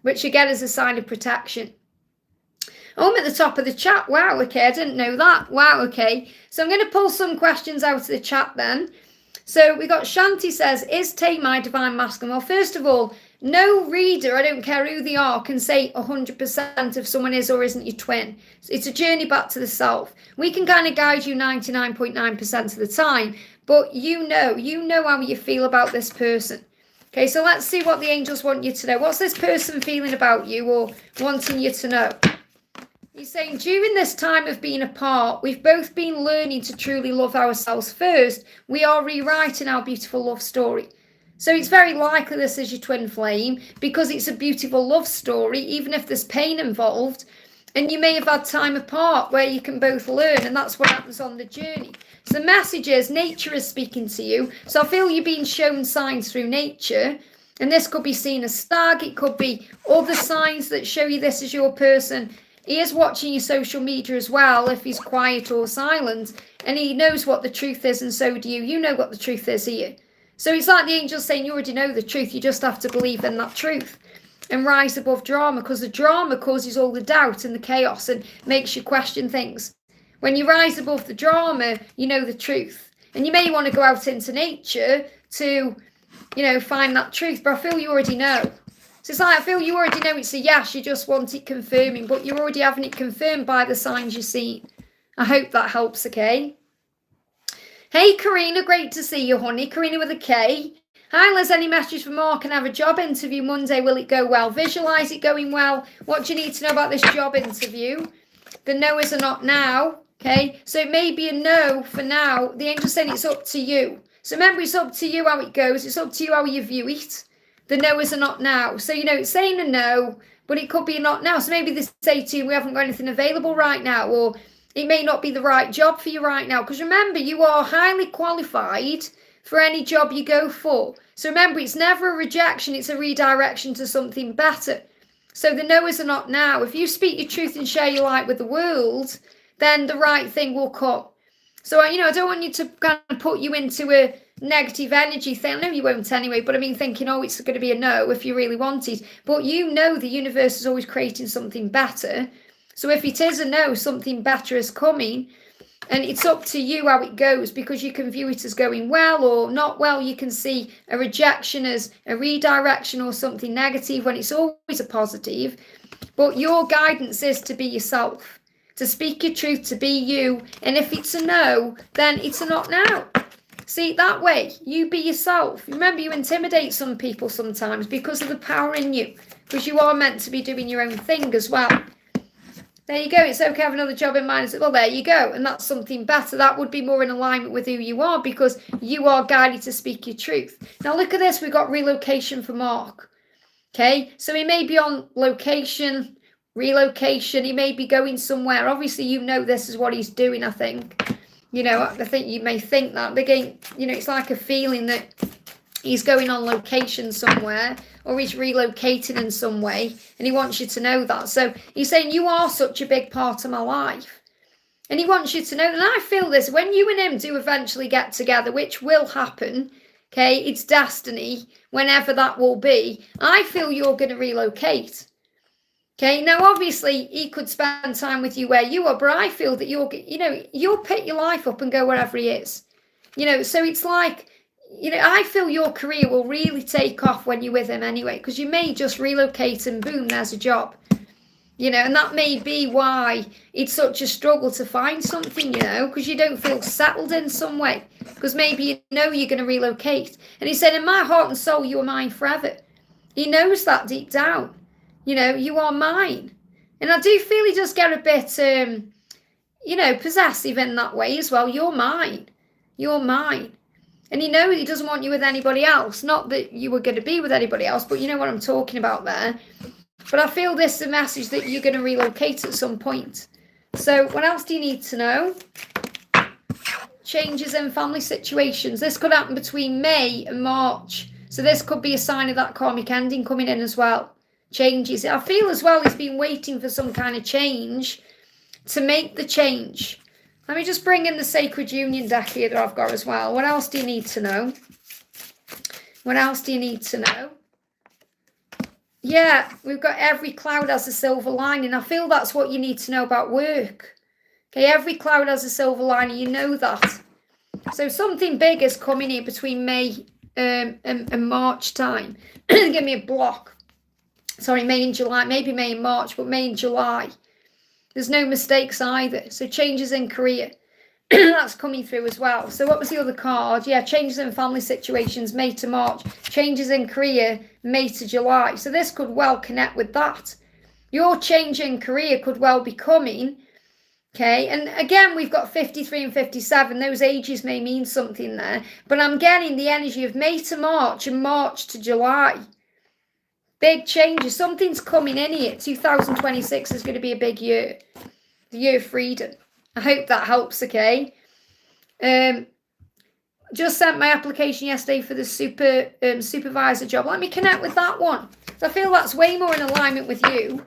Speaker 1: which again is a sign of protection. Oh, I'm at the top of the chat. Wow, okay, I didn't know that. Wow, okay. So I'm going to pull some questions out of the chat then. So we got Shanti says, is Tay my divine masculine? Well, first of all, no reader, I don't care who they are, can say 100% if someone is or isn't your twin. It's a journey back to the self. We can kind of guide you 99.9% of the time, but you know how you feel about this person. Okay, so let's see what the angels want you to know. What's this person feeling about you or wanting you to know? He's saying, during this time of being apart, we've both been learning to truly love ourselves first. We are rewriting our beautiful love story. So it's very likely this is your twin flame because it's a beautiful love story, even if there's pain involved. And you may have had time apart where you can both learn, and that's what happens on the journey. So the message is nature is speaking to you. So I feel you're being shown signs through nature. And this could be seen as stag. It could be other signs that show you this is your person. He is watching your social media as well, if he's quiet or silent, and he knows what the truth is, and so do you. You know what the truth is here. So it's like the angels saying you already know the truth. You just have to believe in that truth and rise above drama, because the drama causes all the doubt and the chaos and makes you question things. When you rise above the drama, you know the truth. And you may want to go out into nature to, find that truth, but I feel you already know. So it's like, I feel you already know it's a yes, you just want it confirming, but you're already having it confirmed by the signs you see. I hope that helps, okay? Hey, Karina, great to see you, honey. Karina with a K. Hi, Liz, any messages for Mark? Can I have a job interview Monday? Will it go well? Visualise it going well. What do you need to know about this job interview? The no is a not now, okay? So it may be a no for now. The angel's saying it's up to you. So remember, it's up to you how it goes. It's up to you how you view it. The no is a not now. So, it's saying a no, but it could be a not now. So maybe they say to you, we haven't got anything available right now, or it may not be the right job for you right now. Because remember, you are highly qualified for any job you go for. So remember, it's never a rejection, it's a redirection to something better. So the no is a not now. If you speak your truth and share your light with the world, then the right thing will come. So, I don't want you to kind of put you into a negative energy thing. I know you won't anyway, but I mean, thinking, oh, it's going to be a no if you really want it. But the universe is always creating something better. So if it is a no, something better is coming. And it's up to you how it goes, because you can view it as going well or not well. You can see a rejection as a redirection or something negative when it's always a positive. But your guidance is to be yourself, to speak your truth, to be you. And if it's a no, then it's a not now. See, that way, you be yourself. Remember, you intimidate some people sometimes because of the power in you, because you are meant to be doing your own thing as well. There you go. It's okay to have another job in mind. Well, there you go. And that's something better. That would be more in alignment with who you are, because you are guided to speak your truth. Now, look at this. We've got relocation for Mark. Okay, so he may be on location, relocation. He may be going somewhere. Obviously, this is what he's doing, I think. I think you may think that. Again, it's like a feeling that he's going on location somewhere, or he's relocating in some way, and he wants you to know that. So he's saying, you are such a big part of my life. And he wants you to know that. And I feel this, when you and him do eventually get together, which will happen, okay, it's destiny, whenever that will be, I feel you're going to relocate. Okay, now obviously he could spend time with you where you are, but I feel that you'll pick your life up and go wherever he is. So it's like, I feel your career will really take off when you're with him anyway, because you may just relocate and boom, there's a job. And that may be why it's such a struggle to find something, because you don't feel settled in some way, because maybe you're going to relocate. And he said, in my heart and soul, you are mine forever. He knows that deep down. You are mine. And I do feel he does get a bit, possessive in that way as well. You're mine. You're mine. And he doesn't want you with anybody else. Not that you were going to be with anybody else, but you know what I'm talking about there. But I feel this is a message that you're going to relocate at some point. So what else do you need to know? Changes in family situations. This could happen between May and March. So this could be a sign of that karmic ending coming in as well. Changes. I feel as well he's been waiting for some kind of change to make the change. Let me just bring in the Sacred Union deck here that I've got as well. What else do you need to know? What else do you need to know? Yeah, we've got every cloud has a silver lining. I feel that's what you need to know about work. Okay, every cloud has a silver lining. You know that. So something big is coming here between May and March time. Give me a block. Sorry, May and July. Maybe May and March, but May and July. There's no mistakes either. So changes in career. That's coming through as well. So what was the other card? Yeah, changes in family situations, May to March. Changes in career, May to July. So this could well connect with that. Your change in career could well be coming. Okay, and again, we've got 53 and 57. Those ages may mean something there. But I'm getting the energy of May to March and March to July. Big changes. Something's coming in here. 2026 is going to be a big year. The year of freedom. I hope that helps, okay? Just sent my application yesterday for the supervisor job. Let me connect with that one. So I feel that's way more in alignment with you.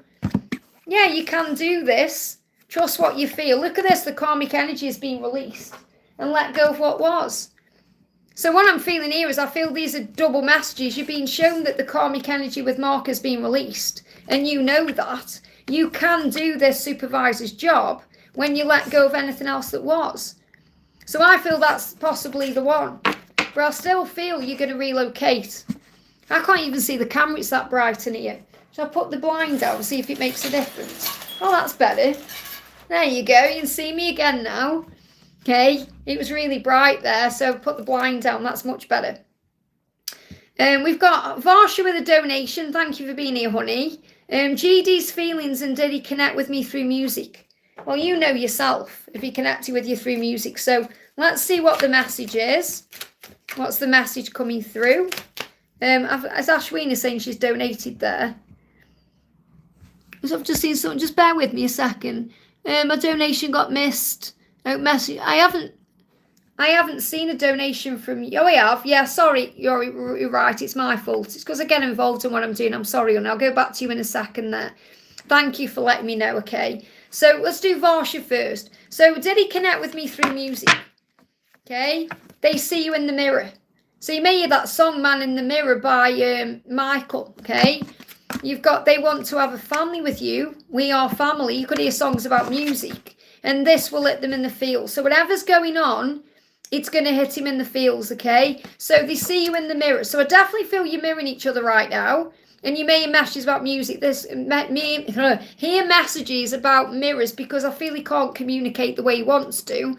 Speaker 1: Yeah, you can do this. Trust what you feel. Look at this. The karmic energy is being released. And let go of what was. So what I'm feeling here is I feel these are double messages. You're being shown that the karmic energy with Mark has been released. And you know that. You can do this supervisor's job when you let go of anything else that was. So I feel that's possibly the one. But I still feel you're going to relocate. I can't even see the camera. It's that bright in here. So I'll put the blind down and see if it makes a difference. Oh, that's better. There you go. You can see me again now. Okay. It was really bright there. So put the blind down. That's much better. We've got Varsha with a donation. Thank you for being here, honey. GD's feelings and did he connect with me through music? Well, you know yourself if he connected with you through music. So let's see what the message is. What's the message coming through? As Ashwina saying she's donated there. So I've just seen something. Just bear with me a second. My donation got missed. Oh, message. I haven't seen a donation from you. Oh, I have. Yeah, sorry. You're right. It's my fault. It's because I get involved in what I'm doing. I'm sorry, and I'll go back to you in a second there. Thank you for letting me know, okay? So let's do Varsha first. So did he connect with me through music? Okay. They see you in the mirror. So you may hear that song Man in the Mirror by Michael. Okay. You've got they want to have a family with you. We are family. You could hear songs about music. And this will hit them in the feels. So whatever's going on, it's going to hit him in the feels, okay? So they see you in the mirror. So I definitely feel you're mirroring each other right now. And you may hear messages about music. Hear messages about mirrors because I feel he can't communicate the way he wants to.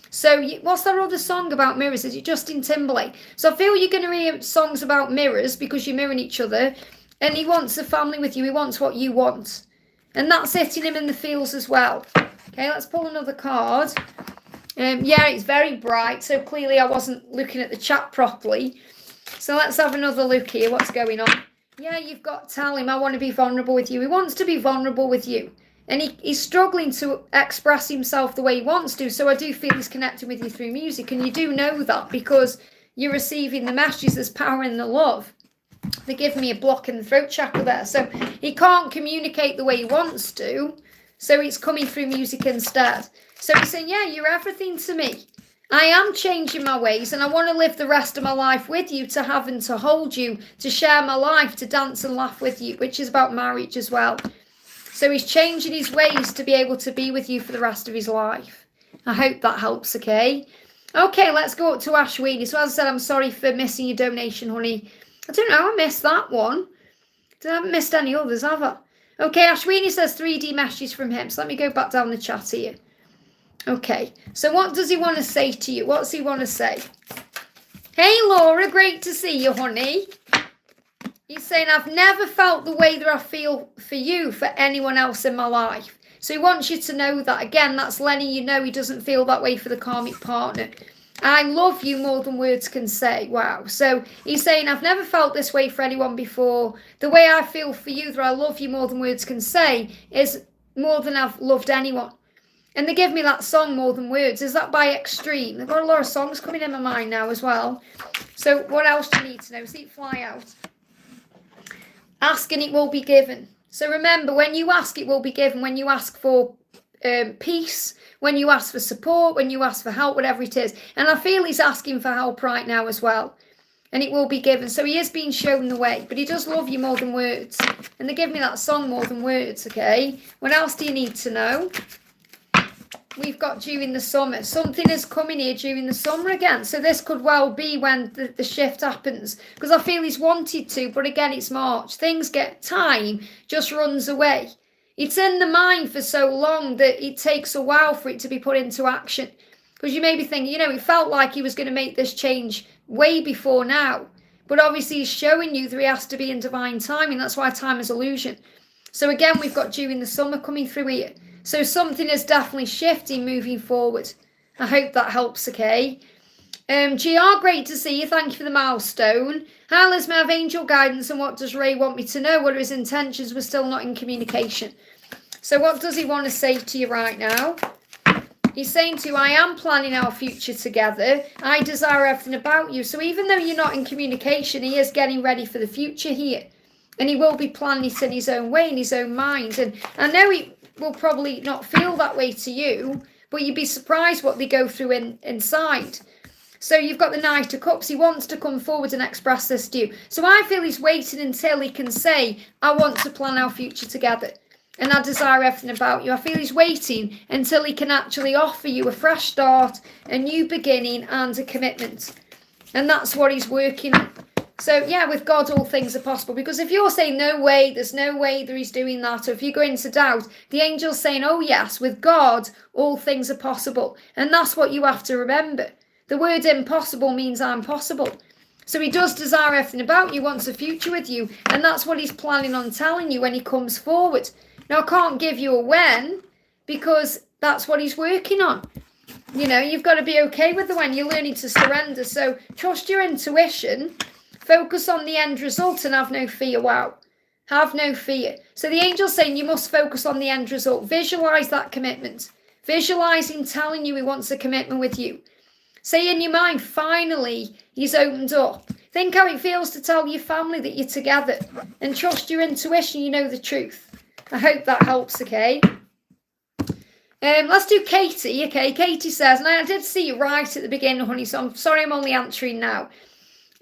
Speaker 1: So what's that other song about mirrors? Is it Justin Timberlake? So I feel you're going to hear songs about mirrors because you're mirroring each other. And he wants a family with you. He wants what you want. And that's hitting him in the feels as well. Okay, let's pull another card. Yeah, it's very bright. So clearly I wasn't looking at the chat properly. So let's have another look here. What's going on? Yeah, you've got to tell him I want to be vulnerable with you. He wants to be vulnerable with you. And he's struggling to express himself the way he wants to. So I do feel he's connecting with you through music. And you do know that because you're receiving the messages. There's power in the love. They're giving me a block in the throat chakra there. So he can't communicate the way he wants to. So it's coming through music instead. So he's saying, yeah, you're everything to me. I am changing my ways and I want to live the rest of my life with you, to have and to hold you, to share my life, to dance and laugh with you, which is about marriage as well. So he's changing his ways to be able to be with you for the rest of his life. I hope that helps, okay? Okay, let's go up to Ashwini. So as I said, I'm sorry for missing your donation, honey. I don't know, I missed that one. I haven't missed any others, have I? Okay, Ashwini says 3D messages from him. So let me go back down the chat here. Okay, so what does he want to say to you? What's he want to say? Hey, Laura, great to see you, honey. He's saying, I've never felt the way that I feel for you, for anyone else in my life. So he wants you to know that. Again, that's letting you know he doesn't feel that way for the karmic partner. I love you more than words can say. Wow. So he's saying, I've never felt this way for anyone before. The way I feel for you, that I love you more than words can say, is more than I've loved anyone. And they give me that song, More Than Words. Is that by Extreme? They've got a lot of songs coming in my mind now as well. So what else do you need to know? See it fly out. Ask and it will be given. So remember, when you ask, it will be given. When you ask for peace, when you ask for support, when you ask for help, whatever it is. And I feel he's asking for help right now as well. And it will be given. So he is being shown the way. But he does love you more than words. And they give me that song, More Than Words, okay? What else do you need to know? We've got during the summer. Something is coming here during the summer again. So this could well be when the shift happens. Because I feel he's wanted to. But again, it's March. Things get time. Just runs away. It's in the mind for so long that it takes a while for it to be put into action. Because you may be thinking, it felt like he was going to make this change way before now. But obviously he's showing you that he has to be in divine timing. That's why time is illusion. So again, we've got during the summer coming through here. So something is definitely shifting moving forward. I hope that helps, okay? GR, great to see you. Thank you for the milestone. Hi, Liz, may I have angel guidance and what does Ray want me to know? What are his intentions? We're still not in communication. So what does he want to say to you right now? He's saying to you, I am planning our future together. I desire everything about you. So even though you're not in communication, he is getting ready for the future here. And he will be planning it in his own way, in his own mind. And I know he will probably not feel that way to you, but you'd be surprised what they go through inside. So you've got the Knight of Cups. He wants to come forward and express this to you. So I feel he's waiting until he can say, I want to plan our future together. And I desire everything about you. I feel he's waiting until he can actually offer you a fresh start, a new beginning, and a commitment. And that's what he's working on. So, yeah, with God, all things are possible. Because if you're saying, no way, there's no way that he's doing that, or if you go into doubt, the angel's saying, oh, yes, with God, all things are possible. And that's what you have to remember. The word impossible means I'm possible. So he does desire everything about you, wants a future with you, and that's what he's planning on telling you when he comes forward. Now, I can't give you a when, because that's what he's working on. You've got to be okay with the when. You're learning to surrender. So trust your intuition. Focus on the end result and have no fear. Wow. Have no fear. So the angel's saying you must focus on the end result. Visualize that commitment. Visualize him telling you he wants a commitment with you. Say in your mind, finally, he's opened up. Think how it feels to tell your family that you're together. And trust your intuition, you know the truth. I hope that helps, okay? Let's do Katie. Okay, Katie says, and I did see you right at the beginning, honey, so I'm sorry I'm only answering now.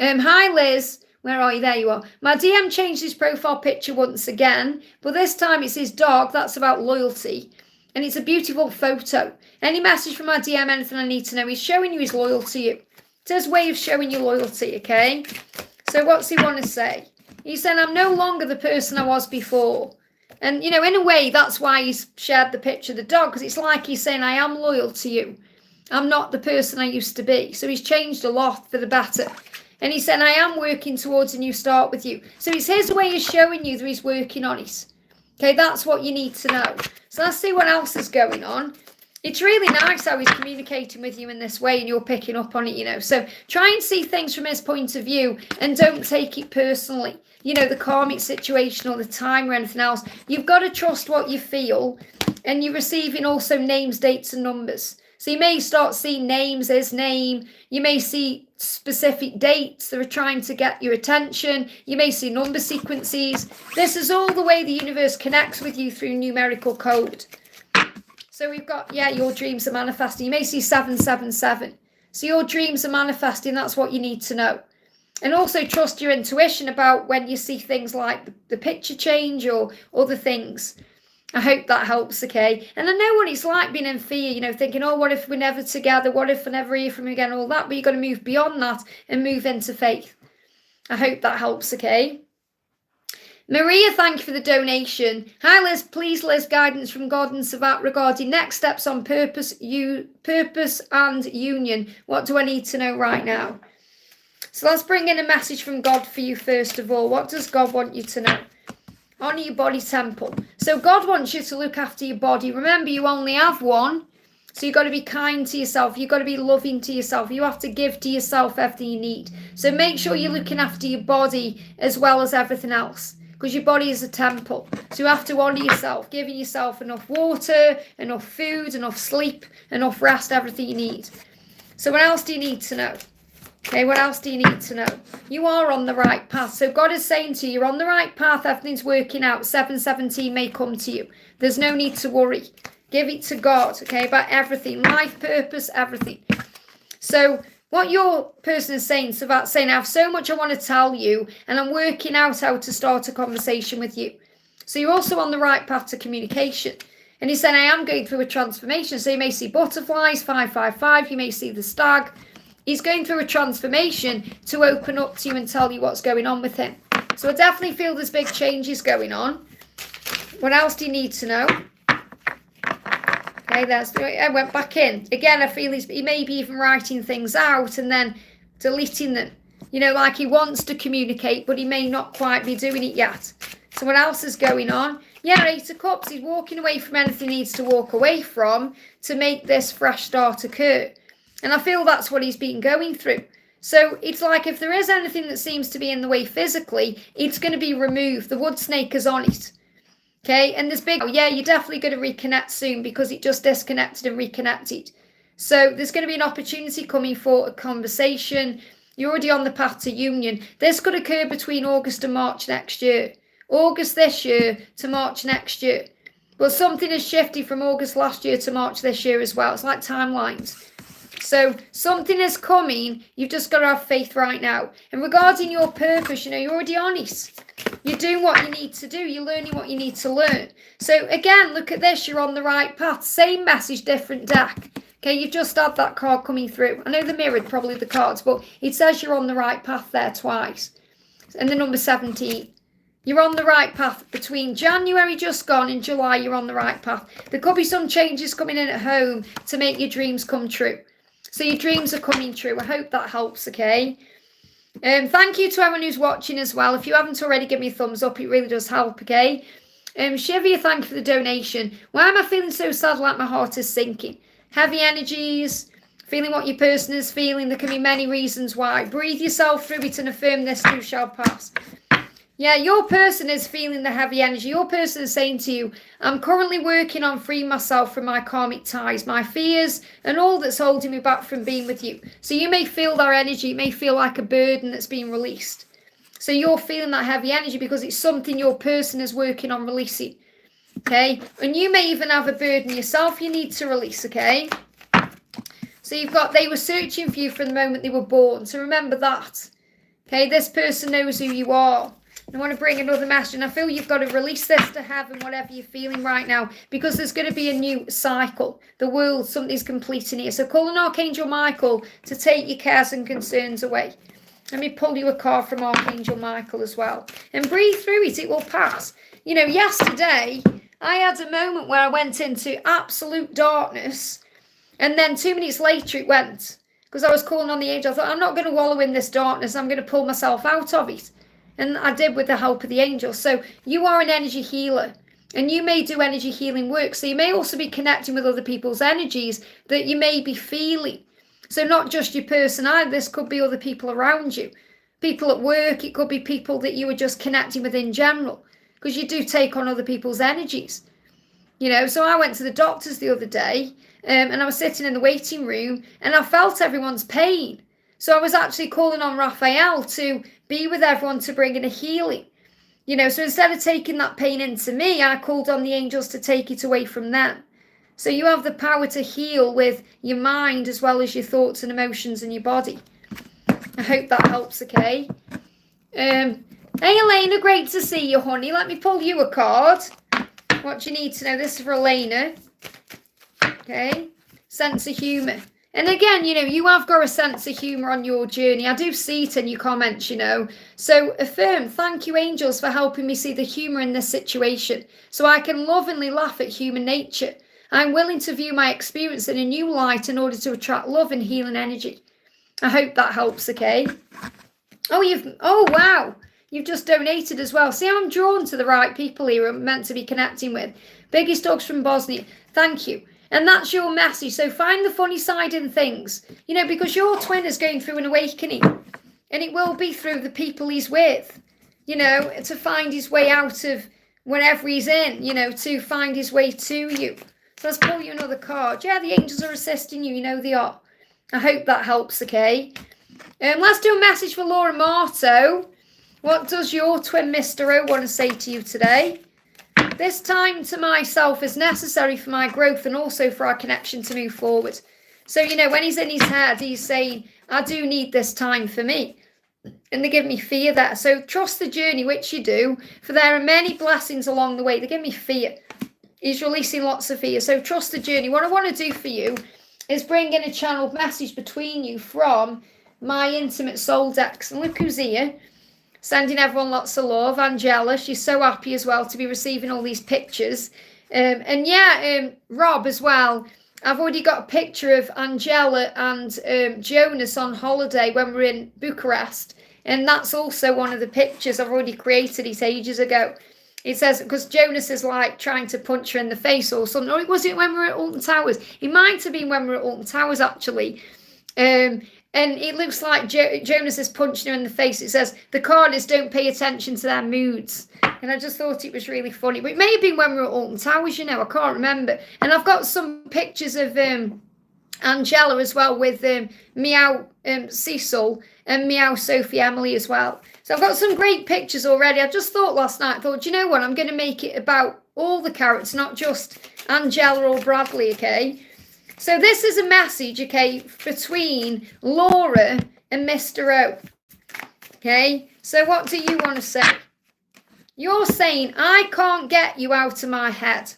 Speaker 1: Hi, Liz. Where are you? There you are. My DM changed his profile picture once again, but this time it's his dog. That's about loyalty. And it's a beautiful photo. Any message from my DM, anything I need to know? He's showing you his loyalty to you. It's his way of showing you loyalty, okay? So what's he want to say? He's saying, I'm no longer the person I was before. And, you know, in a way, that's why he's shared the picture of the dog, because it's like he's saying, I am loyal to you. I'm not the person I used to be. So he's changed a lot for the better. And he said, I am working towards a new start with you. So it's his way of showing you that he's working on it. Okay, that's what you need to know. So let's see what else is going on. It's really nice how he's communicating with you in this way and you're picking up on it, you know. So try and see things from his point of view and don't take it personally. You know, the karmic situation or the time or anything else. You've got to trust what you feel, and you're receiving also names, dates and numbers. So you may start seeing names, his name. You may see specific dates that are trying to get your attention. You may see number sequences. This is all the way the universe connects with you through numerical code. So we've got, yeah, your dreams are manifesting. You may see 777. So your dreams are manifesting. That's what you need to know. And also trust your intuition about when you see things like the picture change or other things. I hope that helps, okay? And I know what it's like being in fear, you know, thinking, oh, what if we're never together? What if I never hear from you again? All that. But you've got to move beyond that and move into faith. I hope that helps, okay? Maria, thank you for the donation. Hi, Liz. Please, Liz, guidance from God and Savat regarding next steps on purpose and union. What do I need to know right now? So let's bring in a message from God for you first of all. What does God want you to know? Honour your body temple. So God wants you to look after your body. Remember, you only have one. So you've got to be kind to yourself. You've got to be loving to yourself. You have to give to yourself everything you need. So make sure you're looking after your body as well as everything else. Because your body is a temple. So you have to honour yourself. Giving yourself enough water, enough food, enough sleep, enough rest, everything you need. So what else do you need to know? Okay, what else do you need to know? You are on the right path. So God is saying to you, you're on the right path. Everything's working out. 717 may come to you. There's no need to worry. Give it to God, okay, about everything. Life, purpose, everything. So what your person is saying, so that's saying, I have so much I want to tell you, and I'm working out how to start a conversation with you. So you're also on the right path to communication. And he's saying, I am going through a transformation. So you may see butterflies, 555. You may see the stag. He's going through a transformation to open up to you and tell you what's going on with him. So I definitely feel there's big changes going on. What else do you need to know? Okay, I went back in. Again, I feel he may be even writing things out and then deleting them. You know, like he wants to communicate, but he may not quite be doing it yet. So what else is going on? Yeah, 8 of Cups. He's walking away from anything he needs to walk away from to make this fresh start occur. And I feel that's what he's been going through. So it's like if there is anything that seems to be in the way physically, it's going to be removed. The wood snake is on it. Okay, and this big, yeah, you're definitely going to reconnect soon because it just disconnected and reconnected. So there's going to be an opportunity coming for a conversation. You're already on the path to union. This could occur between August and March next year. August this year to March next year. But something has shifted from August last year to March this year as well. It's like timelines. So something is coming. You've just got to have faith right now. And regarding your purpose, you know, you're already on it. You're doing what you need to do. You're learning what you need to learn. So again, look at this. You're on the right path. Same message, different deck. Okay, you've just had that card coming through. I know they're mirrored, probably the cards, but it says you're on the right path there twice. And the number 17. You're on the right path. Between January just gone and July, you're on the right path. There could be some changes coming in at home to make your dreams come true. So your dreams are coming true. I hope that helps, okay? Thank you to everyone who's watching as well. If you haven't already, give me a thumbs up. It really does help, okay? Shivia, thank you for the donation. Why am I feeling so sad like my heart is sinking? Heavy energies, feeling what your person is feeling. There can be many reasons why. Breathe yourself through it and affirm this too shall pass. Yeah, your person is feeling the heavy energy. Your person is saying to you, I'm currently working on freeing myself from my karmic ties, my fears, and all that's holding me back from being with you. So you may feel their energy. It may feel like a burden that's being released. So you're feeling that heavy energy because it's something your person is working on releasing. Okay, and you may even have a burden yourself you need to release, okay? So you've got, they were searching for you from the moment they were born. So remember that. Okay, this person knows who you are. I want to bring another message, and I feel you've got to release this to heaven, whatever you're feeling right now, because there's going to be a new cycle. The world, something's completing here. So call on Archangel Michael to take your cares and concerns away. Let me pull you a card from Archangel Michael as well. And breathe through it, it will pass. You know, yesterday, I had a moment where I went into absolute darkness, and then 2 minutes later it went. Because I was calling on the angel. I thought, I'm not going to wallow in this darkness. I'm going to pull myself out of it. And I did with the help of the angels. So you are an energy healer. And you may do energy healing work. So you may also be connecting with other people's energies that you may be feeling. So not just your person either. This could be other people around you. People at work. It could be people that you were just connecting with in general. Because you do take on other people's energies. You know, so I went to the doctors the other day. And I was sitting in the waiting room and I felt everyone's pain. So I was actually calling on Raphael to be with everyone to bring in a healing. You know, so instead of taking that pain into me, I called on the angels to take it away from them. So you have the power to heal with your mind as well as your thoughts and emotions and your body. I hope that helps, okay? Hey, Elena, great to see you, honey. Let me pull you a card. What do you need to know? This is for Elena. Okay, sense of humour. And again, you know, you have got a sense of humour on your journey. I do see it in your comments, you know. So affirm, thank you, angels, for helping me see the humour in this situation so I can lovingly laugh at human nature. I'm willing to view my experience in a new light in order to attract love and healing energy. I hope that helps, okay? Oh, wow. You've just donated as well. See how I'm drawn to the right people here I'm meant to be connecting with. Biggest dogs from Bosnia. Thank you. And that's your message. So find the funny side in things, you know, because your twin is going through an awakening and it will be through the people he's with, you know, to find his way out of whenever he's in, you know, to find his way to you. So let's pull you another card. Yeah, the angels are assisting you. You know they are. I hope that helps, okay? Let's do a message for Laura Marto. What does your twin Mr. O want to say to you today? This time to myself is necessary for my growth and also for our connection to move forward. So, you know, when he's in his head, he's saying, I do need this time for me. And they give me fear there. So trust the journey, which you do, for there are many blessings along the way. They give me fear. He's releasing lots of fear. So trust the journey. What I want to do for you is bring in a channeled message between you from my intimate soul decks. And look who's here. Sending everyone lots of love. Angela, she's so happy as well to be receiving all these pictures. Rob as well. I've already got a picture of Angela and Jonas on holiday when we're in Bucharest. And that's also one of the pictures I've already created it ages ago. It says, because Jonas is like trying to punch her in the face or something. Or was it when we were at Alton Towers? It might have been when we were at Alton Towers, actually. And it looks like Jonas is punching her in the face. It says, the card is don't pay attention to their moods. And I just thought it was really funny. But it may have been when we were at Alton Towers, you know. I can't remember. And I've got some pictures of Angela as well with Meow Cecil and Meow Sophie Emily as well. So I've got some great pictures already. I just thought last night, you know what? I'm going to make it about all the characters, not just Angela or Bradley, okay? So this is a message, okay, between Laura and Mr. O. Okay, so what do you want to say? You're saying, I can't get you out of my head.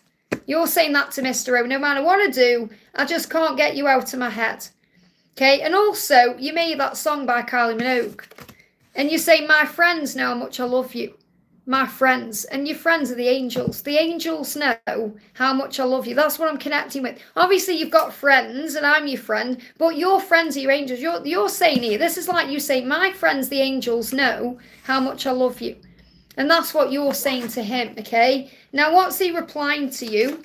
Speaker 1: You're saying that to Mr. O. No matter what I do, I just can't get you out of my head. Okay, and also, you made that song by Kylie Minogue. And you say, my friends know how much I love you. My friends. And your friends are the angels. The angels know how much I love you. That's what I'm connecting with. Obviously, you've got friends, and I'm your friend. But your friends are your angels. You're saying here, this is like you say, my friends, the angels, know how much I love you. And that's what you're saying to him, okay? Now, what's he replying to you?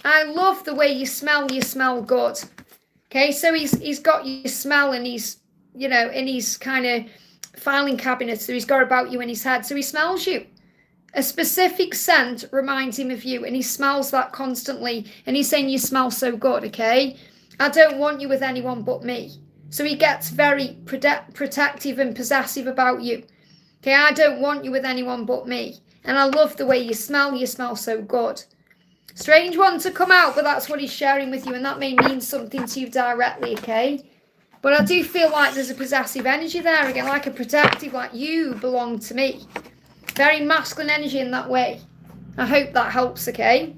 Speaker 1: I love the way you smell good. Okay, so he's got your smell and he's, you know, in his kind of filing cabinet, so he's got about you in his head, so he smells you. A specific scent reminds him of you, and he smells that constantly, and he's saying you smell so good, okay? I don't want you with anyone but me. So he gets very protective and possessive about you. Okay, I don't want you with anyone but me. And I love the way you smell. You smell so good. Strange one to come out, but that's what he's sharing with you. And that may mean something to you directly, okay? But I do feel like there's a possessive energy there again, like a protective, like you belong to me. Very masculine energy in that way. I hope that helps, okay?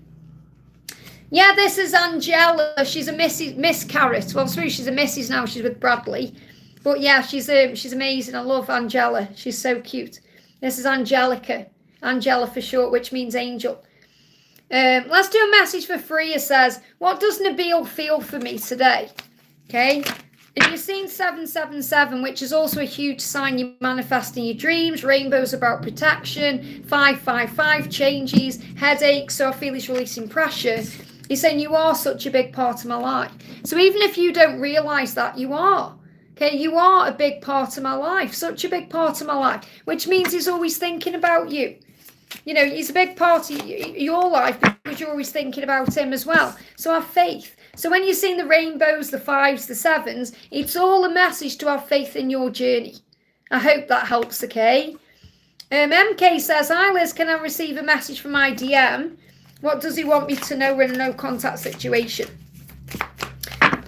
Speaker 1: Yeah, this is Angela. She's a Miss Carrot. Well, sorry, she's a Mrs. now. She's with Bradley. But yeah, she's amazing. I love Angela. She's so cute. This is Angelica. Angela for short, which means angel. Let's do a message for Freya. Says, what does Nabil feel for me today? Okay. And you've seen 777, which is also a huge sign you're manifesting your dreams. Rainbows about protection. 555 changes. Headaches. So I feel he's releasing pressure. He's saying you are such a big part of my life. So even if you don't realise that, you are. Okay, you are a big part of my life. Such a big part of my life. Which means he's always thinking about you. You know, he's a big part of your life because you're always thinking about him as well. So have faith. So when you're seeing the rainbows, the 5s, the 7s, it's all a message to have faith in your journey. I hope that helps, okay? MK says, hi Liz, can I receive a message from my DM? What does he want me to know? We're in a no contact situation.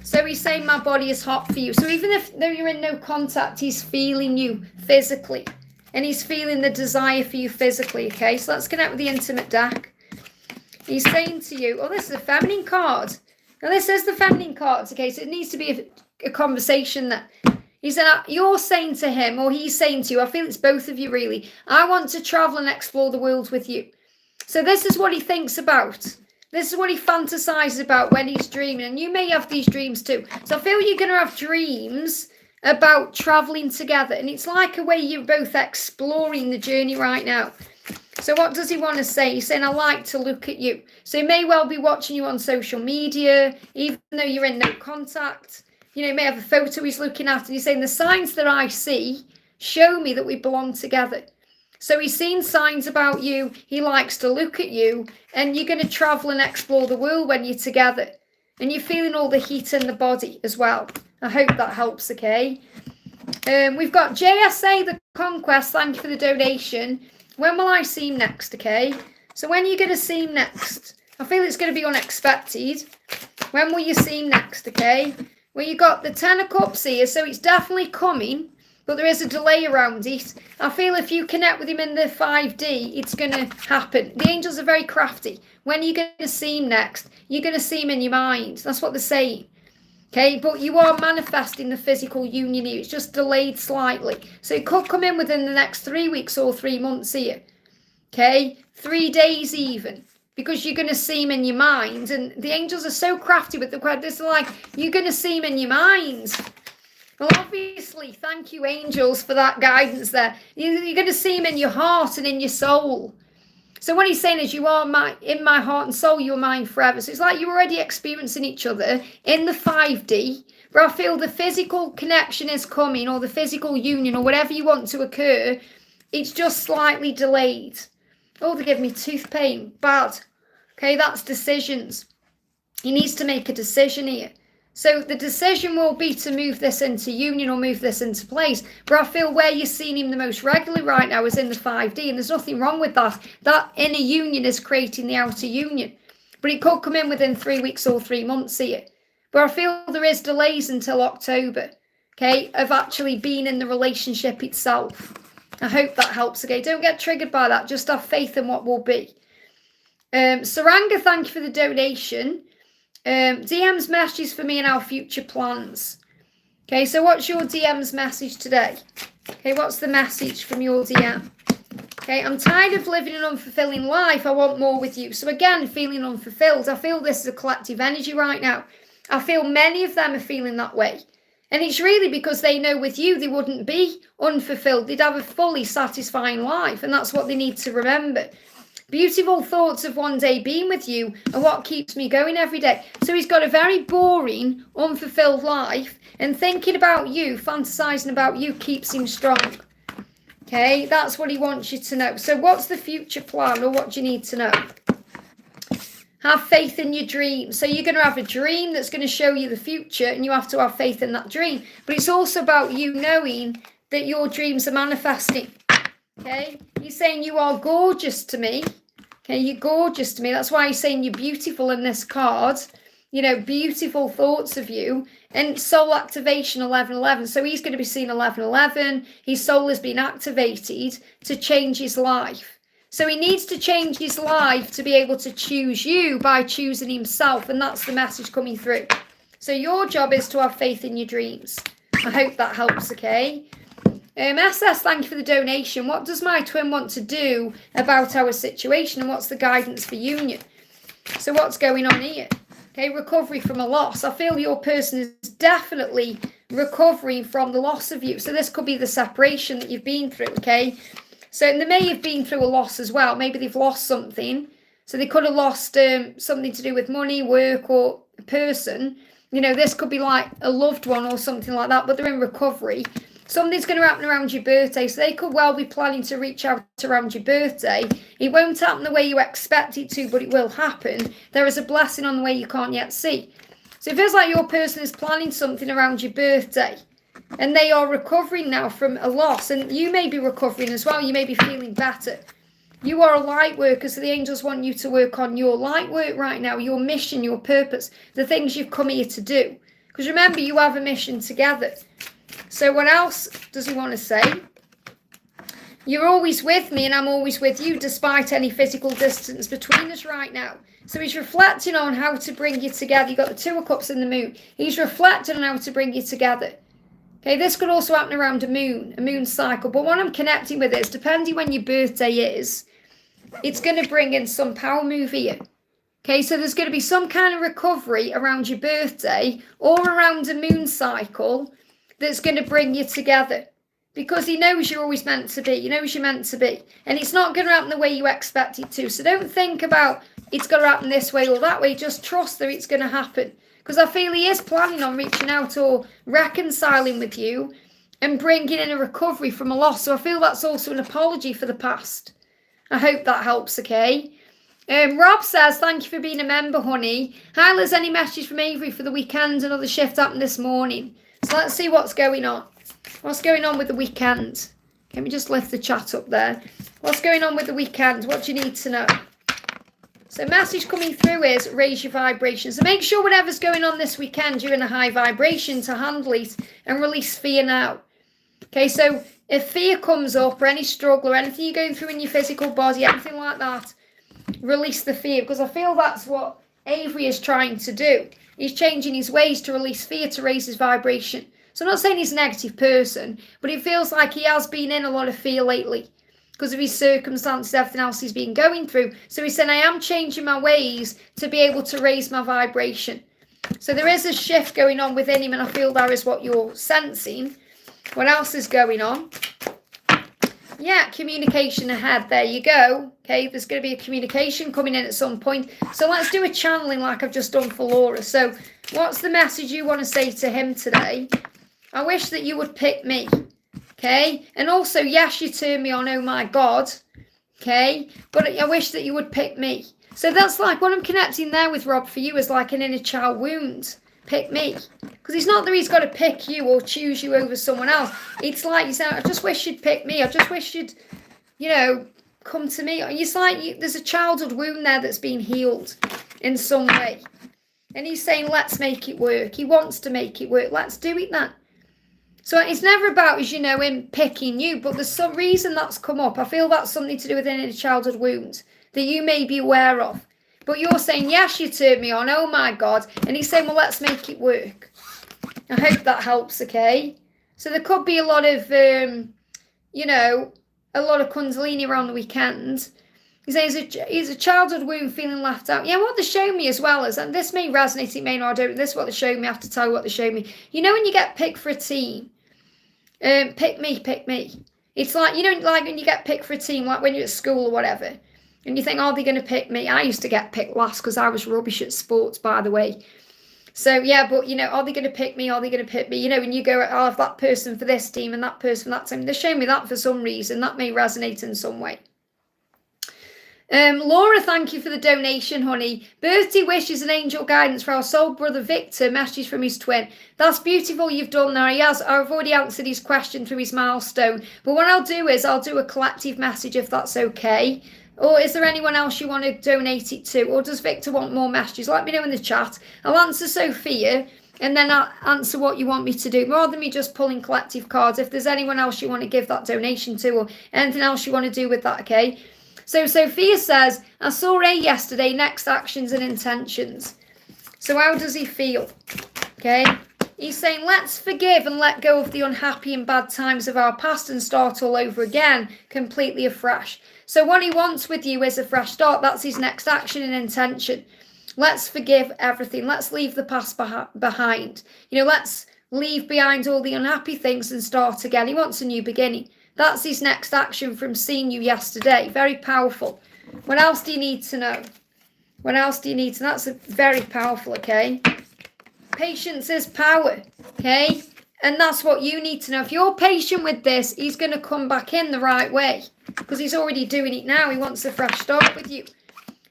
Speaker 1: So he's saying my body is hot for you. So even though you're in no contact, he's feeling you physically. And he's feeling the desire for you physically, okay? So let's connect with the intimate deck. He's saying to you, oh, this is a feminine card. Now, this is the feminine card, okay? So it needs to be a conversation that he said, you're saying to him, or he's saying to you, I feel it's both of you really, I want to travel and explore the world with you. So this is what he thinks about. This is what he fantasizes about when he's dreaming. And you may have these dreams too. So I feel you're going to have dreams about traveling together. And it's like a way you're both exploring the journey right now. So what does he want to say? He's saying, I like to look at you. So he may well be watching you on social media, even though you're in no contact. You know, he may have a photo he's looking at. And he's saying, the signs that I see show me that we belong together. So he's seen signs about you. He likes to look at you. And you're going to travel and explore the world when you're together. And you're feeling all the heat in the body as well. I hope that helps, okay? We've got JSA, the Conquest. Thank you for the donation. When will I see him next, okay? So when are you going to see him next? I feel it's going to be unexpected. When will you see him next, okay? Well, you got the 10 of Cups here, so it's definitely coming. But there is a delay around it. I feel if you connect with him in the 5D, it's going to happen. The angels are very crafty. When are you going to see him next? You're going to see him in your mind. That's what they're saying. Okay, but you are manifesting the physical union here. It's just delayed slightly. So it could come in within the next 3 weeks or 3 months here. Okay, 3 days even. Because you're going to see him in your mind. And the angels are so crafty with the quote. This is like, you're going to see him in your mind. Well, obviously, thank you, angels, for that guidance there. You're going to see him in your heart and in your soul. So what he's saying is, you are in my heart and soul, you're mine forever. So it's like you're already experiencing each other in the 5D, where I feel the physical connection is coming, or the physical union, or whatever you want to occur. It's just slightly delayed. Oh, they give me tooth pain. Bad. Okay, that's decisions. He needs to make a decision here. So the decision will be to move this into union or move this into place. But I feel where you're seeing him the most regularly right now is in the 5D. And there's nothing wrong with that. That inner union is creating the outer union. But it could come in within 3 weeks or 3 months here. But I feel there is delays until October, okay, of actually being in the relationship itself. I hope that helps, okay? Don't get triggered by that. Just have faith in what will be. Saranga, thank you for the donation. DM's messages for me and our future plans. Okay, so what's your DM's message today? Okay, what's the message from your DM? Okay, I'm tired of living an unfulfilling life. I want more with you. So again, feeling unfulfilled. I feel this is a collective energy right now. I feel many of them are feeling that way. And it's really because they know with you, they wouldn't be unfulfilled. They'd have a fully satisfying life. And that's what they need to remember. Beautiful thoughts of one day being with you are what keeps me going every day. So he's got a very boring, unfulfilled life. And thinking about you, fantasizing about you keeps him strong. Okay, that's what he wants you to know. So what's the future plan, or what do you need to know? Have faith in your dream. So you're going to have a dream that's going to show you the future, and you have to have faith in that dream. But it's also about you knowing that your dreams are manifesting. Okay, he's saying you are gorgeous to me. Okay, you're gorgeous to me. That's why he's saying you're beautiful in this card. You know, beautiful thoughts of you. And soul activation 1111. So he's going to be seeing 1111. His soul has been activated to change his life. So he needs to change his life to be able to choose you by choosing himself. And that's the message coming through. So your job is to have faith in your dreams. I hope that helps, okay? SS, thank you for the donation. What does my twin want to do about our situation, and what's the guidance for union? So what's going on here? Okay, recovery from a loss. I feel your person is definitely recovering from the loss of you. So this could be the separation that you've been through, okay? So they may have been through a loss as well. Maybe they've lost something. So they could have lost something to do with money, work, or a person. You know, this could be like a loved one or something like that, but they're in recovery. Something's going to happen around your birthday, so they could well be planning to reach out around your birthday. It won't happen the way you expect it to, but it will happen. There is a blessing on the way you can't yet see. So it feels like your person is planning something around your birthday, and they are recovering now from a loss, and you may be recovering as well. You may be feeling better. You are a light worker, so the angels want you to work on your light work right now, your mission, your purpose, the things you've come here to do. Because remember, you have a mission together. So what else does he want to say? You're always with me and I'm always with you despite any physical distance between us right now. So he's reflecting on how to bring you together. You've got the Two of Cups in the moon. He's reflecting on how to bring you together. Okay, this could also happen around a moon cycle. But what I'm connecting with is, depending when your birthday is, it's going to bring in some power move here. Okay, so there's going to be some kind of recovery around your birthday or around a moon cycle that's going to bring you together, because he knows you're always meant to be. He knows you're meant to be. And it's not going to happen the way you expect it to. So don't think about it's going to happen this way or that way. Just trust that it's going to happen. Because I feel he is planning on reaching out or reconciling with you and bringing in a recovery from a loss. So I feel that's also an apology for the past. I hope that helps, okay? Rob says, thank you for being a member, honey. Hi, Liz, any message from Avery for the weekend? Another shift happened this morning. So let's see what's going on. What's going on with the weekend? Let me just lift the chat up there. What's going on with the weekend? What do you need to know? So message coming through is raise your vibration. So make sure whatever's going on this weekend, you're in a high vibration to handle it and release fear now. Okay, so if fear comes up or any struggle or anything you're going through in your physical body, anything like that, release the fear, because I feel that's what Avery is trying to do. He's changing his ways to release fear, to raise his vibration. So I'm not saying he's a negative person, but it feels like he has been in a lot of fear lately because of his circumstances, everything else he's been going through. So he's saying, I am changing my ways to be able to raise my vibration. So there is a shift going on within him, and I feel that is what you're sensing. What else is going on? Yeah, communication ahead. There you go. Okay, there's going to be a communication coming in at some point. So let's do a channeling like I've just done for Laura. So what's the message you want to say to him today? I wish that you would pick me. Okay, and also, yes, you turn me on, oh my God. Okay, but I wish that you would pick me. So that's like what I'm connecting there with Rob for you is like an inner child wound. Pick me. Because it's not that he's got to pick you or choose you over someone else. It's like you say, I just wish you'd pick me. I just wish you'd, come to me. It's like there's a childhood wound there that's been healed in some way. And he's saying, let's make it work. He wants to make it work. Let's do it then. So it's never about, him picking you, but there's some reason that's come up. I feel that's something to do with an inner childhood wound that you may be aware of. But you're saying, yes, you turned me on, oh my God. And he's saying, well, let's make it work. I hope that helps, okay? So there could be a lot of, a lot of Kundalini around the weekend. He says he's a childhood wound feeling left out. Yeah, what they show me as well is, and this may resonate, it may not, I don't, this is what they show me, I have to tell you what they show me. When you get picked for a team, pick me. It's like, like when you get picked for a team, like when you're at school or whatever. And you think, are they going to pick me? I used to get picked last because I was rubbish at sports, by the way. So, yeah, but, are they going to pick me? Are they going to pick me? And you go, I'll have that person for this team and that person for that team. They show me that for some reason. That may resonate in some way. Laura, thank you for the donation, honey. Birthday wishes and angel guidance for our soul brother Victor, messages from his twin. That's beautiful you've done there. I've already answered his question through his milestone. But what I'll do is I'll do a collective message if that's okay. Or is there anyone else you want to donate it to? Or does Victor want more messages? Let me know in the chat. I'll answer Sophia and then I'll answer what you want me to do. Rather than me just pulling collective cards, if there's anyone else you want to give that donation to or anything else you want to do with that, okay? So Sophia says, I saw Ray yesterday, next actions and intentions. So how does he feel? Okay. He's saying, let's forgive and let go of the unhappy and bad times of our past and start all over again, completely afresh. So what he wants with you is a fresh start. That's his next action and intention. Let's forgive everything. Let's leave the past behind. Let's leave behind all the unhappy things and start again. He wants a new beginning. That's his next action from seeing you yesterday. Very powerful. What else do you need to know? What else do you need to know? That's very powerful, okay? Patience is power, okay? And that's what you need to know. If you're patient with this, he's going to come back in the right way because he's already doing it now. He wants a fresh start with you.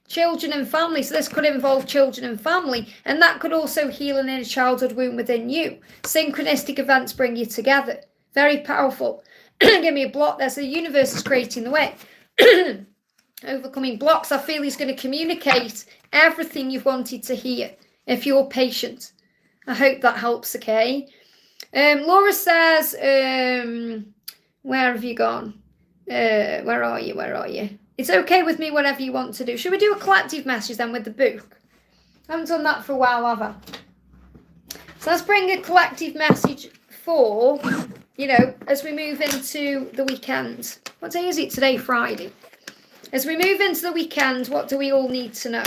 Speaker 1: Children and family. So this could involve children and family. And that could also heal an inner childhood wound within you. Synchronistic events bring you together. Very powerful. Give me a block there. So the universe is creating the way. Overcoming blocks. I feel he's going to communicate everything you've wanted to hear if you're patient. I hope that helps, okay? Laura says, where have you gone? Where are you? It's okay with me, whatever you want to do. Should we do a collective message then with the book? I haven't done that for a while, have I? So let's bring a collective message for... as we move into the weekend. What day is it today? Friday. As we move into the weekend, what do we all need to know?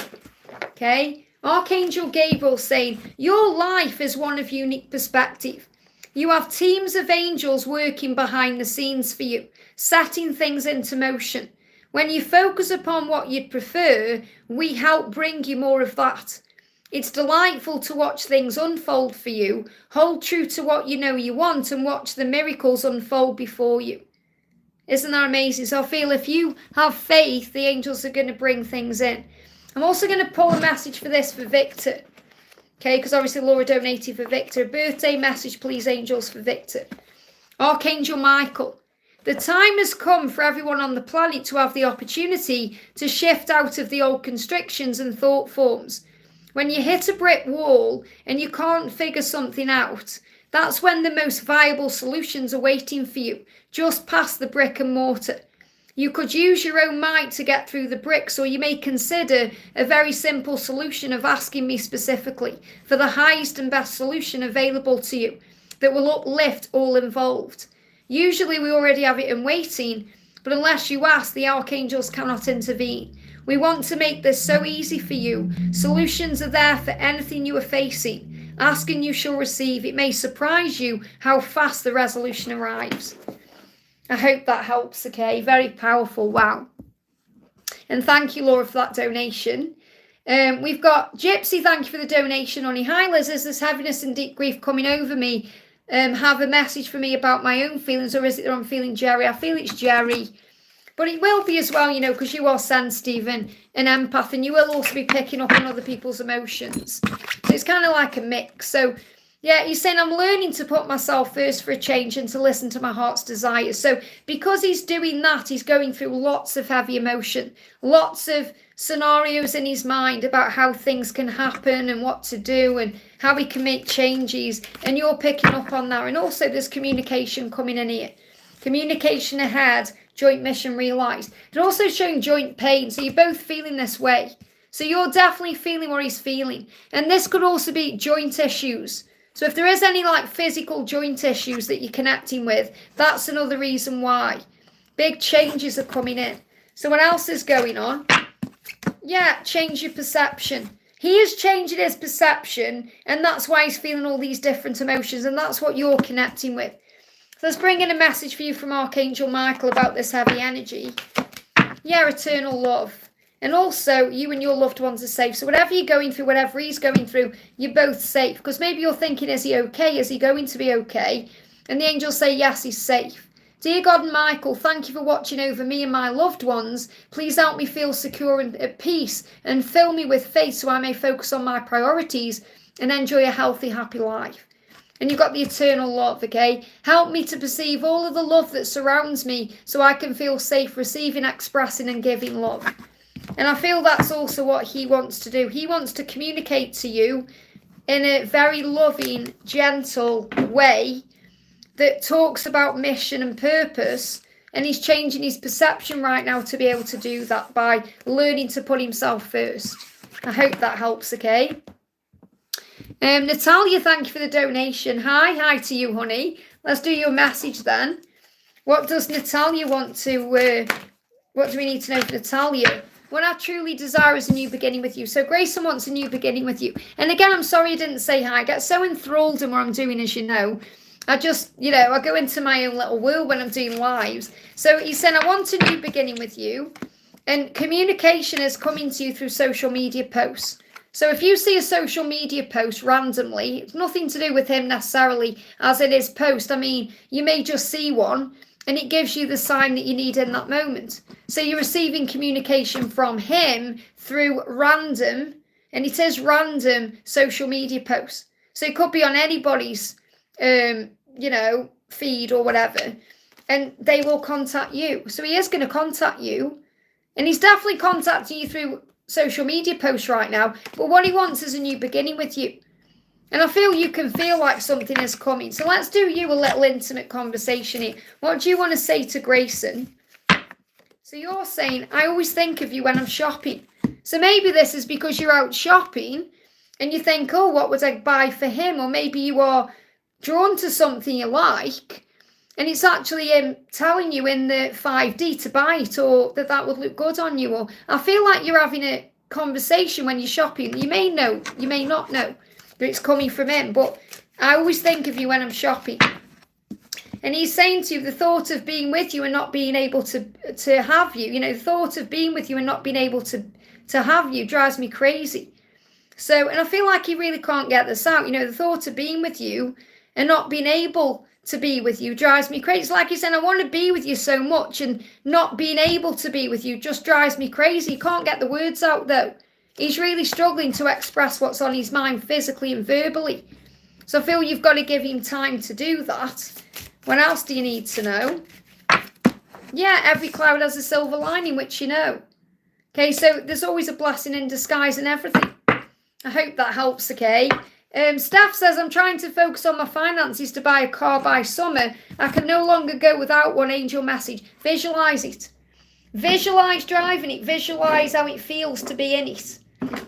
Speaker 1: Okay. Archangel Gabriel saying, your life is one of unique perspective. You have teams of angels working behind the scenes for you, setting things into motion. When you focus upon what you'd prefer, we help bring you more of that. It's delightful to watch things unfold for you. Hold true to what you know you want and watch the miracles unfold before you. Isn't that amazing? So I feel if you have faith, the angels are going to bring things in. I'm also going to pull a message for this for Victor. Okay, because obviously Laura donated for Victor. A birthday message, please, angels, for Victor. Archangel Michael. The time has come for everyone on the planet to have the opportunity to shift out of the old constrictions and thought forms. When you hit a brick wall and you can't figure something out, that's when the most viable solutions are waiting for you, just past the brick and mortar. You could use your own might to get through the bricks, or you may consider a very simple solution of asking me specifically for the highest and best solution available to you that will uplift all involved. Usually we already have it in waiting, but unless you ask, the archangels cannot intervene. We want to make this so easy for you. Solutions are there for anything you are facing. Ask and you shall receive. It may surprise you how fast the resolution arrives. I hope that helps, okay? Very powerful. Wow. And thank you, Laura, for that donation. We've got Gypsy, thank you for the donation, honey. Hi, Liz, is this heaviness and deep grief coming over me? Have a message for me about my own feelings, or is it that I'm feeling Jerry? I feel it's Jerry. But it will be as well, because you are sensitive and an empath, and you will also be picking up on other people's emotions. So it's kind of like a mix. So, yeah, he's saying I'm learning to put myself first for a change and to listen to my heart's desires. So because he's doing that, he's going through lots of heavy emotion, lots of scenarios in his mind about how things can happen and what to do and how he can make changes. And you're picking up on that. And also there's communication coming in here. Communication ahead. Joint mission realised. They're also showing joint pain. So you're both feeling this way. So you're definitely feeling what he's feeling. And this could also be joint issues. So if there is any like physical joint issues that you're connecting with, that's another reason why. Big changes are coming in. So what else is going on? Yeah, change your perception. He is changing his perception, and that's why he's feeling all these different emotions, and that's what you're connecting with. So let's bring in a message for you from Archangel Michael about this heavy energy. Yeah, eternal love. And also, you and your loved ones are safe. So whatever you're going through, whatever he's going through, you're both safe. Because maybe you're thinking, is he okay? Is he going to be okay? And the angels say, yes, he's safe. Dear God and Michael, thank you for watching over me and my loved ones. Please help me feel secure and at peace and fill me with faith so I may focus on my priorities and enjoy a healthy, happy life. And you've got the eternal love, okay? Help me to perceive all of the love that surrounds me so I can feel safe receiving, expressing and giving love. And I feel that's also what he wants to do. He wants to communicate to you in a very loving, gentle way that talks about mission and purpose. And he's changing his perception right now to be able to do that by learning to put himself first. I hope that helps, okay? Natalia, thank you for the donation. Hi to you, honey. Let's do your message then. What does Natalia want to, what do we need to know for Natalia? What I truly desire is a new beginning with you. So Grayson wants a new beginning with you. And again, I'm sorry I didn't say hi. I get so enthralled in what I'm doing, as you know. I just, I go into my own little world when I'm doing lives. So he said, I want a new beginning with you. And communication is coming to you through social media posts. So if you see a social media post randomly, it's nothing to do with him necessarily as in his post. I mean, you may just see one and it gives you the sign that you need in that moment. So you're receiving communication from him through random, and it is random social media posts. So it could be on anybody's, feed or whatever, and they will contact you. So he is going to contact you, and he's definitely contacting you through social media posts right now, but what he wants is a new beginning with you. And I feel you can feel like something is coming. So let's do you a little intimate conversation here. What do you want to say to Grayson? So you're saying, I always think of you when I'm shopping. So maybe this is because you're out shopping and you think, oh, what would I buy for him? Or maybe you are drawn to something you like and it's actually telling you in the 5D to buy it, or that would look good on you. Or I feel like you're having a conversation when you're shopping. You may know, you may not know that it's coming from him, but I always think of you when I'm shopping. And he's saying to you, the thought of being with you and not being able to have you, the thought of being with you and not being able to have you drives me crazy. So, and I feel like he really can't get this out. The thought of being with you and not being able to be with you drives me crazy. It's like he's saying, I want to be with you so much, and not being able to be with you just drives me crazy. He can't get the words out though. He's really struggling to express what's on his mind physically and verbally. So I feel you've got to give him time to do that. What else do you need to know? Yeah, every cloud has a silver lining, which you know. Okay, so there's always a blessing in disguise and everything. I hope that helps, okay? Steph says, I'm trying to focus on my finances to buy a car by summer. I can no longer go without one. Angel message. Visualize it. Visualize driving it. Visualize how it feels to be in it.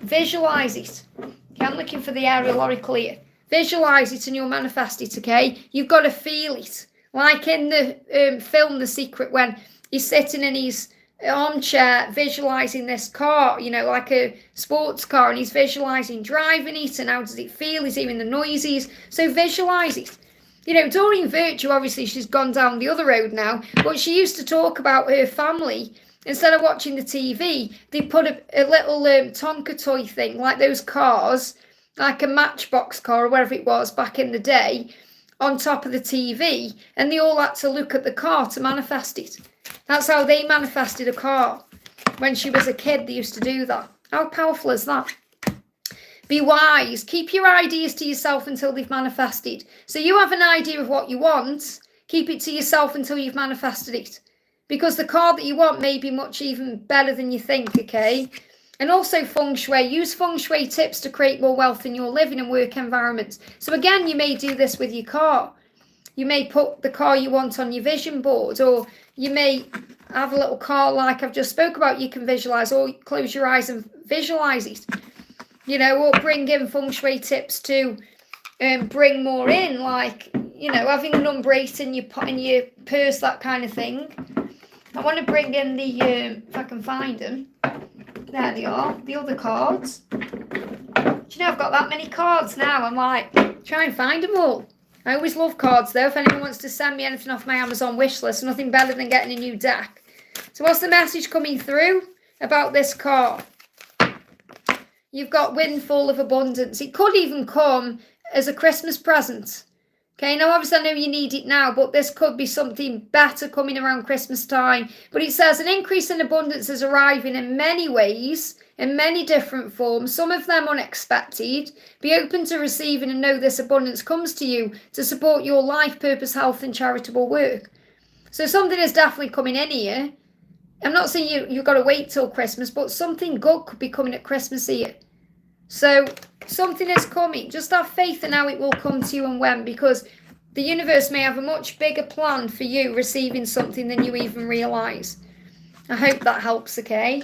Speaker 1: Visualize it. Okay, I'm looking for the aerial oracle here. Visualize it and you'll manifest it, okay? You've got to feel it. Like in the film The Secret, when he's sitting in his armchair visualizing this car, like a sports car, and he's visualizing driving it and how does it feel, he's hearing the noises. So visualize it. Doreen Virtue, obviously she's gone down the other road now, but she used to talk about her family. Instead of watching the TV, they put a little Tonka toy thing, like those cars, like a Matchbox car or whatever it was back in the day, on top of the TV, and they all had to look at the car to manifest it. That's how they manifested a car. When she was a kid, they used to do that. How powerful is that? Be wise. Keep your ideas to yourself until they've manifested. So you have an idea of what you want. Keep it to yourself until you've manifested it. Because the car that you want may be much even better than you think, okay? And also feng shui. Use feng shui tips to create more wealth in your living and work environments. So again, you may do this with your car. You may put the car you want on your vision board, or you may have a little car like I've just spoke about you can visualize, or close your eyes and visualize it. Or bring in feng shui tips to bring more in, like, having a number 8 in your purse, that kind of thing. I want to bring in the, if I can find them, there they are, the other cards. Do you know, I've got that many cards now, I'm like, try and find them all. I always love cards though. If anyone wants to send me anything off my Amazon wish list, nothing better than getting a new deck. So what's the message coming through about this card? You've got windfall of abundance. It could even come as a Christmas present. Okay, now obviously I know you need it now, but this could be something better coming around Christmas time. But it says an increase in abundance is arriving in many ways, in many different forms, some of them unexpected. Be open to receiving and know this abundance comes to you to support your life, purpose, health and charitable work. So something is definitely coming in here. I'm not saying you've got to wait till Christmas, but something good could be coming at Christmas here. So something is coming. Just have faith in how it will come to you and when, because the universe may have a much bigger plan for you receiving something than you even realise. I hope that helps, okay?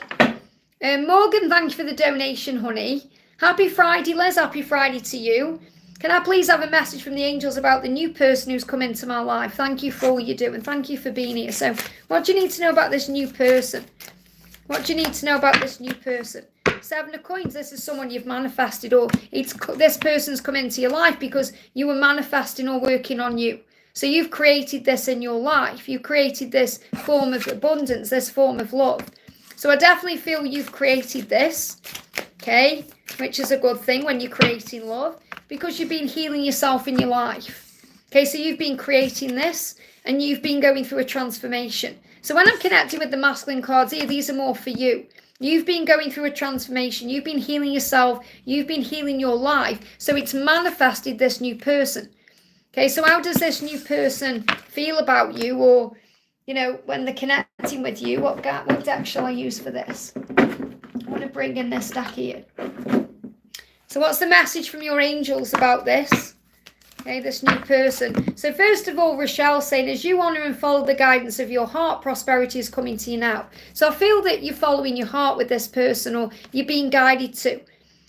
Speaker 1: Morgan, thank you for the donation, honey. Happy Friday, Liz. Happy Friday to you. Can I please have a message from the angels about the new person who's come into my life? Thank you for all you do and thank you for being here. So what do you need to know about this new person? What do you need to know about this new person? 7 of coins, this is someone you've manifested, or this person's come into your life because you were manifesting or working on you. So you've created this in your life. You created this form of abundance, this form of love. So I definitely feel you've created this, okay, which is a good thing when you're creating love, because you've been healing yourself in your life. Okay, so you've been creating this and you've been going through a transformation. So when I'm connecting with the masculine cards here, these are more for you. You've been going through a transformation. You've been healing yourself. You've been healing your life. So it's manifested this new person. Okay, so how does this new person feel about you? Or, you know, when they're connecting with you, what deck shall I use for this? I want to bring in this deck here. So what's the message from your angels about this? Okay, this new person. So first of all, Rochelle saying, as you honour and follow the guidance of your heart, prosperity is coming to you now. So I feel that you're following your heart with this person, or you're being guided to.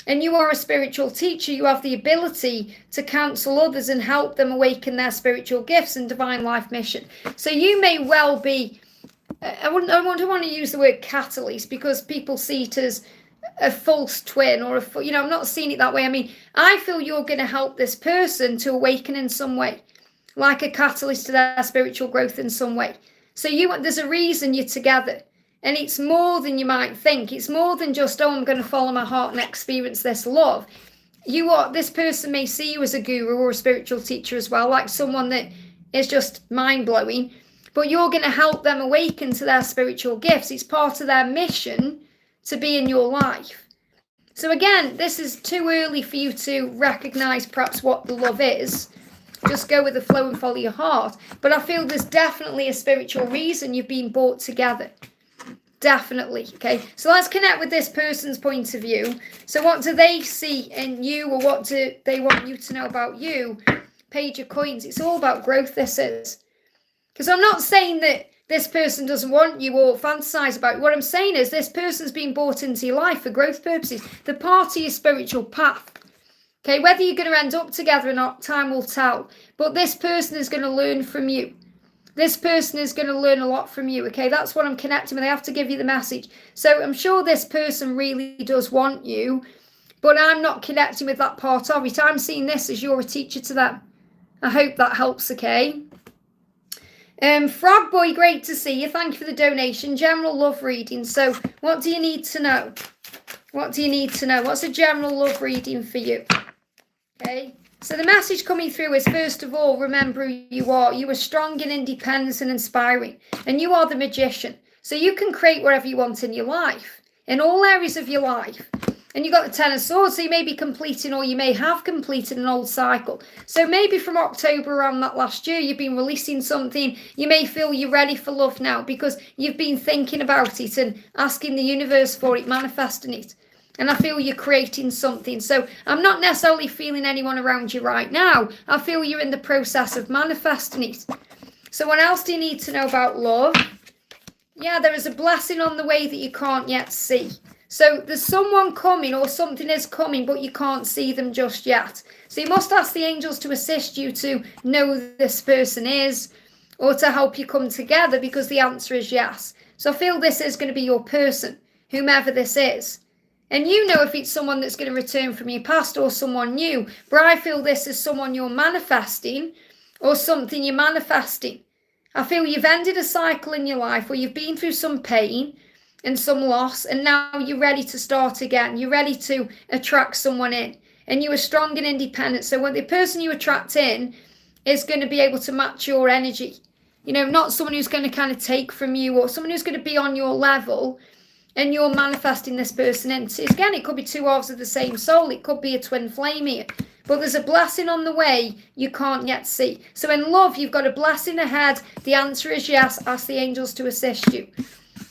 Speaker 1: And you are a spiritual teacher. You have the ability to counsel others and help them awaken their spiritual gifts and divine life mission. So you may well be, I don't want to use the word catalyst, because people see it as a false twin, or I'm not seeing it that way. I mean, I feel you're going to help this person to awaken in some way, like a catalyst to their spiritual growth in some way. So there's a reason you're together, and it's more than you might think. It's more than just, oh, I'm going to follow my heart and experience this love. This person may see you as a guru or a spiritual teacher as well, like someone that is just mind-blowing, but you're going to help them awaken to their spiritual gifts. It's part of their mission to be in your life. So again, this is too early for you to recognise perhaps what the love is. Just go with the flow and follow your heart. But I feel there's definitely a spiritual reason you've been brought together. Definitely. Okay, so let's connect with this person's point of view. So what do they see in you, or what do they want you to know about you? Page of Coins. It's all about growth, this is. Because I'm not saying that this person doesn't want you or fantasize about you. What I'm saying is this person's been brought into your life for growth purposes. They're part of your spiritual path. Okay, whether you're going to end up together or not, time will tell. But this person is going to learn from you. This person is going to learn a lot from you. Okay, that's what I'm connecting with. I have to give you the message. So I'm sure this person really does want you, but I'm not connecting with that part of it. I'm seeing this as you're a teacher to them. I hope that helps, okay? Frog Boy, great to see you. Thank you for the donation. General love reading. So what do you need to know? What do you need to know? What's a general love reading for you? Okay. So the message coming through is, first of all, remember who you are. You are strong and independent and inspiring. And you are the magician. So you can create whatever you want in your life. In all areas of your life. And you've got the Ten of Swords, so you may be completing, or you may have completed an old cycle. So maybe from October around that last year, you've been releasing something. You may feel you're ready for love now because you've been thinking about it and asking the universe for it, manifesting it. And I feel you're creating something. So I'm not necessarily feeling anyone around you right now. I feel you're in the process of manifesting it. So what else do you need to know about love? Yeah, there is a blessing on the way that you can't yet see. So there's someone coming, or something is coming, but you can't see them just yet. So you must ask the angels to assist you to know who this person is, or to help you come together, because the answer is yes. So I feel this is going to be your person, whomever this is. And you know if it's someone that's going to return from your past or someone new. But I feel this is someone you're manifesting, or something you're manifesting. I feel you've ended a cycle in your life where you've been through some pain and some loss, and now you're ready to start again. You're ready to attract someone in, and you are strong and independent. So when the person you attract in is going to be able to match your energy. You know, not someone who's going to kind of take from you, or someone who's going to be on your level, and you're manifesting this person in. Again, it could be two halves of the same soul. It could be a twin flame here. But there's a blessing on the way you can't yet see. So in love, you've got a blessing ahead. The answer is yes. Ask the angels to assist you.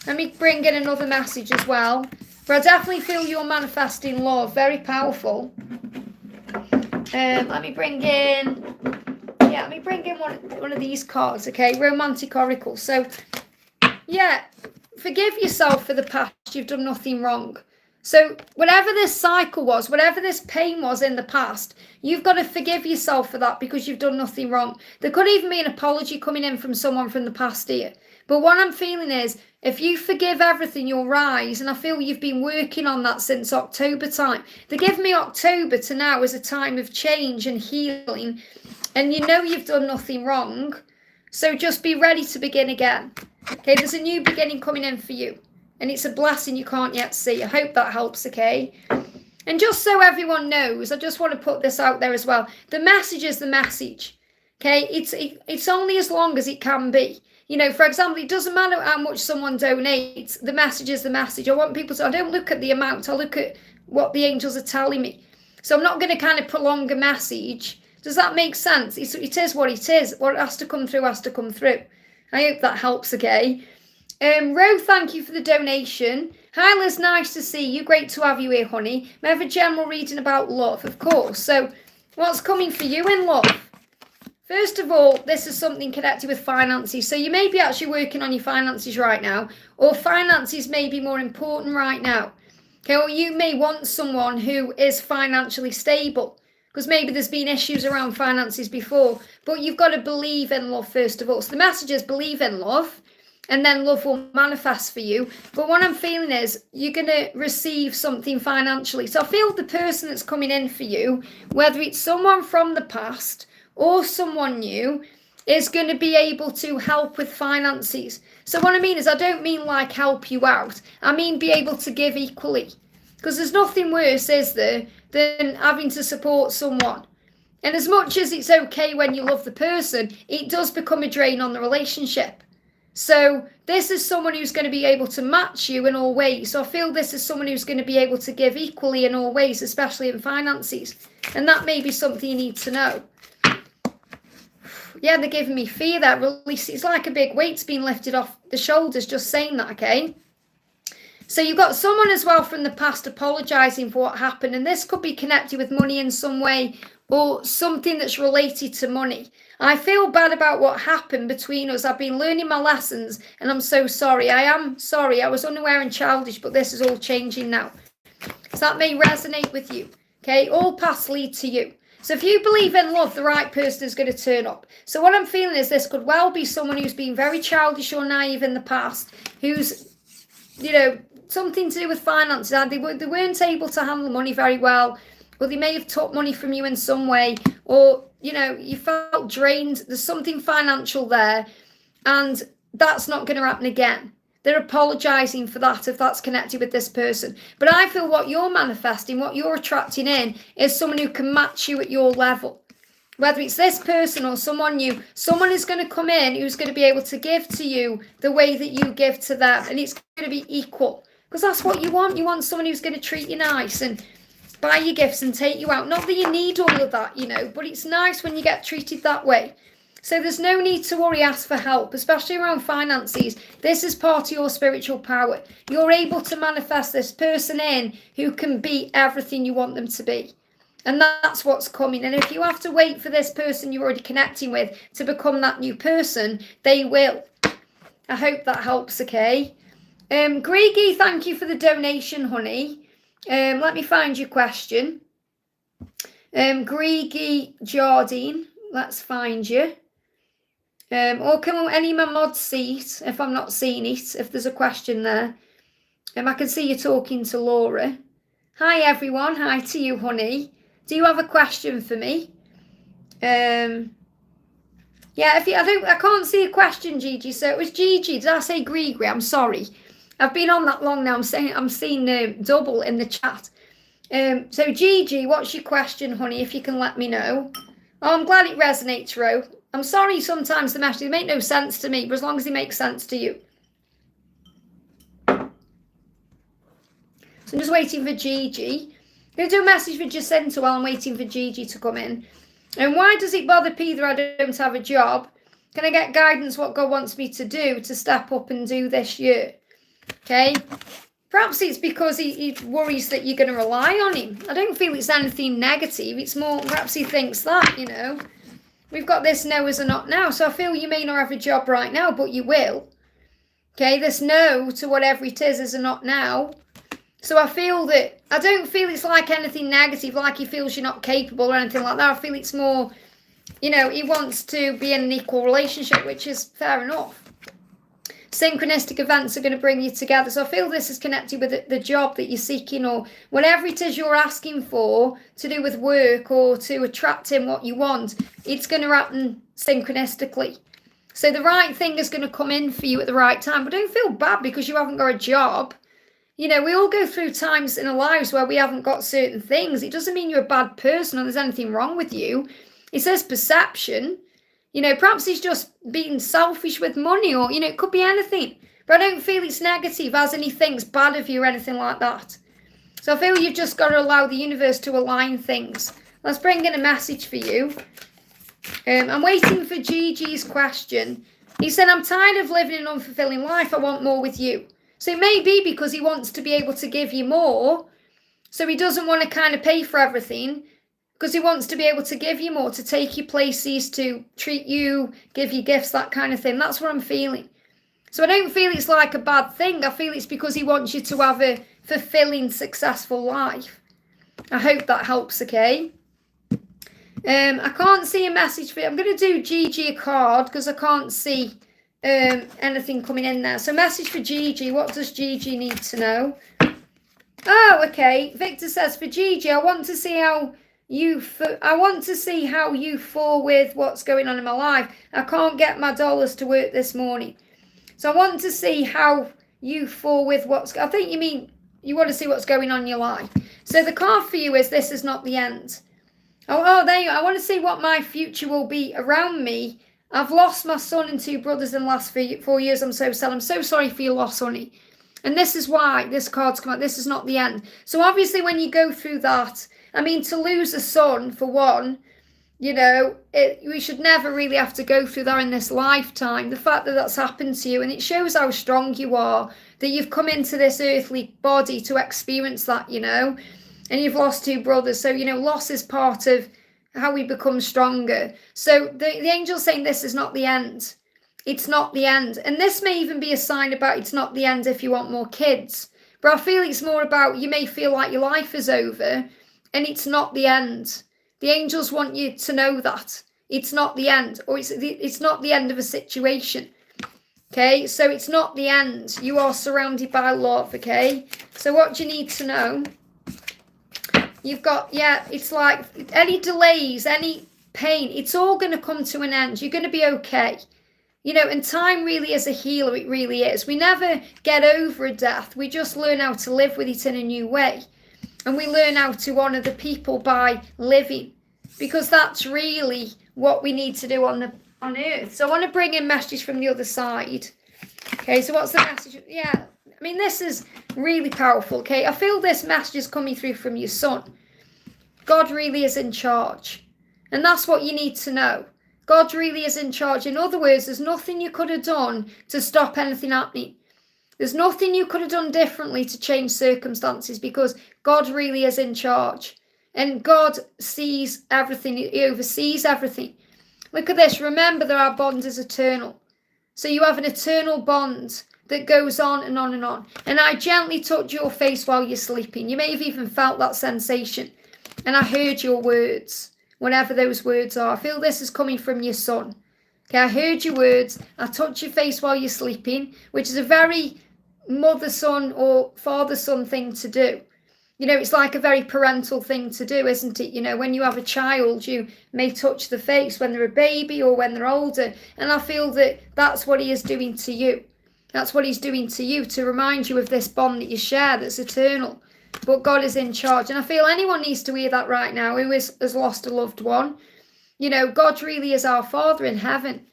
Speaker 1: Let me bring in another message as well. But I definitely feel you're manifesting love. Very powerful. Let me bring in one of these cards, okay? Romantic Oracle. So, yeah, forgive yourself for the past. You've done nothing wrong. So whatever this cycle was, whatever this pain was in the past, you've got to forgive yourself for that because you've done nothing wrong. There could even be an apology coming in from someone from the past here. But what I'm feeling is, if you forgive everything, you'll rise. And I feel you've been working on that since October time. They give me October to now as a time of change and healing. And you know you've done nothing wrong. So just be ready to begin again. Okay, there's a new beginning coming in for you. And it's a blessing you can't yet see. I hope that helps, okay? And just so everyone knows, I just want to put this out there as well. The message is the message, okay? It's only as long as it can be. You know, for example, it doesn't matter how much someone donates. The message is the message. I want people to, I don't look at the amount. I look at what the angels are telling me. So I'm not going to kind of prolong a message. Does that make sense? It is what it is. What has to come through has to come through. I hope that helps, okay? Ro, thank you for the donation. Hi, Liz, nice to see you. Great to have you here, honey. May I have a general reading about love? Of course. So, what's coming for you in love? First of all, this is something connected with finances. So, you may be actually working on your finances right now, or finances may be more important right now. Okay, or you may want someone who is financially stable, because maybe there's been issues around finances before, but you've got to believe in love first of all. So, the message is believe in love. And then love will manifest for you. But what I'm feeling is you're going to receive something financially. So I feel the person that's coming in for you, whether it's someone from the past or someone new, is going to be able to help with finances. So what I mean is I don't mean like help you out. I mean be able to give equally. Because there's nothing worse, is there, than having to support someone. And as much as it's okay when you love the person, it does become a drain on the relationship. So this is someone who's going to be able to match you in all ways. So I feel this is someone who's going to be able to give equally in all ways, especially in finances. And that may be something you need to know. Yeah, they're giving me fear there. Release. It's like a big weight's being lifted off the shoulders, just saying that, okay? So you've got someone as well from the past apologising for what happened. And this could be connected with money in some way or something that's related to money. I feel bad about what happened between us. I've been learning my lessons and I'm so sorry. I am sorry. I was unaware and childish, but this is all changing now. So that may resonate with you. Okay, all paths lead to you. So if you believe in love, the right person is going to turn up. So what I'm feeling is this could well be someone who's been very childish or naive in the past, who's, you know, something to do with finances. They weren't able to handle money very well, or they may have took money from you in some way, or, you know, you felt drained. There's something financial there, and that's not going to happen again. They're apologising for that if that's connected with this person. But I feel what you're manifesting, what you're attracting in, is someone who can match you at your level. Whether it's this person or someone new, someone is going to come in who's going to be able to give to you the way that you give to them. And it's going to be equal. Because that's what you want. You want someone who's going to treat you nice and buy you gifts and take you out. Not that you need all of that, you know, but it's nice when you get treated that way. So there's no need to worry, ask for help, especially around finances. This is part of your spiritual power. You're able to manifest this person in who can be everything you want them to be. And that's what's coming. And if you have to wait for this person you're already connecting with to become that new person, they will. I hope that helps, okay? Gregi, thank you for the donation, honey. Let me find your question. Gregi Jardine, let's find you. Or can any of my mods see it if I'm not seeing it, if there's a question there. I can see you talking to Laura. Hi everyone, hi to you, honey. Do you have a question for me? Yeah, I can't see a question, Gigi. So it was Gigi. Did I say Gregi? I'm sorry. I've been on that long now. I'm seeing double in the chat. So Gigi, what's your question, honey? If you can let me know. Oh, I'm glad it resonates, Ro. I'm sorry sometimes the messages make no sense to me, but as long as they make sense to you. So I'm just waiting for Gigi. I'm going to do a message for Jacinta while I'm waiting for Gigi to come in. And why does it bother Peter I don't have a job? Can I get guidance what God wants me to do to step up and do this year? Okay. Perhaps it's because he worries that you're going to rely on him. I don't feel it's anything negative. It's more, perhaps he thinks that, you know. We've got this no as a not now. So I feel you may not have a job right now, but you will. Okay, this no to whatever it is a not now. So I feel that, I don't feel it's like anything negative, like he feels you're not capable or anything like that. I feel it's more, you know, he wants to be in an equal relationship, which is fair enough. Synchronistic events are going to bring you together. So I feel this is connected with the job that you're seeking or whatever it is you're asking for to do with work or to attract in what you want. It's going to happen synchronistically. So the right thing is going to come in for you at the right time. But don't feel bad because you haven't got a job. You know, we all go through times in our lives where we haven't got certain things. It doesn't mean you're a bad person or there's anything wrong with you. It says perception. You know, perhaps he's just being selfish with money or, you know, it could be anything. But I don't feel it's negative as in he thinks bad of you or anything like that. So I feel you've just got to allow the universe to align things. Let's bring in a message for you. I'm waiting for Gigi's question. He said, I'm tired of living an unfulfilling life. I want more with you. So it may be because he wants to be able to give you more. So he doesn't want to kind of pay for everything. Because he wants to be able to give you more, to take you places, to treat you, give you gifts, that kind of thing. That's what I'm feeling. So I don't feel it's like a bad thing. I feel it's because he wants you to have a fulfilling, successful life. I hope that helps, okay? I can't see a message for you. I'm going to do Gigi a card because I can't see anything coming in there. So message for Gigi. What does Gigi need to know? Oh, okay. Victor says, for Gigi, I want to see how you fall with what's going on in my life. I can't get my dollars to work this morning. So I want to see how you fall with I think you mean you want to see what's going on in your life. So the card for you is this is not the end. Oh, there you go. I want to see what my future will be around me. I've lost my son and 2 brothers in the last 4 years. I'm so sad. I'm so sorry for your loss, honey. And this is why this card's come out. This is not the end. So obviously when you go through that, I mean, to lose a son, for one, you know, we should never really have to go through that in this lifetime. The fact that that's happened to you, and it shows how strong you are, that you've come into this earthly body to experience that, you know, and you've lost 2 brothers. So, you know, loss is part of how we become stronger. So the angel's saying this is not the end. It's not the end. And this may even be a sign about it's not the end if you want more kids. But I feel it's more about you may feel like your life is over. And it's not the end. The angels want you to know that. It's not the end. Or it's not the end of a situation. Okay, so it's not the end. You are surrounded by love, okay? So what do you need to know? You've got, yeah, it's like any delays, any pain, it's all going to come to an end. You're going to be okay. You know, and time really is a healer. It really is. We never get over a death. We just learn how to live with it in a new way. And we learn how to honour the people by living, because that's really what we need to do on earth. So I want to bring in messages from the other side. Okay, so what's the message? Yeah, I mean, this is really powerful, okay? I feel this message is coming through from your son. God really is in charge. And that's what you need to know. God really is in charge. In other words, there's nothing you could have done to stop anything happening. There's nothing you could have done differently to change circumstances, because God really is in charge. And God sees everything. He oversees everything. Look at this. Remember that our bond is eternal. So you have an eternal bond that goes on and on and on. And I gently touch your face while you're sleeping. You may have even felt that sensation. And I heard your words, whatever those words are. I feel this is coming from your son. Okay, I heard your words. I touch your face while you're sleeping, which is a very mother-son or father-son thing to do. You know, it's like a very parental thing to do, isn't it? You know, when you have a child, you may touch the face when they're a baby or when they're older. And I feel that that's what he is doing to you. That's what he's doing to you, to remind you of this bond that you share that's eternal. But God is in charge. And I feel anyone needs to hear that right now who has lost a loved one. You know, God really is our Father in heaven.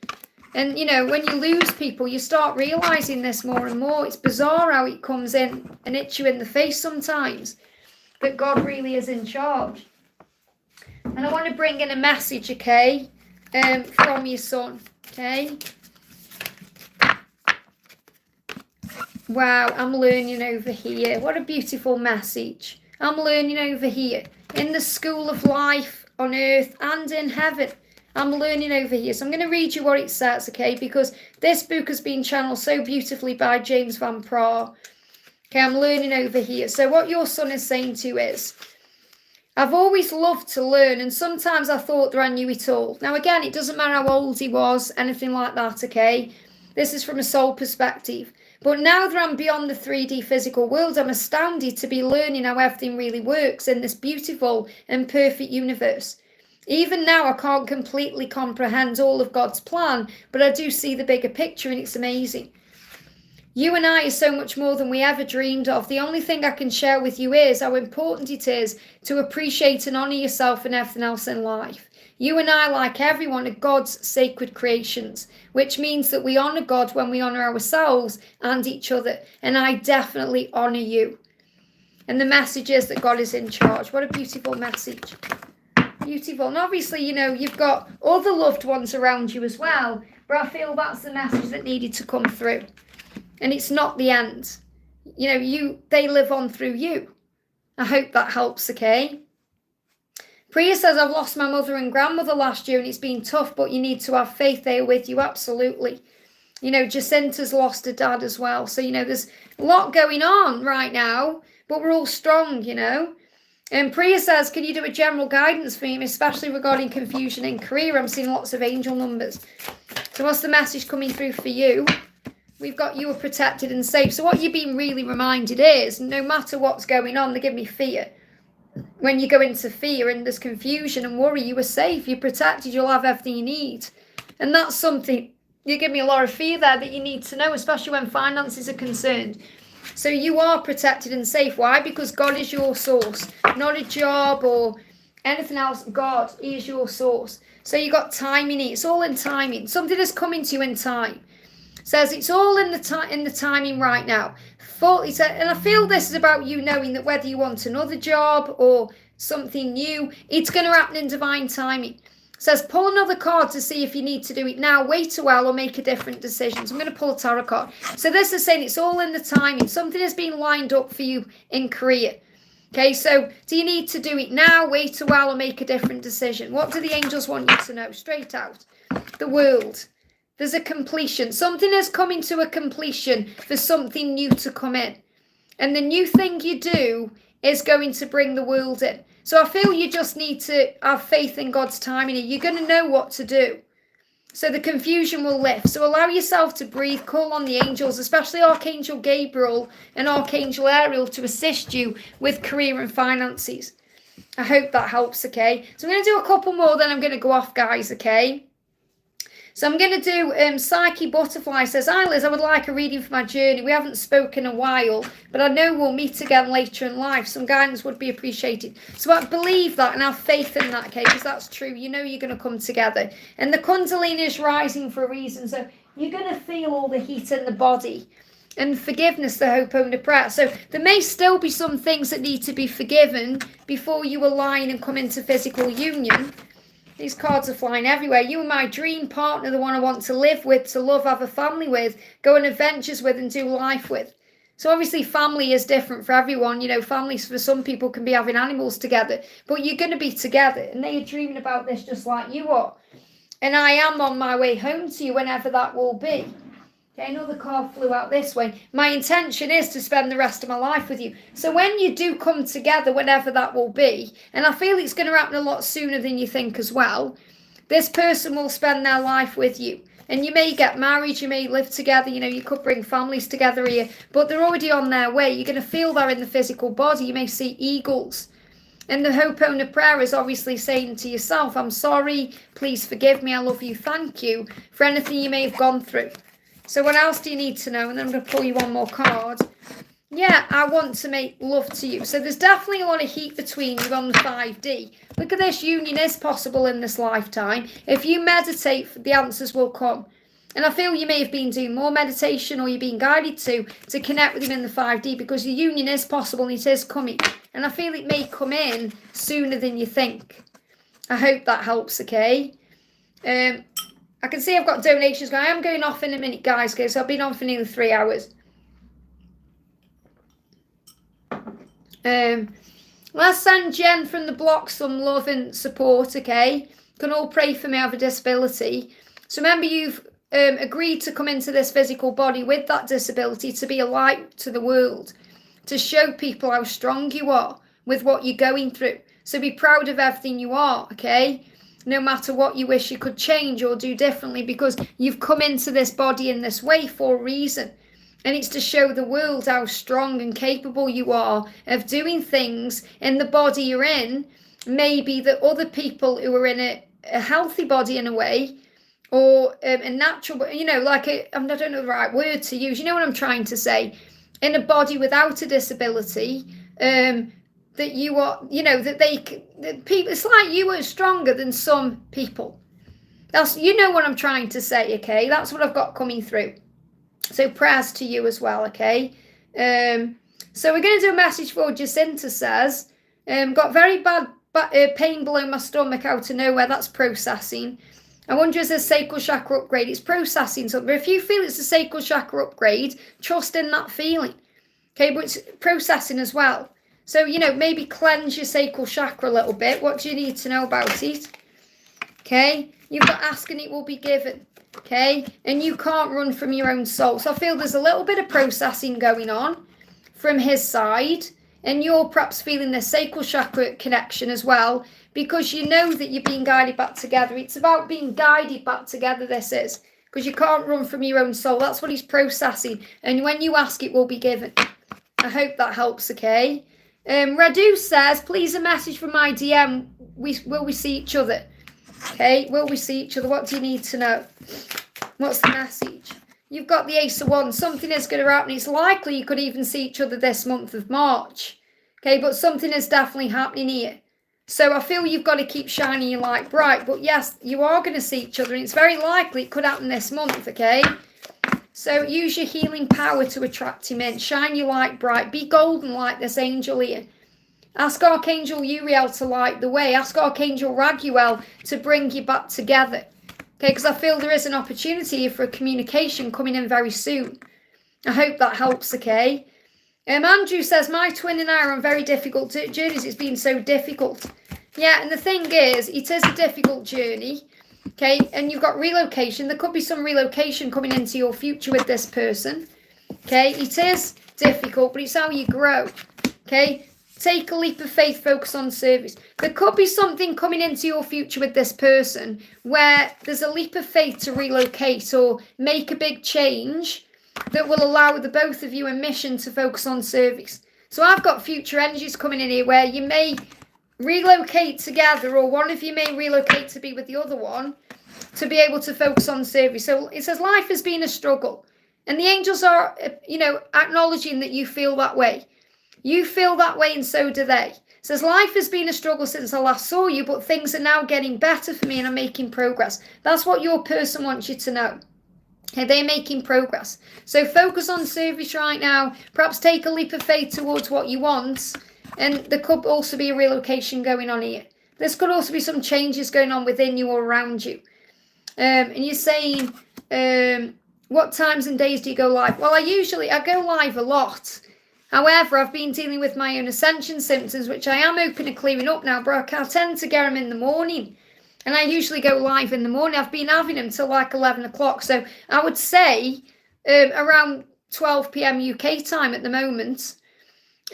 Speaker 1: And, you know, when you lose people, you start realising this more and more. It's bizarre how it comes in and hits you in the face sometimes, that God really is in charge. And I want to bring in a message, okay, from your son, okay? Wow, I'm learning over here. What a beautiful message. I'm learning over here. In the school of life on earth and in heaven. I'm learning over here. So I'm going to read you what it says, okay? Because this book has been channeled so beautifully by James Van Praagh. Okay, I'm learning over here. So what your son is saying to you is, I've always loved to learn, and sometimes I thought that I knew it all. Now, again, it doesn't matter how old he was, anything like that, okay? This is from a soul perspective. But now that I'm beyond the 3D physical world, I'm astounded to be learning how everything really works in this beautiful and perfect universe. Even now, I can't completely comprehend all of God's plan, but I do see the bigger picture, and it's amazing. You and I are so much more than we ever dreamed of. The only thing I can share with you is how important it is to appreciate and honour yourself and everything else in life. You and I, like everyone, are God's sacred creations, which means that we honour God when we honour ourselves and each other. And I definitely honour you. And the message is that God is in charge. What a beautiful message. Beautiful. And obviously, you know, you've got other loved ones around you as well, but I feel that's the message that needed to come through. And it's not the end. You know, they live on through you. I hope that helps, okay? Priya says, I've lost my mother and grandmother last year and it's been tough, but you need to have faith they are with you. Absolutely. You know, Jacinta's lost a dad as well. So, you know, there's a lot going on right now, but we're all strong, you know. And Priya says, can you do a general guidance for me, especially regarding confusion in career? I'm seeing lots of angel numbers. So what's the message coming through for you? We've got you are protected and safe. So what you're being really reminded is, no matter what's going on, they give me fear. When you go into fear and there's confusion and worry, you are safe, you're protected, you'll have everything you need. And that's something, you give me a lot of fear there that you need to know, especially when finances are concerned. So you are protected and safe. Why? Because God is your source, not a job or anything else. God is your source. So you got timing. It's all in timing. Something is coming to you in time. Says it's all in the timing right now. And I feel this is about you knowing that whether you want another job or something new, it's going to happen in divine timing. Says pull another card to see if you need to do it now, wait a while, or make a different decision. So I'm going to pull a tarot card. So this is saying it's all in the timing. Something has been lined up for you in career. Okay, so do you need to do it now, wait a while, or make a different decision? What do the angels want you to know? Straight out. The world. There's a completion. Something is coming to a completion for something new to come in. And the new thing you do is going to bring the world in. So I feel you just need to have faith in God's timing. You're going to know what to do. So the confusion will lift. So allow yourself to breathe. Call on the angels, especially Archangel Gabriel and Archangel Ariel, to assist you with career and finances. I hope that helps, okay? So I'm going to do a couple more, then I'm going to go off, guys, okay? So I'm going to do Psyche Butterfly says, hi Liz, I would like a reading for my journey. We haven't spoken in a while, but I know we'll meet again later in life. Some guidance would be appreciated. So I believe that and have faith in that, okay, because that's true. You know you're going to come together. And the Kundalini is rising for a reason. So you're going to feel all the heat in the body. And forgiveness, the hope and the prayer. So there may still be some things that need to be forgiven before you align and come into physical union. These cards are flying everywhere. You are my dream partner, the one I want to live with, to love, have a family with, go on adventures with and do life with. So obviously family is different for everyone. You know, families for some people can be having animals together, but you're going to be together. And they are dreaming about this just like you are. And I am on my way home to you whenever that will be. Okay, another card flew out this way. My intention is to spend the rest of my life with you. So when you do come together, whenever that will be, and I feel it's going to happen a lot sooner than you think as well, this person will spend their life with you. And you may get married, you may live together, you know, you could bring families together here, but they're already on their way. You're going to feel that in the physical body. You may see eagles. And the Ho'oponopono prayer is obviously saying to yourself, I'm sorry, please forgive me, I love you, thank you for anything you may have gone through. So what else do you need to know? And then I'm going to pull you one more card. Yeah, I want to make love to you. So there's definitely a lot of heat between you on the 5D. Look at this, union is possible in this lifetime. If you meditate, the answers will come. And I feel you may have been doing more meditation, or you're being guided to connect with him in the 5D, because the union is possible and it is coming. And I feel it may come in sooner than you think. I hope that helps, okay? I can see I've got donations going. I am going off in a minute, guys, okay? So I've been on for nearly 3 hours. Let's send Jen from the block some love and support, okay? Can all pray for me. I have a disability. So remember, you've agreed to come into this physical body with that disability to be a light to the world, to show people how strong you are with what you're going through. So be proud of everything you are, okay? No matter what you wish you could change or do differently, because you've come into this body in this way for a reason. And it's to show the world how strong and capable you are of doing things in the body you're in. Maybe that other people who are in a healthy body in a way, or a natural, like I don't know the right word to use. You know what I'm trying to say? In a body without a disability, that you are, that people, it's like you are stronger than some people. That's, what I'm trying to say, okay? That's what I've got coming through. So prayers to you as well, okay? So we're going to do a message for Jacinta. Says, got very bad pain below my stomach out of nowhere. That's processing. I wonder if it's a sacral chakra upgrade. It's processing something. If you feel it's a sacral chakra upgrade, trust in that feeling. Okay, but it's processing as well. So, maybe cleanse your sacral chakra a little bit. What do you need to know about it? Okay, you've got ask and it will be given. Okay, and you can't run from your own soul. So I feel there's a little bit of processing going on from his side, and you're perhaps feeling the sacral chakra connection as well, because you know that you're being guided back together. It's about being guided back together, this is, because you can't run from your own soul. That's what he's processing, and when you ask, it will be given. I hope that helps, okay? Radu says, please a message from my DM. Will we see each other? Okay, will we see each other? What do you need to know? What's the message? You've got the Ace of Wands. Something is going to happen. It's likely you could even see each other this month of March. Okay, but something is definitely happening here. So I feel you've got to keep shining your light bright. But yes, you are going to see each other. And it's very likely it could happen this month, okay? So use your healing power to attract him in. Shine your light bright. Be golden like this angel here. Ask Archangel Uriel to light the way. Ask Archangel Raguel to bring you back together. Okay, because I feel there is an opportunity here for a communication coming in very soon. I hope that helps, okay? Andrew says, my twin and I are on very difficult journeys. It's been so difficult. Yeah, and the thing is, it is a difficult journey. Okay, and you've got relocation. There could be some relocation coming into your future with this person. Okay, it is difficult, but it's how you grow. Okay, take a leap of faith, focus on service. There could be something coming into your future with this person where there's a leap of faith to relocate or make a big change that will allow the both of you a mission to focus on service. So I've got future energies coming in here where you may relocate together, or one of you may relocate to be with the other one to be able to focus on service. So it says life has been a struggle, and the angels are, acknowledging that you feel that way. You feel that way, and so do they. It says life has been a struggle since I last saw you, but things are now getting better for me and I'm making progress. That's what your person wants you to know. Okay, they're making progress. So focus on service right now. Perhaps take a leap of faith towards what you want. And there could also be a relocation going on here. There could also be some changes going on within you or around you. And you're saying, what times and days do you go live? Well, I go live a lot. However, I've been dealing with my own ascension symptoms, which I am open and clearing up now, but I tend to get them in the morning. And I usually go live in the morning. I've been having them till like 11 o'clock. So I would say around 12 p.m. UK time at the moment.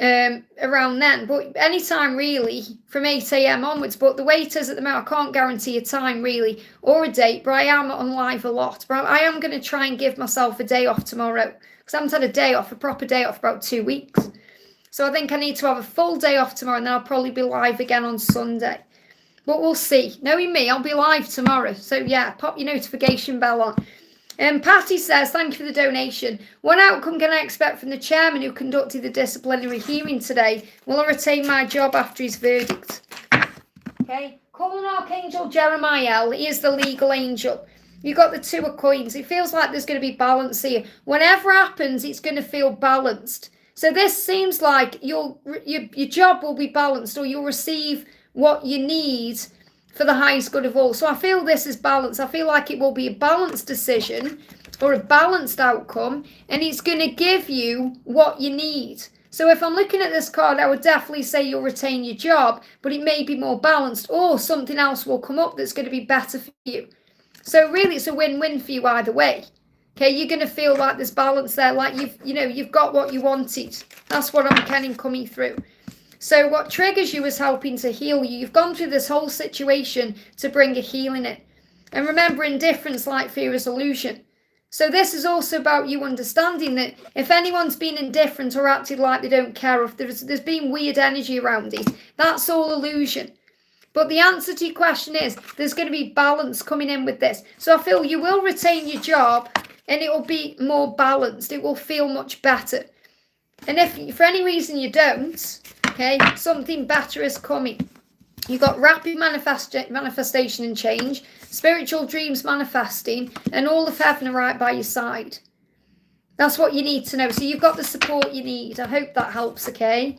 Speaker 1: Around then, but anytime really from 8 a.m. onwards. But the way it is at the moment, I can't guarantee a time really or a date, but I am on live a lot. But I am going to try and give myself a day off tomorrow, because I haven't had a proper day off for about 2 weeks. So I think I need to have a full day off tomorrow, and then I'll probably be live again on Sunday. But we'll see. Knowing me, I'll be live tomorrow. So yeah, pop your notification bell on. Patty says, thank you for the donation. What outcome can I expect from the chairman who conducted the disciplinary hearing today? Will I retain my job after his verdict? Okay, calling Archangel Jeremiah, he is the legal angel. You've got the 2 of coins. It feels like there's going to be balance here. Whatever happens, it's going to feel balanced. So this seems like your job will be balanced, or you'll receive what you need for the highest good of all. So I feel this is balanced. I feel like it will be a balanced decision or a balanced outcome, and it's going to give you what you need. So if I'm looking at this card, I would definitely say you'll retain your job, but it may be more balanced, or something else will come up that's going to be better for you. So really, it's a win-win for you either way. Okay, you're going to feel like there's balance there, like you've got what you wanted. That's what I'm getting coming through. So what triggers you is helping to heal you. You've gone through this whole situation to bring a healing in. And remember, indifference, like fear, is illusion. So this is also about you understanding that if anyone's been indifferent or acted like they don't care, or if there's been weird energy around it, that's all illusion. But the answer to your question is, there's going to be balance coming in with this. So I feel you will retain your job, and it will be more balanced. It will feel much better. And if for any reason you don't, okay, something better is coming. You've got rapid manifestation and change, spiritual dreams manifesting, and all of heaven are right by your side. That's what you need to know. So you've got the support you need. I hope that helps, okay?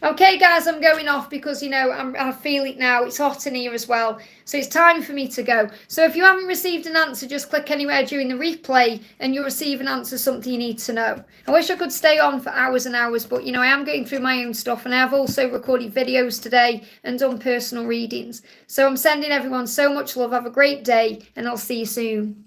Speaker 1: Okay, guys, I'm going off because, I feel it now. It's hot in here as well. So it's time for me to go. So if you haven't received an answer, just click anywhere during the replay and you'll receive an answer, something you need to know. I wish I could stay on for hours and hours, but, I am going through my own stuff, and I have also recorded videos today and done personal readings. So I'm sending everyone so much love. Have a great day, and I'll see you soon.